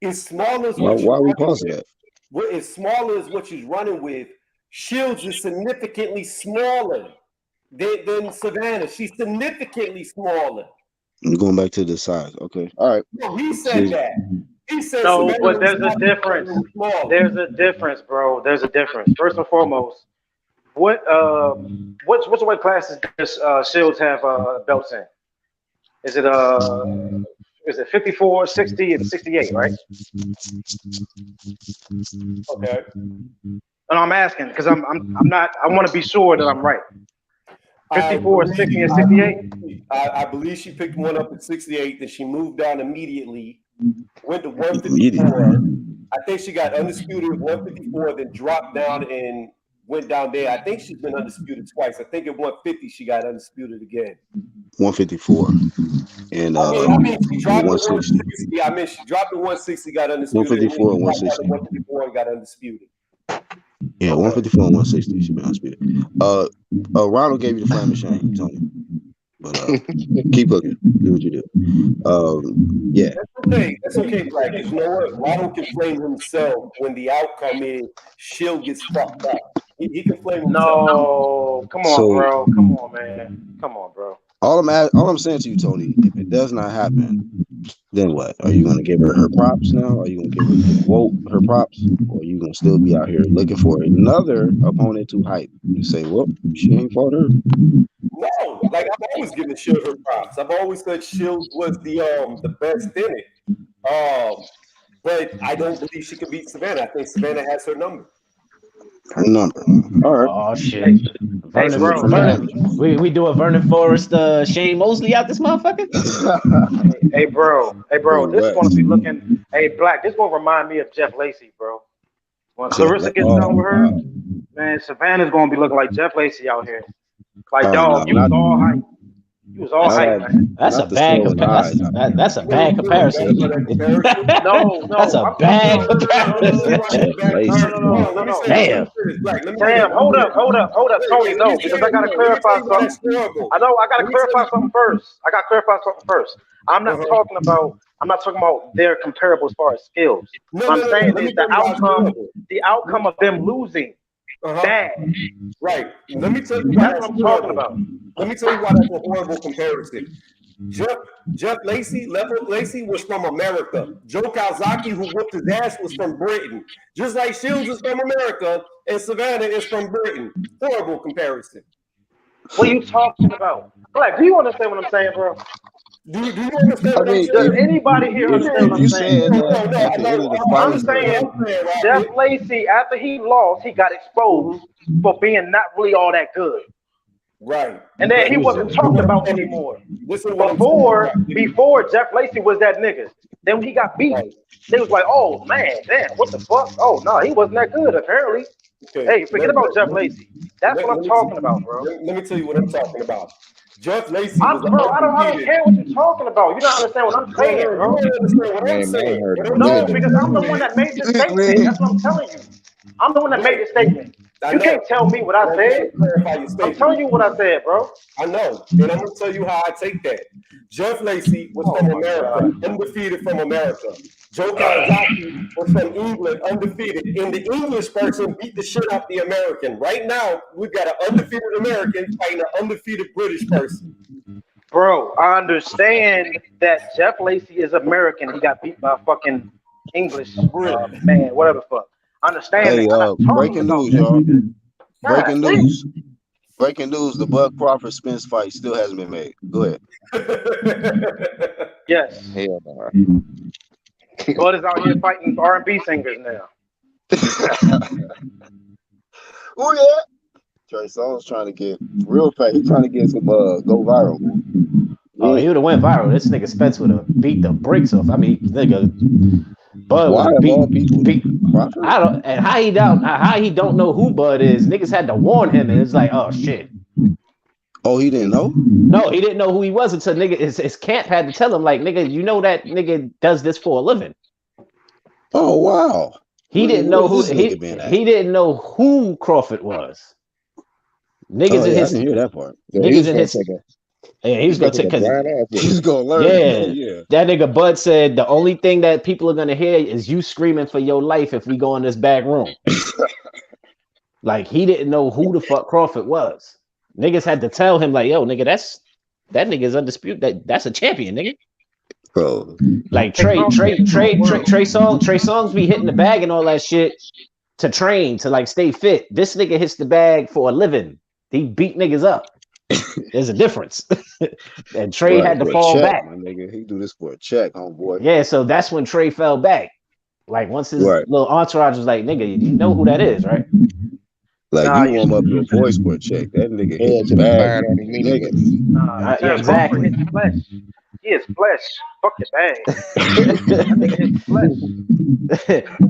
As small as Why what are we you're pausing running that? with, as small as what she's running with, Shields is significantly smaller than Savannah. She's significantly smaller. You're going back to the size. Okay. All right. No, he said that. He said No, Savannah but was there's a smaller difference. than smaller. There's a difference, bro. There's a difference. First and foremost, what's the weight classes does Shields have belts in? Is it 54, 60, and 68, right? Okay. And I'm asking because I'm not. I want to be sure that I'm right. 54, 60, and 68. I believe she picked one up at 68, then she moved down immediately, went to 154. Immediately. I think she got undisputed at 154, then dropped down and went down there. I think she's been undisputed twice. I think at 150 she got undisputed again. 154. And I mean she dropped 160. 160. I mean she dropped to 160, got undisputed. 154 and 160. 154 and got undisputed. Yeah, 154 and 160. She been undisputed. Ronald gave you the flaming shame, Tony. But keep looking. Do what you do. Yeah. That's okay, Black. You know what? Ronald can blame himself when the outcome is Shield gets fucked up. He can blame himself. No, come on, So- bro. Come on, man. Come on, bro. All I'm saying to you, Tony, if it does not happen, then what? Are you going to give her props now? Are you going to give her props? Or are you going to still be out here looking for another opponent to hype? You say, well, she ain't fought her. No, like I've always given Shield her props. I've always said Shield was the best in it. But I don't believe she can beat Savannah. I think Savannah has her number. Her number. All right. Oh shit. Vernon, we do a Vernon Forrest Shane Mosley out this motherfucker. Hey, bro. This is going to be looking. Hey, Black. This going to remind me of Jeff Lacey, bro. When Clarissa gets done with her, man, Savannah's going to be looking like Jeff Lacey out here. Like, dog, you was all hype. You was all hype, man. That's a bad comparison. That's a bad comparison. No, That's a bad comparison. No. Damn. Damn, hold up, Tony, no, because I gotta clarify something. I gotta clarify something first. I'm not talking about their comparable as far as skills. What I'm saying is the outcome of them losing. Bad. Right. Let me tell you why That's what I'm talking about. Let me tell you why that's a horrible comparison. Jeff Lacey was from America. Joe Calzaghe, who whooped his ass, was from Britain. Just like Shields is from America and Savannah is from Britain. Horrible comparison. What are you talking about? Black, do you understand what I'm saying, bro? Do you understand what I'm Does saying? anybody here understand what I'm You saying? said that at the end of the I'm fight, saying Jeff Lacey, after he lost, he got exposed for being not really all that good. Right. And then he wasn't talked about anymore. Listen to what I'm saying. Before Jeff Lacey was that nigga. Then when he got beat, they was like, oh man, damn, what the fuck? Oh no, he wasn't that good apparently. Okay. Hey, forget about Jeff Lacey. That's what I'm talking about, bro. Let me tell you what I'm talking about. Jeff Lacey I don't care what you're talking about. You don't understand what I'm saying, bro. You don't understand what I'm saying. No, because I'm the one that made the statement. That's what I'm telling you. I'm the one that made the statement. You can't tell me what I said. I'm telling you what I said, bro. I know, and I'm gonna tell you how I take that. Jeff Lacey was from America, undefeated from America. Joe Calzaghe was from England, undefeated. And the English person beat the shit out the American. Right now, we've got an undefeated American fighting an undefeated British person. Bro, I understand that Jeff Lacey is American. He got beat by a fucking English man, whatever the fuck. I understand Hey, that. breaking news, y'all. Breaking news. Breaking news: the Bud Crawford Spence fight still hasn't been made. Go ahead. Yes. Hell no. Bud is out here fighting R&B singers now. Oh yeah. Trey Songz trying to get real fast. He's trying to get some go viral. Oh, he would have went viral. This nigga Spence would have beat the brakes off. I mean, nigga, Bud Why would of all beat. people? Crawford? I don't. And how he don't know who Bud is? Niggas had to warn him, and it's like, oh shit. Oh, he didn't know? No, he didn't know who he was until nigga his camp had to tell him, like, nigga, you know that nigga does this for a living. Oh wow. He didn't know who he didn't know who Crawford was. Niggas in I his didn't hear that part. niggas in his yeah, he was gonna take because He's gonna learn. yeah, that nigga Bud said the only thing that people are gonna hear is you screaming for your life if we go in this back room. Like he didn't know who the fuck Crawford was. Niggas had to tell him like, yo, nigga, that nigga's undisputed. That's a champion, nigga. Bro. Like Trey Songz be hitting the bag and all that shit to train to like stay fit. This nigga hits the bag for a living. He beat niggas up. There's a difference. And Trey had to fall back. My nigga. He do this for a check, homeboy. Yeah, so that's when Trey fell back. Like once his little entourage was like, nigga, you know who that is, right? Like you warm up your voice for a check. That nigga hit the bag on these niggas. Yeah, exactly. He is flesh. Fuck your bag. That nigga his flesh.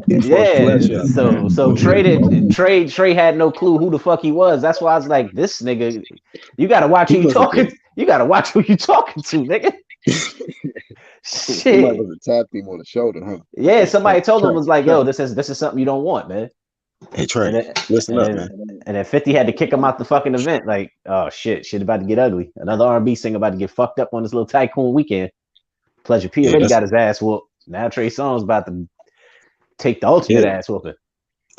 Yeah. So Trey had no clue who the fuck he was. That's why I was like, this nigga, you gotta watch who you talking. You gotta watch who you talking to, nigga. Shit. Somebody was tapped him on the shoulder, huh? Yeah, somebody told him was like, yo, this is something you don't want, man. Hey Trey, listen up, man. And then 50 had to kick him out the fucking event. Like, oh shit about to get ugly. Another R&B singer about to get fucked up on this little tycoon weekend. Pleasure P already got his ass whooped. Now Trey Songz about to take the ultimate ass whooping.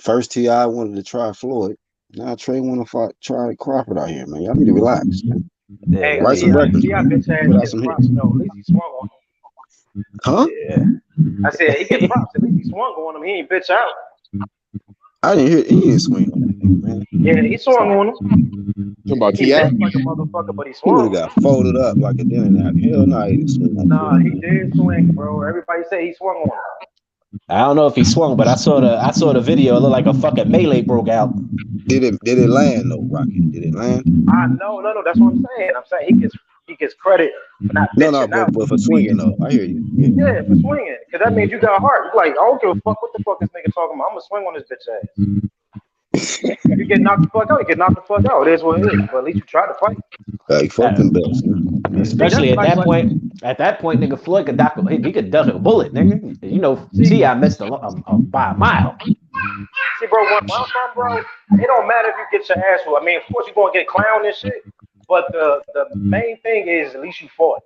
First T.I. wanted to try Floyd. Now Trey want to try Crawford out here, man. Y'all need to relax, man. Hey, write some records. T.I. bitch ass gets props, though. At least he swung on him. Huh? Yeah. I said he gets props. At least he swung on him. He ain't bitch out. I didn't hear. He didn't swing on that nigga, man. Yeah, he swung on him. Talking about He T.I.? bitched like a motherfucker, but he He swung. would have got folded up like a dinner nap. Hell no, he didn't swing. Like Nah, he did swing, bro. Everybody say he swung on him. I don't know if he swung, but I saw the video. It looked like a fucking melee broke out. Did it land though, Rocky? Did it land? No. That's what I'm saying. I'm saying he gets credit for not bitching out. But for swinging though, I hear you. Yeah, for swinging, because that means you got heart. You're like, I don't give a fuck what the fuck this nigga talking about. I'm gonna swing on this bitch ass. If you get knocked the fuck out, you get knocked the fuck out. It is what it is. But at least you tried to fight. Like fuck them bells. Especially at that point. At that point, nigga, Floyd could duck. He could duck a bullet, nigga. You know, T.I. missed by a mile. See, bro, where I'm from, bro, it don't matter if you get your ass whooped. I mean, of course you're gonna get clowned and shit. But the main thing is at least you fought.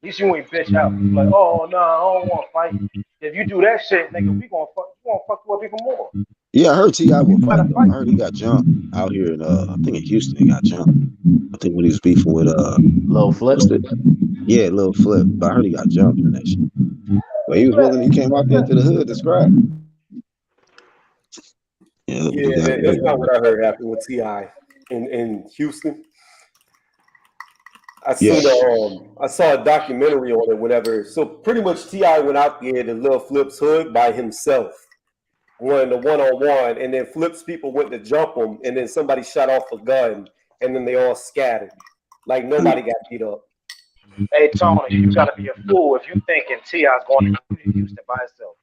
At least you ain't bitch out. Like, oh no, I don't want to fight. If you do that shit, nigga, we gonna fuck you up even more. Yeah, I heard T.I. will fight. I heard he got jumped out here in I think in Houston. He got jumped. I think when he was beefing with Lil Flip. Yeah, Lil Flip. But I heard he got jumped in that shit. But he was willing. He came out there to the hood to scrap. Yeah, that's not what I heard happen with T.I. in Houston. I saw a documentary on it, whatever. So pretty much T.I. went out there to Lil Flip's hood by himself, won the one-on-one, and then Flip's people went to jump him, and then somebody shot off a gun, and then they all scattered. Like nobody got beat up. Hey Tony, you gotta be a fool if you thinking T.I.'s going to Houston by himself.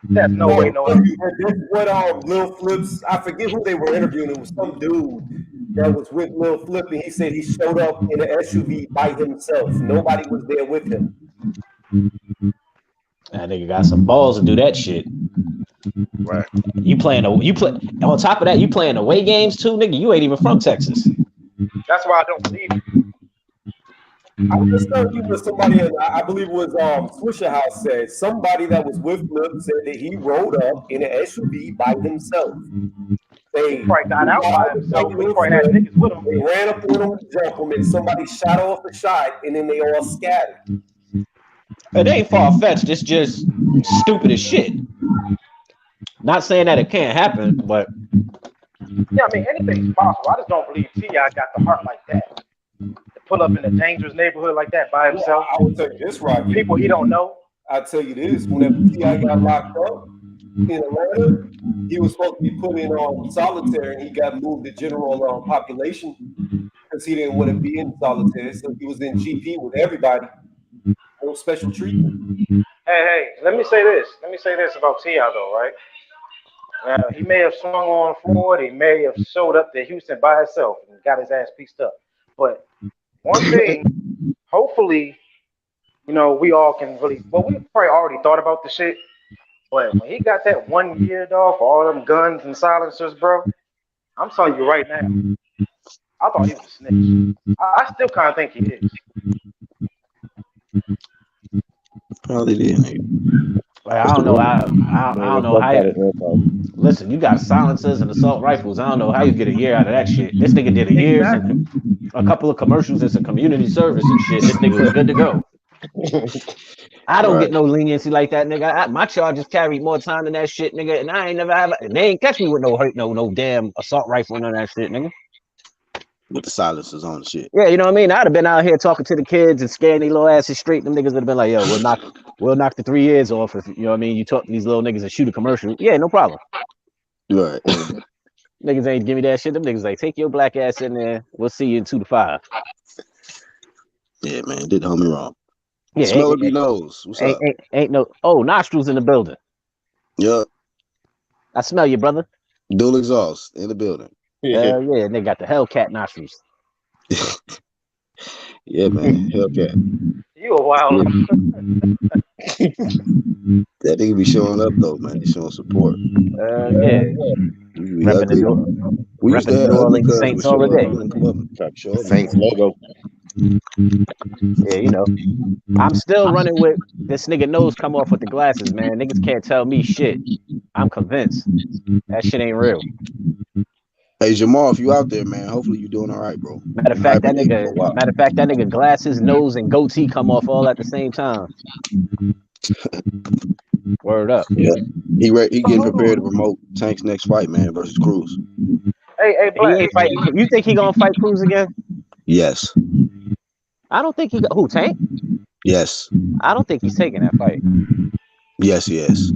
That's no way, no way. That's what Lil Flip's, I forget who they were interviewing. It was some dude that was with Lil Flip, and he said he showed up in an SUV by himself. Nobody was there with him. That nigga got some balls to do that shit. Right. You play on top of that, you playing away games too, nigga. You ain't even from Texas. That's why I don't believe you. I was just talking with somebody, I believe it was Swisher House said, somebody that was with Flip said that he rode up in an SUV by himself. They probably got out by himself. They probably had niggas with him. They ran up on him, jumped him, and somebody shot off a shot, and then they all scattered. It ain't far-fetched. It's just stupid as shit. Not saying that it can't happen, but Yeah, I mean anything's possible. I just don't believe T.I. got the heart like that to pull up in a dangerous neighborhood like that by himself. I would tell you this, Rocky. People he don't know. I'll tell you this: whenever T.I. got locked up in Atlanta, he was supposed to be put in solitary, and he got moved to general population because he didn't want to be in solitary. So he was in GP with everybody. No special treatment. Hey, let me say this. Let me say this about T.I. though, right? He may have swung on forward. He may have showed up to Houston by himself and got his ass pieced up. But one thing, hopefully, you know, we all can really. Well, we probably already thought about the shit. But when he got that 1 year dog for all them guns and silencers, bro, I'm telling you right now, I thought he was a snitch. I still kind of think he is. Probably did, nigga. Like, I don't know. I don't know how. Listen, you got silencers and assault rifles. I don't know how you get a year out of that shit. This nigga did a year, a couple of commercials and some community service and shit. This nigga was good to go. I don't get no leniency like that, nigga. My charges carried more time than that shit, nigga. And I ain't never have. They ain't catch me with no damn assault rifle and none of that shit, nigga. With the silencers on the shit. Yeah, you know what I mean? I'd have been out here talking to the kids and scaring these little asses straight. Them niggas would have been like, yo, we'll knock the 3 years off if, you know what I mean, you talk to these little niggas and shoot a commercial. Yeah, no problem. Right. Niggas ain't give me that shit. Them niggas like, take your black ass in there. We'll see you in 2 to 5. Yeah, man, did the homie wrong. Yeah, Smell of your nose. What's up? Ain't no. Oh, nostrils in the building. Yup. I smell you, brother. Dual exhaust in the building. Hell yeah, they got the Hellcat nostrils. Yeah, man. Hellcat. You a wild. That nigga be showing up though, man. He's showing support. Yeah. We used to have New Orleans ugly Saints cousins all the day. Saints logo. Yeah, you know. I'm still running with this nigga nose come off with the glasses, man. Niggas can't tell me shit. I'm convinced. That shit ain't real. Hey Jamal, if you out there, man, hopefully you doing all right, bro. Matter of fact, that nigga glasses, nose, and goatee come off all at the same time. Word up. Yeah. He getting prepared to promote Tank's next fight, man, versus Cruz. Hey, He ain't fight. You think he gonna fight Cruz again? Yes. I don't think he got who Tank? Yes. I don't think he's taking that fight. Yes, he is.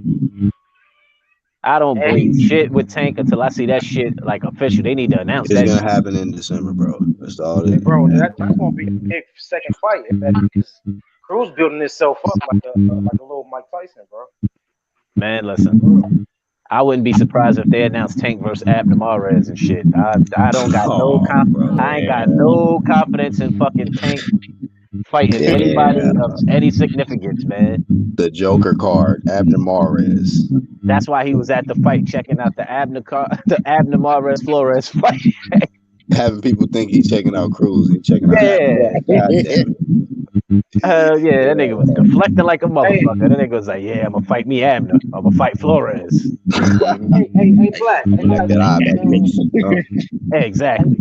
I don't believe shit with Tank until I see that shit like official. They need to announce it's that. It's gonna happen in December, bro. That's all it is. Bro, that's gonna be a big second fight. If that is Cruz building himself up like a little Mike Tyson, bro. Man, listen. I wouldn't be surprised if they announced Tank versus Abner Mares and shit. I don't got I ain't got no confidence in fucking Tank fighting anybody of any significance, man. The Joker card, Abner Mares. That's why he was at the fight, checking out the Abner Mares Flores fight. Having people think he's checking out Cruz. He's checking out. Yeah. Yeah, that nigga was deflecting like a motherfucker. That nigga was like, yeah, I'm gonna fight me Abner. I'm gonna fight Flores. Hey, Black. Exactly.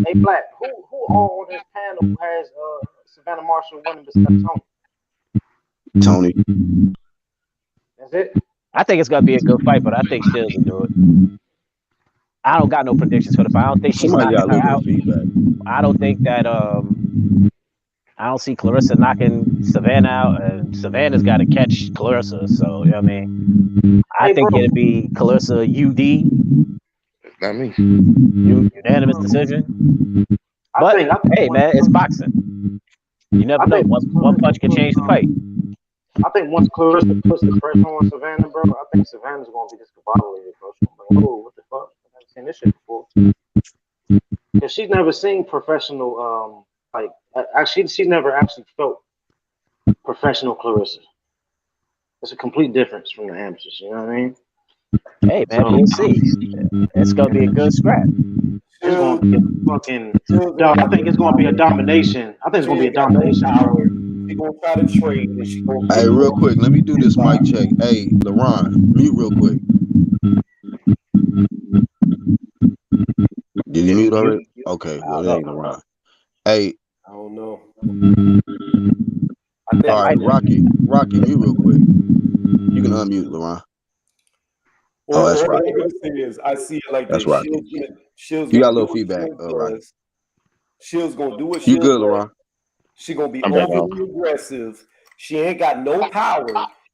Hey, Black. Who all on this panel has Savannah Marshall winning besides Tony? That's it? I think it's gonna be a good fight, but I think Shields will do it. I don't got no predictions for the fight. I don't think she's knocking her out. I don't think that I don't see Clarissa knocking Savannah out, and Savannah's got to catch Clarissa. So, you know what I mean? I think it'd be Clarissa UD. Not me. Unanimous decision. But, hey, man, it's boxing. You never know. One punch can change the fight. I think once Clarissa puts the pressure on Savannah, bro, I think Savannah's going to be discombobulated, bro. She's like, oh, what the fuck? I've never seen this shit before. Because she's never seen professional, she's never actually felt professional Clarissa. It's a complete difference from the amateurs, you know what I mean? Hey, man, we'll see. It's going to be a good scrap. It's going to be a fucking... I think it's going to be a domination. I think it's going to be a domination. She's going to try to trade. Hey, real quick, let me do this mic check. Hey, LaRon, mute real quick. Did you mute already? Okay, well, there ain't LaRon. Hey. I don't know. All right, Rocky, mute real quick. You can unmute, LaRon. Oh, that's Or right. what I'm gonna say is, I see it like That's this. right. Shield's You got gonna a do little what feedback, Shield Rocky. does. Shield's gonna do what You Shield good, does. Laurent? She's gonna be I'm back on. overly aggressive. She ain't got no power,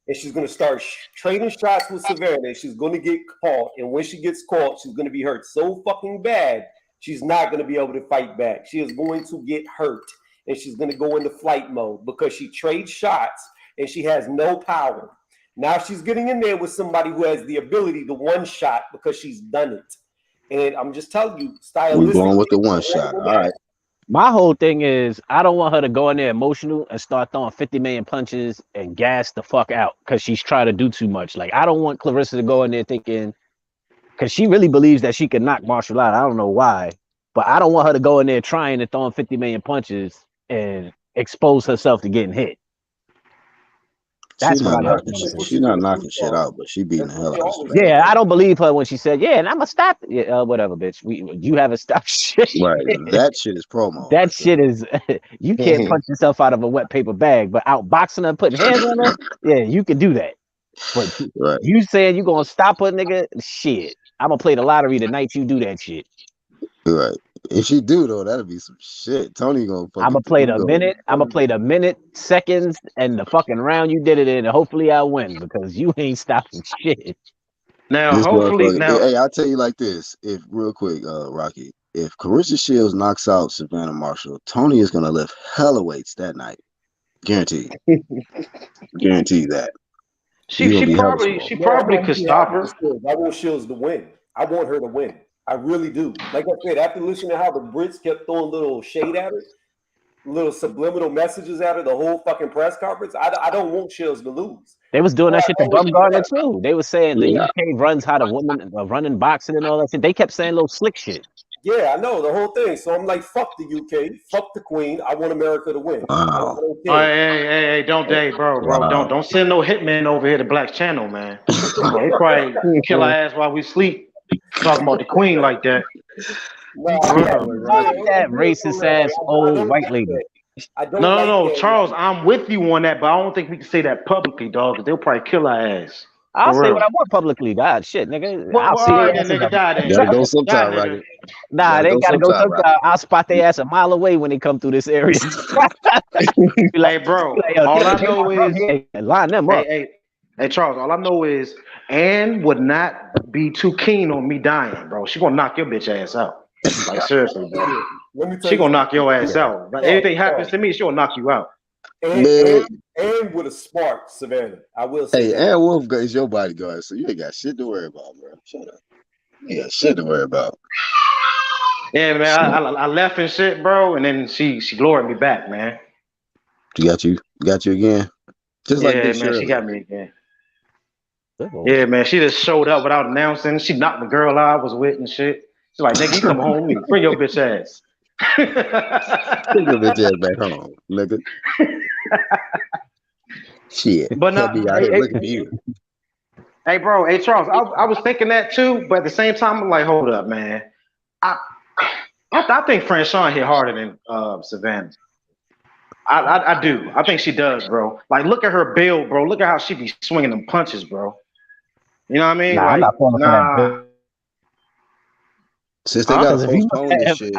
and she's gonna start trading shots with Savannah. She's gonna get caught, and when she gets caught, she's gonna be hurt so fucking bad. She's not gonna be able to fight back. She is going to get hurt, and she's gonna go into flight mode because she trades shots and she has no power. Now she's getting in there with somebody who has the ability to one shot because she's done it. And I'm just telling you, We going stylistically, with the one shot. All right. My whole thing is I don't want her to go in there emotional and start throwing 50 million punches and gas the fuck out because she's trying to do too much. Like, I don't want Clarissa to go in there thinking, because she really believes that she can knock Marshall out. I don't know why, but I don't want her to go in there trying to throw 50 million punches and expose herself to getting hit. That's what I don't want. She's not knocking shit out, but she beating the hell out of Savannah. Yeah, I don't believe her when she said, "Yeah, and I'm gonna stop." Yeah, whatever, bitch. You haven't stopped shit. Right. That shit is promo. That shit is. You can't punch yourself out of a wet paper bag, but outboxing her, putting hands on her, yeah, you can do that. But Right. you saying you gonna stop her, nigga? Shit, I'm gonna play the lottery the night you do that shit. Right. If she do though, that'll be some shit. Tony gonna fucking. I'm gonna play the minute. I'm gonna play the minute, seconds, and the fucking round you did it in, and hopefully I win because you ain't stopping shit. Now, hopefully, Hey, I'll tell you like this. If real quick, Rocky, if Clarissa Shields knocks out Savannah Marshall, Tony is gonna lift hella weights that night. Guaranteed. Guarantee that. she probably could stop her. I want Shields to win. I want her to win. I really do. Like I said, after listening to how the Brits kept throwing little shade at her, little subliminal messages at her, the whole fucking press conference, I don't want Shields to lose. They was doing that shit to Bumgarner too. They was saying the UK runs how the women running boxing and all that shit. They kept saying little slick shit. Yeah, I know the whole thing. So I'm like, fuck the UK, fuck the Queen. I want America to win. Wow. Hey, don't don't send no hitman over here to Black's channel, man. They probably kill our ass while we sleep. Talking about the Queen like that. That racist ass old white lady. No, Charles, I'm with you on that, but I don't think we can say that publicly, dog. They'll probably kill our ass. I'll say what I want publicly. God, shit, nigga. Well, I'll see right, their nigga, die Gotta go sometime, right? Nah, they gotta go sometime. Right? I'll spot their ass a mile away when they come through this area. Like, bro, all I know is line them up. Hey, Charles, all I know is Ann would not be too keen on me dying, bro. She gonna knock your bitch ass out. Like, seriously, bro. She gonna knock your ass out. Like, anything happens to me, she gonna knock you out. And with a spark, Savannah. I will say. Hey, Ann Wolf is your bodyguard, so you ain't got shit to worry about, bro. Shut up. You got shit to worry about. Yeah, man. I left and shit, bro, and then she lured me back, man. She got you again. Just like this, man. She got me again. Yeah, man. She just showed up without announcing. She knocked the girl I was with and shit. She's like, nigga, you come home. Bring your bitch ass. Bring your bitch ass back home, nigga. Shit. But not be out here looking for you. Hey, bro. Hey, Charles. I was thinking that too, but at the same time, I'm like, hold up, man. I think Franchon hit harder than Savannah. I do. I think she does, bro. Like, look at her build, bro. Look at how she be swinging them punches, bro. You know what I mean? Nah, like, I'm not falling for that. Since they got postponed this shit.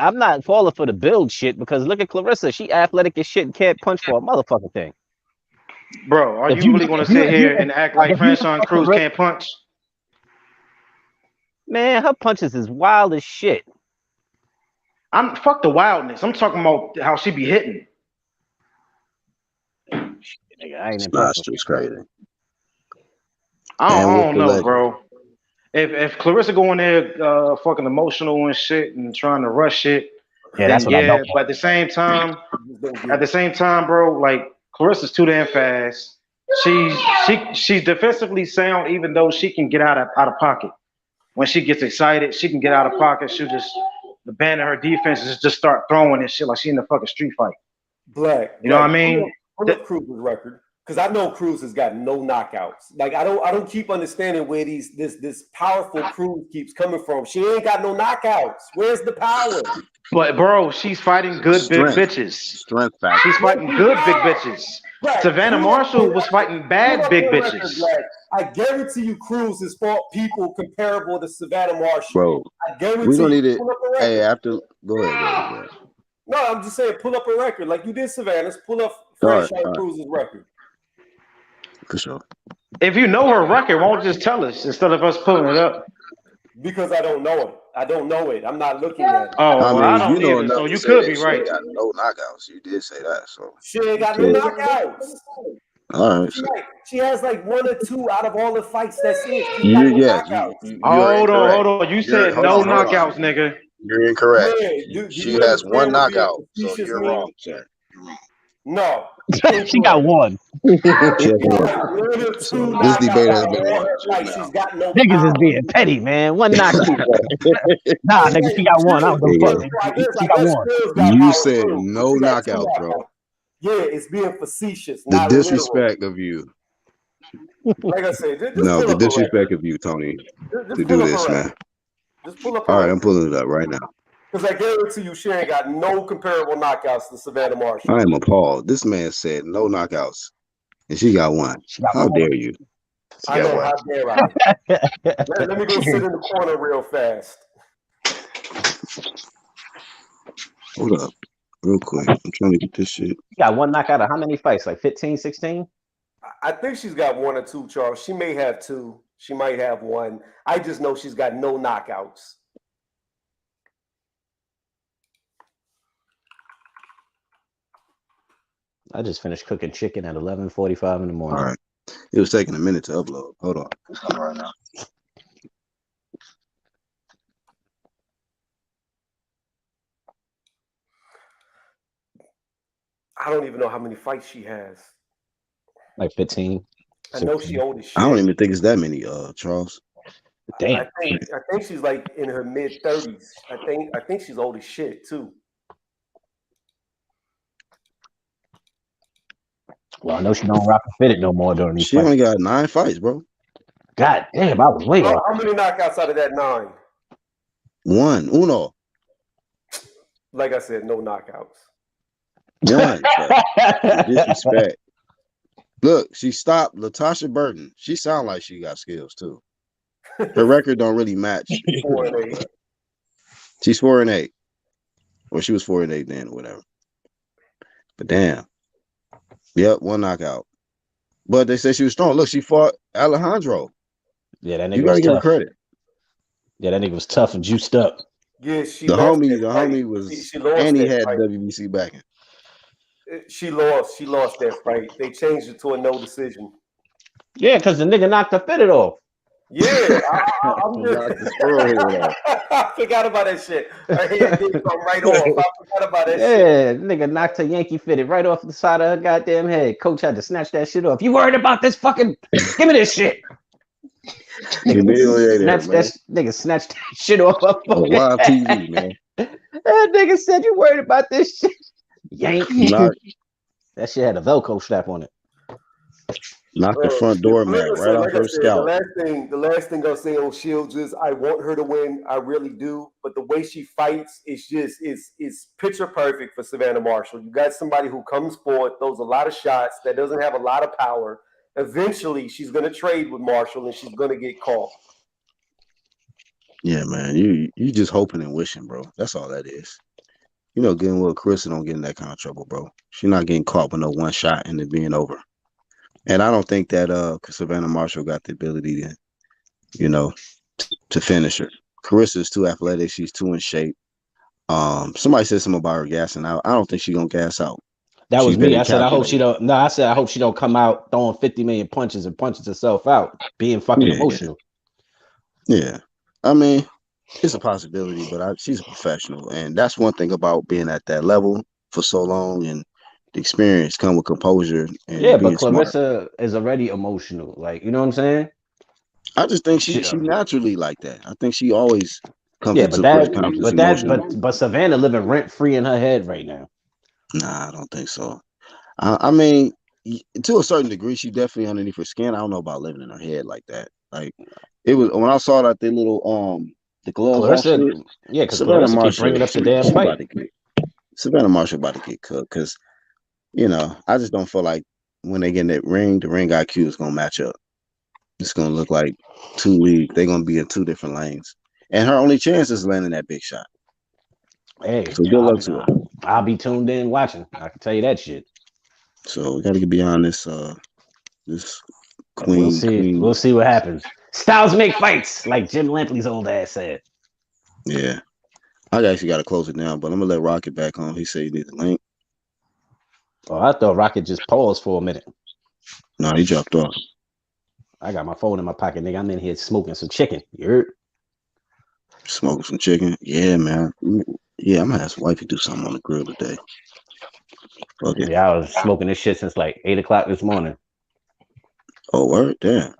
I'm not falling for the build shit because look at Clarissa. She athletic as shit and can't punch for a motherfucking thing. Bro, are you really gonna sit here and act like Franchon Cruz can't punch? Man, her punches is wild as shit. Fuck the wildness. I'm talking about how she be hitting. Nigga, I ain't it's crazy. I don't know, bro. If Clarissa going there fucking emotional and shit and trying to rush shit, yeah, that's what I know. But at the same time, bro, like Clarissa's too damn fast. She's defensively sound, even though she can get out of pocket. When she gets excited, she can get out of pocket. She'll just abandon her defense and just start throwing and shit like she in the fucking street fight. Black, you know what I mean? Cruz's record, because I know Cruz has got no knockouts. Like I don't keep understanding where this powerful Cruz keeps coming from. She ain't got no knockouts. Where's the power? But bro, she's fighting good big bitches. Strength factor. She's fighting good big bitches. Black, Savannah pull up Marshall the was fighting pull bad up big the record, bitches. Black. I guarantee you, Cruz has fought people comparable to Savannah Marshall. Bro, I guarantee we don't you. need it. Pull up a Hey, record. after go ahead. No, I'm just saying, pull up a record like you did Savannah's. Pull up All right, Franchise Cruz's record. for sure. If you know her record, why don't you just tell us instead of us pulling it up? Because I don't know it. I don't know it. I'm not looking at it. Oh, well, I don't you know either. enough So to you say could that be she right. ain't got no knockouts. You did say that, so She ain't got no Yeah. knockouts. all right. So She has like 1 or 2 out of all the fights. That's it. She got no knockouts. you're Hold incorrect. on. You said no knockouts, nigga. You're incorrect. Yeah, do She you has one understand what being knockout, so facetious you're means? wrong, sir. No. She got one. She has She got one. like 1 or 2 So this knockouts debate has out of been all won her just fights. now. She's got no Niggas power. is being petty, man. One knockout. Nah, nigga, she got one. I don't give a fuck. I Nigga. guess She got one. Skills got You power said too. no She got 2 knockouts, bro. knockouts. Yeah, it's being facetious, The not literal. disrespect of you. Like I said, just No, pull the up a record. disrespect of you, Tony, Just to pull do up this, a record. man. Just pull up a All right, record. I'm pulling it up right now. Because I guarantee you, she ain't got no comparable knockouts to Savannah Marshall. I am appalled. This man said no knockouts, and she got one. She got How one. dare you? I know, how dare I? let me go sit in the corner real fast. Hold up, real quick. I'm trying to get this shit. She got one knockout of how many fights? Like 15, 16? I think she's got 1 or 2, Charles. She may have 2. She might have 1. I just know she's got no knockouts. I just finished cooking chicken at 11:45 in the morning. All right. It was taking a minute to upload. Hold on. It's coming right now. I don't even know how many fights she has. Like 15. I know she old as shit. I don't even think it's that many, Charles. Damn. I think she's like in her mid-30s. I think she's old as shit too. Well, I know she don't rock and fit it no more during these She fights. only got 9 fights, bro. God damn, I was way off. How many knockouts out of that 9? Uno. Like I said, no knockouts. One. Disrespect. Look, she stopped Latasha Burton. She sound like she got skills too. Her record don't really match. 4-8. She's 4-8. Or she was 4-8 then, or whatever. But damn. Yep, one knockout. But they said she was strong. Look, she fought Alejandro. Yeah, that You nigga gotta was give her tough. credit. Yeah, that nigga was tough and juiced up. Yeah, she The lost homie, that fight. was, She lost and he that had fight. WBC backing. She lost that fight. They changed it to a no decision. Yeah, because the nigga knocked the fitted off. Yeah, I'm Knocked his forehead off. I forgot about that shit. I hit it right off. I forgot about that shit. Yeah, nigga knocked her Yankee fitted right off the side of her goddamn head. Coach had to snatch that shit off. You worried about this fucking? Give me this shit. Nigga snatched that shit off her fucking live head. TV, man. That nigga said you worried about this shit. Yank. Knocked That shit had a Velcro strap on it. the front door mat right off her scalp. The last thing I'll say on Shields is I want her to win. I really do. But the way she fights is just it's picture perfect for Savannah Marshall. You got somebody who comes forward, throws a lot of shots, that doesn't have a lot of power. Eventually, she's going to trade with Marshall and she's going to get caught. Yeah, man. You just hoping and wishing, bro. That's all that is. You know, getting well, Carissa don't get in that kind of trouble, bro. She's not getting caught with no one shot and it being over. And I don't think that Savannah Marshall got the ability to, to finish her. Carissa is too athletic. She's too in shape. Somebody said something about her gassing out. I don't think she's gonna gas out. That was She's me. very I said I hope she calculated. don't. No, I said I hope she don't come out throwing 50 million punches and punches herself out, being fucking Yeah. emotional. Yeah, I mean, it's a possibility, but she's a professional, and that's one thing about being at that level for so long, and the experience come with composure and Yeah, being but smart. Clarissa is already emotional. Like, you know what I'm saying? I just think she naturally like that. I think she always comes Yeah, into but press conference emotional. but Savannah living rent free in her head right now. Nah, I don't think so. I mean, to a certain degree, she definitely underneath her skin. I don't know about living in her head like that. Like it was when I saw that the little the gloves Clarissa, off shit. yeah, because Savannah Clarissa keep Marshall, bringing up the damn Savannah fight. Marshall about to get cooked because I just don't feel like when they get in that ring, the ring IQ is gonna match up. It's gonna look like two leagues. They're gonna be in two different lanes. And her only chance is landing that big shot. Hey, So good luck to her. I'll be tuned in watching. I can tell you that shit. So we gotta get beyond this this queen. We'll see. Queen. We'll see what happens. Styles make fights, like Jim Lampley's old ass said. Yeah. I actually gotta close it down, but I'm gonna let Rocket back on. He said he needs a link. Oh, I thought Rocket just paused for a minute. No, he dropped off. I got my phone in my pocket, nigga. I'm in here smoking some chicken. You heard? Smoking some chicken. Yeah, man. Yeah, I'm gonna ask wife to do something on the grill today. Okay. Yeah, I was smoking this shit since like 8 o'clock this morning. Oh, word, damn.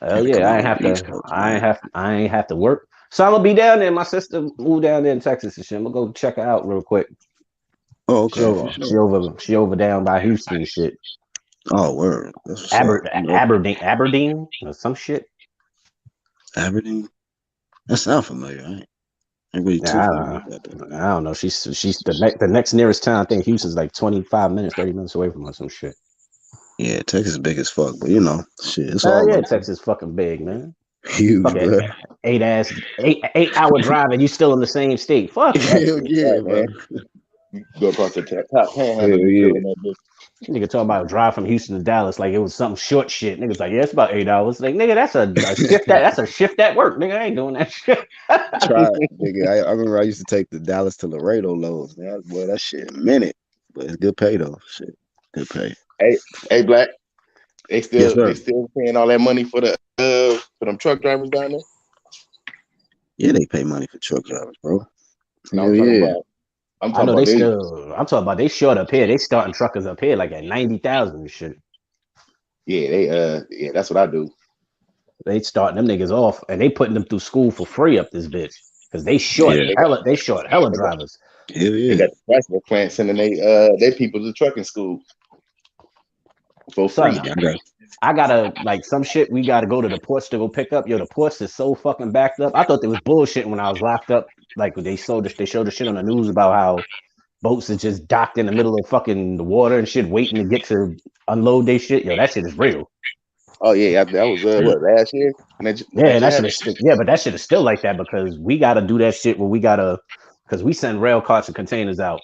Hell yeah, I ain't have to work. So I'm gonna be down there. My sister moved down there in Texas and shit. I'm gonna go check her out real quick. Oh, okay. She over down by Houston and shit. Oh, word. That's what's up. Aberdeen or some shit. Aberdeen. That sounds familiar, right? Ain't I don't know. She's the next nearest town. I think Houston's like 25 minutes, 30 minutes away from us. Some shit. Yeah, Texas is big as fuck, but you know, shit. It's all yeah, Texas is fucking big, man. Huge, bro. 8 hour drive and you still in the same state. Fuck. Hell yeah, man. Go across the top panhandle. Nigga talking about a drive from Houston to Dallas like it was some short shit. Niggas like, yeah, it's about 8 hours. Like, nigga, that's a shift that's a shift at work. Nigga, I ain't doing that shit. Try it, nigga. I remember I used to take the Dallas to Laredo loads. Man, boy, that shit a minute. But it's good pay though. Shit. Good pay. Hey, Black. They still paying all that money for them truck drivers down there? Yeah, they pay money for truck drivers, bro. I'm talking about they short up here. They starting truckers up here like at 90,000 and shit. Yeah, that's what I do. They starting them niggas off and they putting them through school for free up this bitch because they short hella drivers. Hell yeah. They got the transport plant sending they people to trucking school for free. I gotta like some shit. We gotta go to the ports to go pick up. Yo, the ports is so fucking backed up. I thought they was bullshit when I was locked up. Like they showed the shit on the news about how boats are just docked in the middle of fucking the water and shit, waiting to get to unload their shit. Yo, that shit is real. Oh yeah, that was what last year. But that shit is still like that because we gotta do that shit where we gotta because we send rail carts and containers out,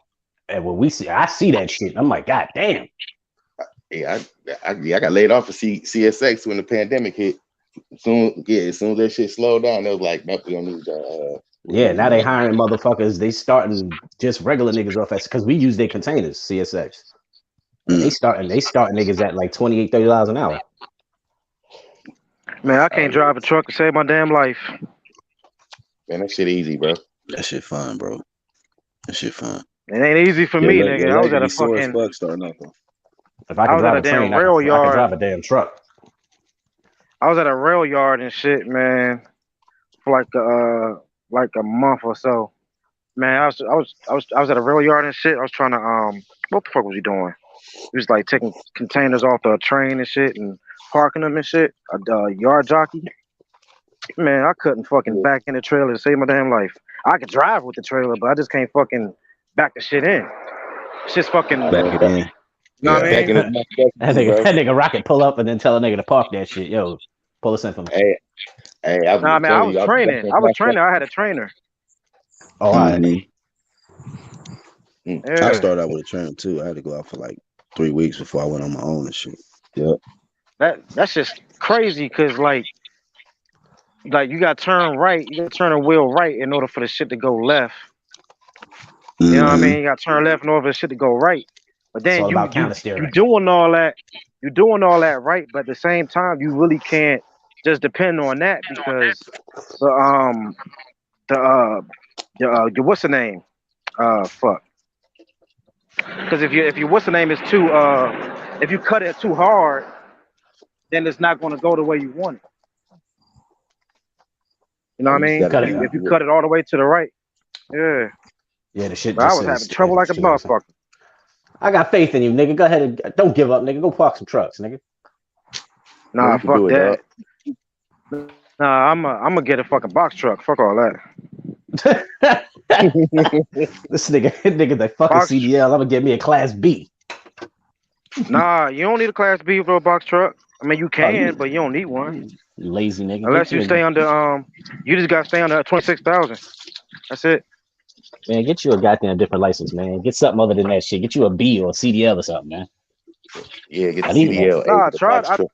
and when I see that shit, I'm like, God damn. Yeah, I got laid off for CSX when the pandemic hit. As soon as that shit slowed down, they was like, nope, we don't need now they hiring motherfuckers. They starting just regular niggas off because we use their containers, CSX. And they starting niggas at like $28-$30 an hour. Man, I can't drive a truck to save my damn life. Man, that shit easy, bro. That shit fun, bro. That shit fun. It ain't easy for me, nigga. I was at a fucking starting up though. If I could drive a train, I could drive a damn truck. I was at a rail yard and shit, man, for like a month or so. Man, I was at a rail yard and shit. I was trying to what the fuck was he doing? He was like taking containers off the train and shit and parking them and shit. A yard jockey. Man, I couldn't fucking back in the trailer to save my damn life. I could drive with the trailer, but I just can't fucking back the shit in. Shit's fucking back it in. Know what I mean? That nigga Rocket pull up and then tell a nigga to park that shit. Yo, pull us in for me. I was training. I had a trainer. Oh, all right. Yeah. I started out with a trainer too. I had to go out for like 3 weeks before I went on my own and shit. Yep. That's just crazy because like you got to turn right. You got to turn the wheel right in order for the shit to go left. You know what I mean? You got to turn left in order for the shit to go right. But then you're doing all that right, but at the same time, you really can't just depend on that because the what's the name? Fuck. Because if you what's the name is too if you cut it too hard, then it's not going to go the way you want it. You know what I mean? If you cut it all the way to the right, yeah. Yeah, the shit. But I was having trouble like a motherfucker. I got faith in you, nigga. Go ahead and don't give up, nigga. Go park some trucks, nigga. Nah, fuck that. Nah, I'm gonna get a fucking box truck. Fuck all that. This nigga like fucking CDL. I'm gonna get me a Class B. Nah, you don't need a Class B for a box truck. I mean, you Oh, can, but you don't need one you lazy nigga. unless Get you you stay under. You just gotta stay under 26,000. That's it. man, get you a goddamn different license, man. Get something other than that shit. Get you a B or a CDL or something, man. Yeah, get I the need that. CDL. Nah, I The tried. box truck.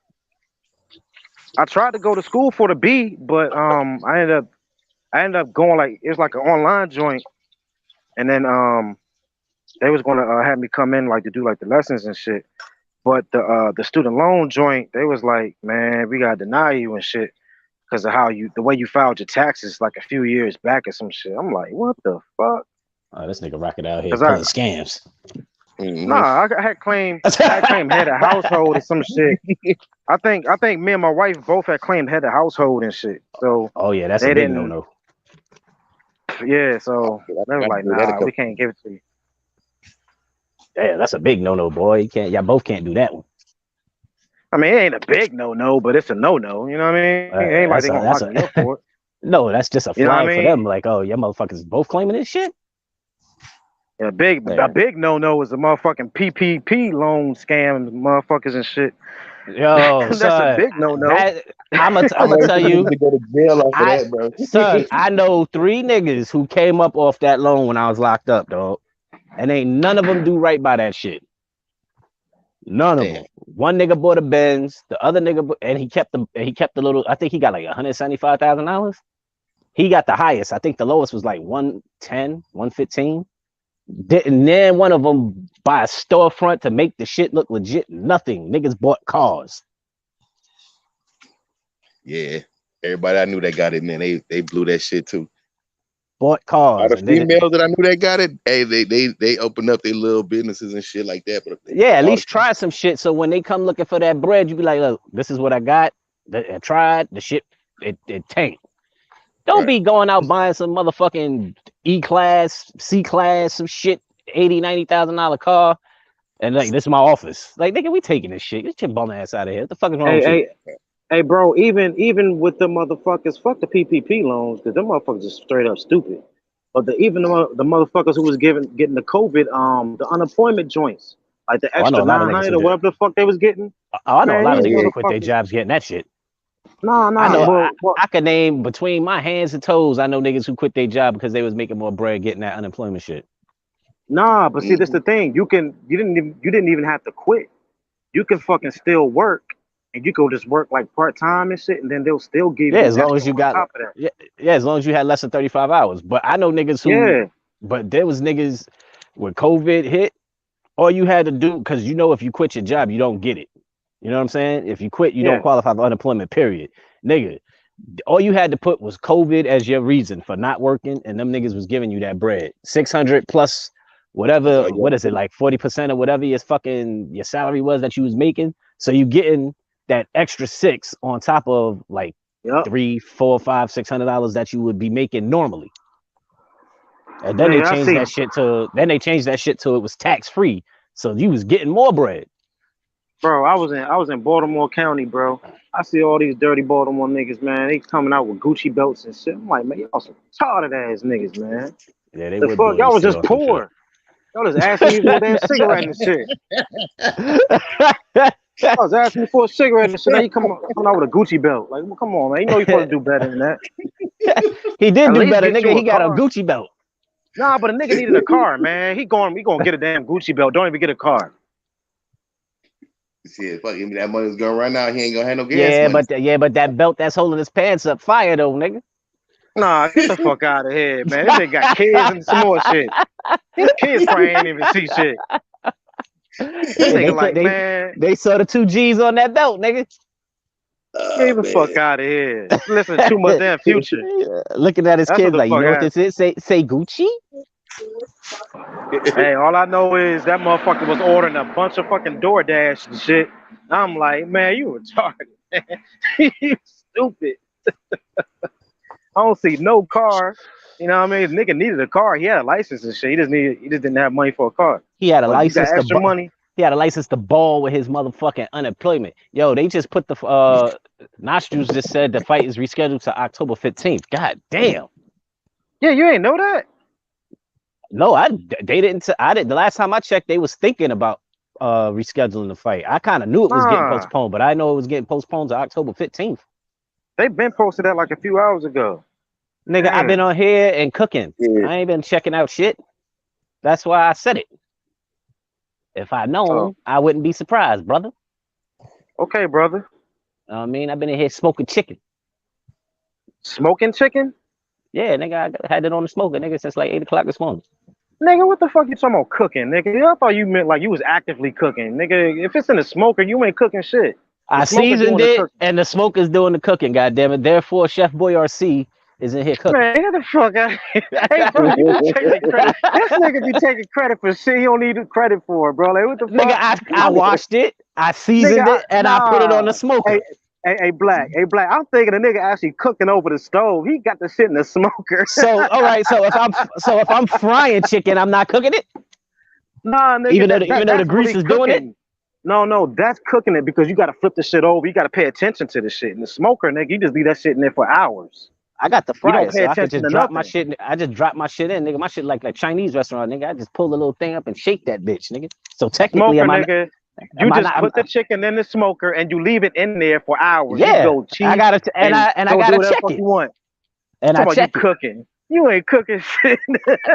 I tried to go to school for the B, but I ended up going like it's like an online joint, and then they was gonna have me come in like to do like the lessons and shit. But the student loan joint, they was like, man, we gotta deny you and shit because of the way you filed your taxes like a few years back or some shit. I'm like, what the fuck? Oh, this nigga Rocket out here Cause pulling scams. I had claimed head of household or some shit. I think me and my wife both had claimed head of household and shit. So Oh yeah, that's they a big didn't. no-no. Yeah, so they was like, nah, we can't give it to you. Yeah, that's a big no-no, boy. Y'all both can't do that one. I mean, it ain't a big no-no, but it's a no-no. You know what I mean? It ain't like they gonna lock me up for it. No, that's just a You know what I flag for mean? them. Like, oh, y'all motherfuckers both claiming this shit. Yeah, a big no-no is a motherfucking PPP loan scam, motherfuckers and shit. Yo, That's son, a big no-no. I'm gonna tell you, to go to jail off of that, bro. son, I know 3 niggas who came up off that loan when I was locked up, dog, and ain't none of them do right by that shit. None of them. One nigga bought a Benz, the other nigga, and he kept the little. I think he got like $175,000. He got the highest. I think the lowest was like 110, 115. Didn't then one of them buy a storefront to make the shit look legit? Nothing. Niggas bought cars. Yeah, everybody I knew that got it, man. They blew that shit too. Bought cars. All the females that I knew that got it, hey, they opened up their little businesses and shit like that. But yeah, at least try some shit. So when they come looking for that bread, you be like, look, this is what I got. I tried the shit. It tanked. Don't be going out buying some motherfucking E-class, C-class, some shit, $80,000, $90,000 car, and like this is my office. Like, nigga, we taking this shit. Get your bum ass out of here. What the fuck is wrong with you? Hey, bro. Even with the motherfuckers, fuck the PPP loans, because them motherfuckers are straight up stupid. But the motherfuckers who was getting the COVID, the unemployment joints, like the extra 900 or whatever the fuck they was getting. I know a lot of niggas who quit their jobs getting that shit. Nah. I could name between my hands and toes. I know niggas who quit their job because they was making more bread getting that unemployment shit. Nah, but see, that's the thing. You didn't even have to quit. You can fucking still work, and you can just work like part time and shit, and then they'll still give you. As long as you got as long as you had less than 35 hours. But I know niggas who. But there was niggas when COVID hit. All you had to do, because if you quit your job, you don't get it. You know what I'm saying? If you quit, you don't qualify for unemployment, period. Nigga, all you had to put was COVID as your reason for not working, and them niggas was giving you that bread. 600 plus whatever, what is it, like 40% or whatever your salary was that you was making. So you getting that extra 6 on top of like $300, $400, $500, $600 that you would be making normally. And then they changed that shit to it was tax free. So you was getting more bread. Bro, I was in Baltimore County, bro. I see all these dirty Baltimore niggas, man. They coming out with Gucci belts and shit. I'm like, man, y'all some retarded ass niggas, man. Yeah, they the fuck, y'all was just poor. Y'all was asking me for a damn cigarette and shit. I was asking me for a cigarette and shit. Now you coming out with a Gucci belt. Like, well, come on, man. You know you're supposed to do better than that. He did do better, nigga. He got a Gucci belt. Nah, but a nigga needed a car, man. We gonna get a damn Gucci belt. Don't even get a car. Shit, fuck him. That money's gonna run out. He ain't gonna have no gas money. But that belt that's holding his pants up, fire though, nigga. Nah, get the fuck out of here, man. This nigga got kids and some more shit. His kids probably ain't even see shit. This nigga man. They saw the 2 G's on that belt, nigga. Get the fuck out of here. Listen to too much damn Future. Looking at his kids like, you know what this is? Say Gucci? Hey, all I know is that motherfucker was ordering a bunch of fucking DoorDash and shit. I'm like, man, you retarded. You stupid. I don't see no car. You know what I mean? Nigga needed a car. He had a license and shit. He just didn't have money for a car. He had a license. Extra money. He had a license to ball with his motherfucking unemployment. Yo, they just put the Nostrils just said the fight is rescheduled to October 15th. God damn. Yeah, you ain't know that? No, they didn't. I didn't. The last time I checked, they was thinking about rescheduling the fight. I kind of knew it was getting Nah, postponed, but I know it was getting postponed to October 15th. they been posted that like a few hours ago. Nigga, I've been Damn. on here and cooking. Yeah. I ain't been checking out shit. That's why I said it. If I known, Oh, I wouldn't be surprised, brother. okay, brother. I mean, I've been in here smoking chicken. Smoking chicken? Yeah, nigga, I had it on the smoker, nigga, since like 8 o'clock this morning. Nigga, what the fuck you talking about cooking, nigga? I thought you meant like you was actively cooking. Nigga, if it's in the smoker, you ain't cooking shit. The I smoker doing seasoned the it, cooking. and the smoker's doing the cooking, goddammit. Therefore, Chef Boy RC is in here cooking. Man, get the fuck out of here. Hey, bro, you be taking credit. This nigga be taking credit for shit he don't need the credit for, bro. Like, what the Nigga, fuck? I washed it, I seasoned Nigga, it, and I put it on the smoker. Hey, Black. I'm thinking the nigga actually cooking over the stove. He got the shit in the smoker. So, all right, so if I'm frying chicken, I'm not cooking it, Nah, nigga. even though the that's grease really is doing it. cooking. No, that's cooking it because you got to flip the shit over. You got to pay attention to the shit. In the smoker, nigga, you just leave that shit in there for hours. I got the You don't fryer, pay so I could attention just to drop my nothing. shit. I just drop my shit in, nigga. My shit like Chinese restaurant, nigga. I just pull the little thing up and shake that bitch, nigga. So technically, Smoker, am I? nigga. You Am I just not? put the chicken in the smoker and you leave it in there for hours. Yeah, You go cheat I gotta and I go do gotta whatever check fuck it, you want. and I Talking about you check it, cooking. You ain't cooking shit.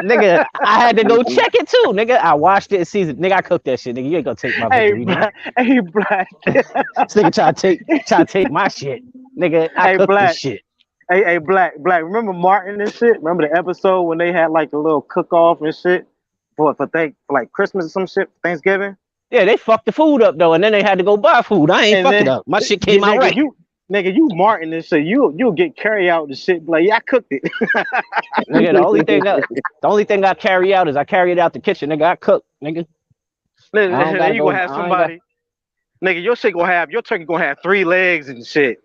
nigga. I had to go check it too, nigga. I washed it and seasoned, nigga. I cooked that shit, nigga. You ain't gonna take my Hey, victory, nigga. Black. This nigga try to take my shit, nigga. I Hey, cooked this Black. shit. Hey, Black. Remember Martin and shit? Remember the episode when they had like a little cook off and shit for like Christmas or some shit, Thanksgiving? Yeah, they fucked the food up though, and then they had to go buy food. I ain't And fuck it then up. My shit came out right. You Martin and shit. You'll get carry out the shit. Like, yeah, I cooked it. Nigga, the only thing I carry out is I carry it out the kitchen, nigga. I cook, nigga. I don't Then gotta you go. gonna have somebody. Nigga, your turkey gonna have 3 legs and shit.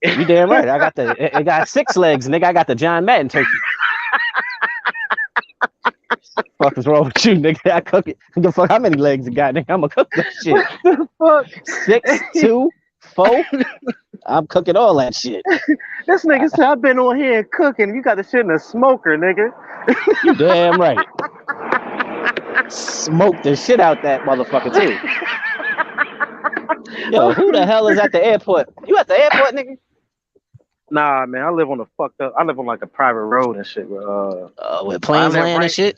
You damn right. It got 6 legs, nigga. I got the John Madden turkey. Fuck is wrong with you, nigga? I cook it. The fuck, how many legs it got, nigga? I'ma cook that shit. Fuck. 6, 2, 4. I'm cooking all that shit. This nigga said I've been on here cooking. You got the shit in the smoker, nigga. You damn right. Smoke the shit out that motherfucker too. Yo, who the hell is at the airport? You at the airport, nigga? Nah, man, I live on like a private road and shit. With planes live land and right- shit.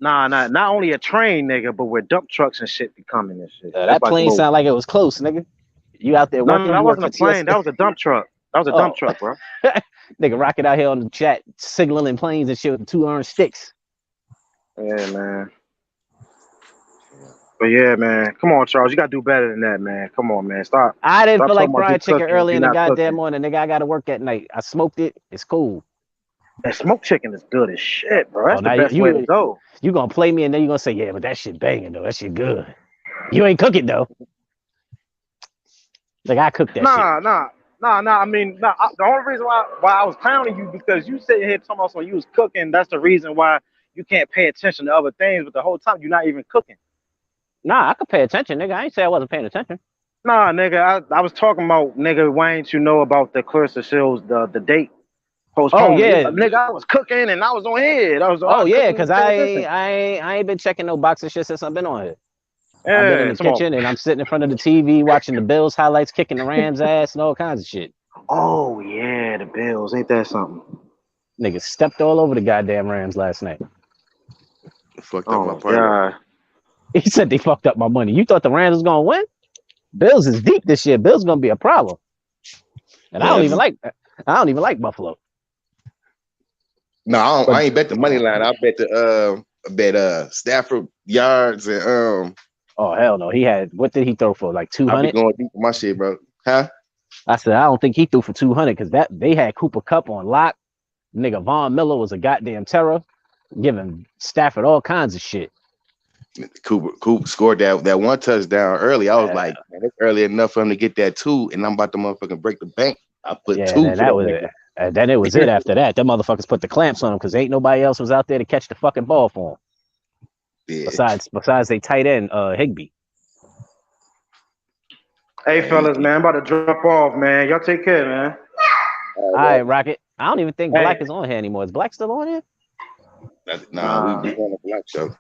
Nah, not only a train, nigga, but where dump trucks and shit be coming and shit. That That's like plane little- sound like it was close, nigga. You out there No, working? that you wasn't a working for plane. That was a dump truck. That was a dump truck, bro. Nigga rocket out here on the chat, signaling planes and shit with 2 orange sticks. Yeah, man. But yeah, man. Come on, Charles. You gotta do better than that, man. Come on, man. Stop. I didn't Stop feel like talking about frying you chicken cooking, early you in the not goddamn cooking. morning, nigga. I gotta work at night. I smoked it. It's cool. That smoked chicken is good as shit, bro. That's now the best way to go. You gonna play me and then you gonna say, yeah, but that shit banging though. That shit good. You ain't cooking though. Like I cooked that shit. Nah. I mean, the only reason why I was clowning you because you sitting here talking about when you was cooking. That's the reason why you can't pay attention to other things. But the whole time you're not even cooking. Nah, I could pay attention, nigga. I ain't say I wasn't paying attention. Nah, nigga. I was talking about, nigga. Why ain't you know about the Clarissa Shields the date postponed? Oh yeah, nigga. I was cooking and I was on here. Oh yeah, because I ain't been checking no boxing shit since I've been on here. Yeah, I've been in the kitchen and I'm sitting in front of the TV watching the Bills highlights, kicking the Rams ass and all kinds of shit. Oh yeah, the Bills. Ain't that something? Niggas stepped all over the goddamn Rams last night. Fucked up my Oh party. god. He said they fucked up my money. You thought the Rams was gonna win? Bills is deep this year. Bills gonna be a problem. And I don't even like Buffalo. No, I ain't bet the money line. I bet Stafford yards and Oh hell no. He had, what did he throw for? Like I be 200? going deep for my shit, bro. Huh? I said I don't think he threw for 200 because that they had Cooper Kupp on lock. Nigga Von Miller was a goddamn terror, giving Stafford all kinds of shit. Cooper scored that one touchdown early. I was like, man, it's early enough for him to get that 2, and I'm about to motherfucking break the bank. I put 2 and for that was it. And then it was it after that. Them motherfuckers put the clamps on him because ain't nobody else was out there to catch the fucking ball for him. Yeah. Besides they tight end Higbee. Hey fellas, man, I'm about to drop off, man. Y'all take care, man. All right, Rocket. I don't even think Hey. Black is on here anymore. Is Black still on here? Nah, we on a black show.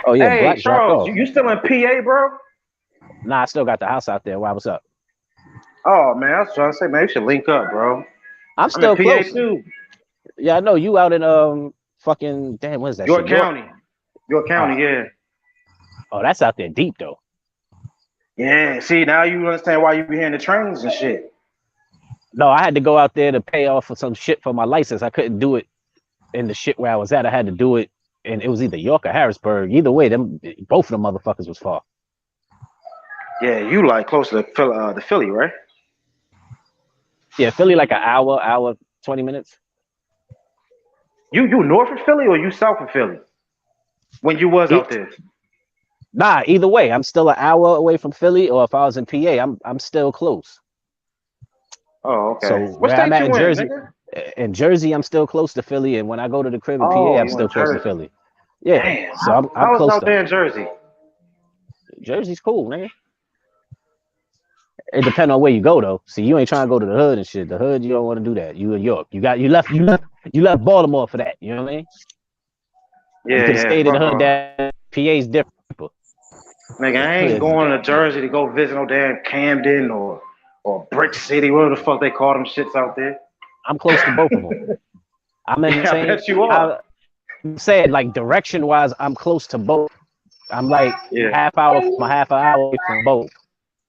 Oh yeah, Hey, Black dropped Charles, off. you still in PA, bro? Nah, I still got the house out there. Why? What's up? Oh man, I was trying to say, man, we should link up, bro. I'm I'm in still PA close. too. Yeah, I know you out in fucking damn. What is that York shit? County. York County, yeah. Oh, that's out there deep though. Yeah, see, now you understand why you be hearing the trains and shit. No, I had to go out there to pay off for some shit for my license. I couldn't do it in the shit where I was at. I had to do it, and it was either York or Harrisburg. Either way, both of them motherfuckers was far. Yeah, you like close to the Philly, right? Yeah, Philly like an hour, 20 minutes. You north of Philly or you south of Philly? When you was out there? Nah, either way, I'm still an hour away from Philly, or if I was in PA, I'm still close. Oh, okay. So What where I'm state at you in Jersey, nigga? I'm still close to Philly, and when I go to the crib in PA, Oh, I'm you still in close to Jersey. Philly. Yeah, Damn, so I'm I was close out to there in Jersey. Jersey's cool, man. It depends on where you go though. See, you ain't trying to go to the hood and shit. The hood, you don't want to do that. You in York. You left Baltimore for that. You know what I mean? Yeah, you could have stayed in the fuck hood. off. That PA's different. Nigga, I ain't going to Jersey to go visit no damn Camden or Brick City, whatever the fuck they call them shits out there. I'm close to both of them. I'm in the Yeah, I same. bet you are. I'm saying like direction wise, I'm close to both. I'm like half hour away from both.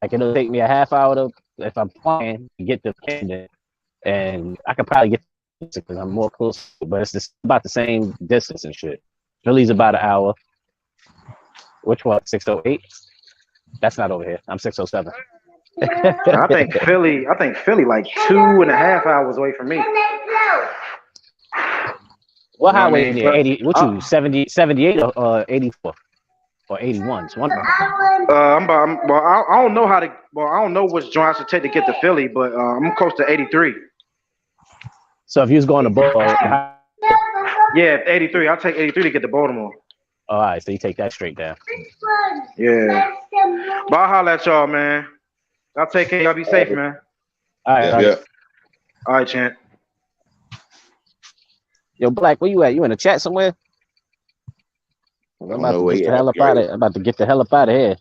Like it'll take me a half hour to, if I'm playing, to get to Camden, and I could probably get to because I'm more close, but it's just about the same distance and shit. Philly's about an hour. Which one? 608? That's not over here. I'm 607. I think Philly like 2.5 hours away from me. What You know what I highway mean? near But- 80? What you 70, 78 or 84 or 81? It's one of them. I don't know I don't know which joint I should take to get to Philly, but I'm close to 83. So if you was going to Baltimore, Yeah, 83. I'll take 83 to get to Baltimore. all right, so you take that straight down. Yeah. But I'll holler at y'all, man. Y'all take care. Y'all be safe, man. All right, Yeah. All right, Chant. Yo, Black, where you at? You in the chat somewhere? I I'm don't about know to where get he the at. hell up out of. I'm about to get the hell up out of here.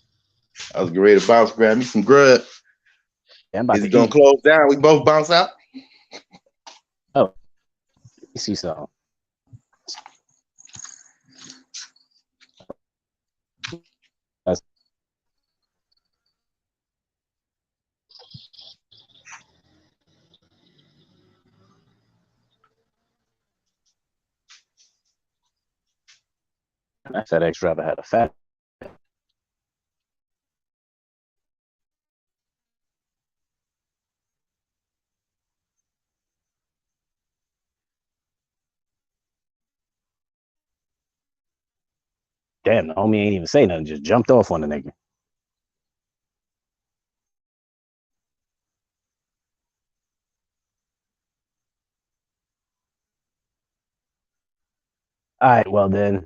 I was ready to bounce, grab me some grub. Yeah, I'm about Is to it gonna eat. close down? We both bounce out. You see something? I said X driver had a fat. Damn, the homie ain't even say nothing. Just jumped off on the nigga. All right, well then,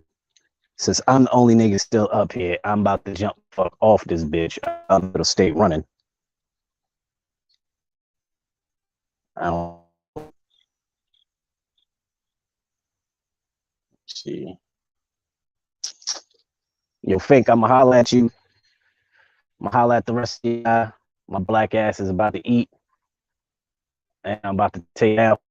since I'm the only nigga still up here, I'm about to jump fuck off this bitch. It'll stay running. I don't see. Yo, Fink, I'ma holler at you. I'ma holler at the rest of y'all. My black ass is about to eat. And I'm about to take out.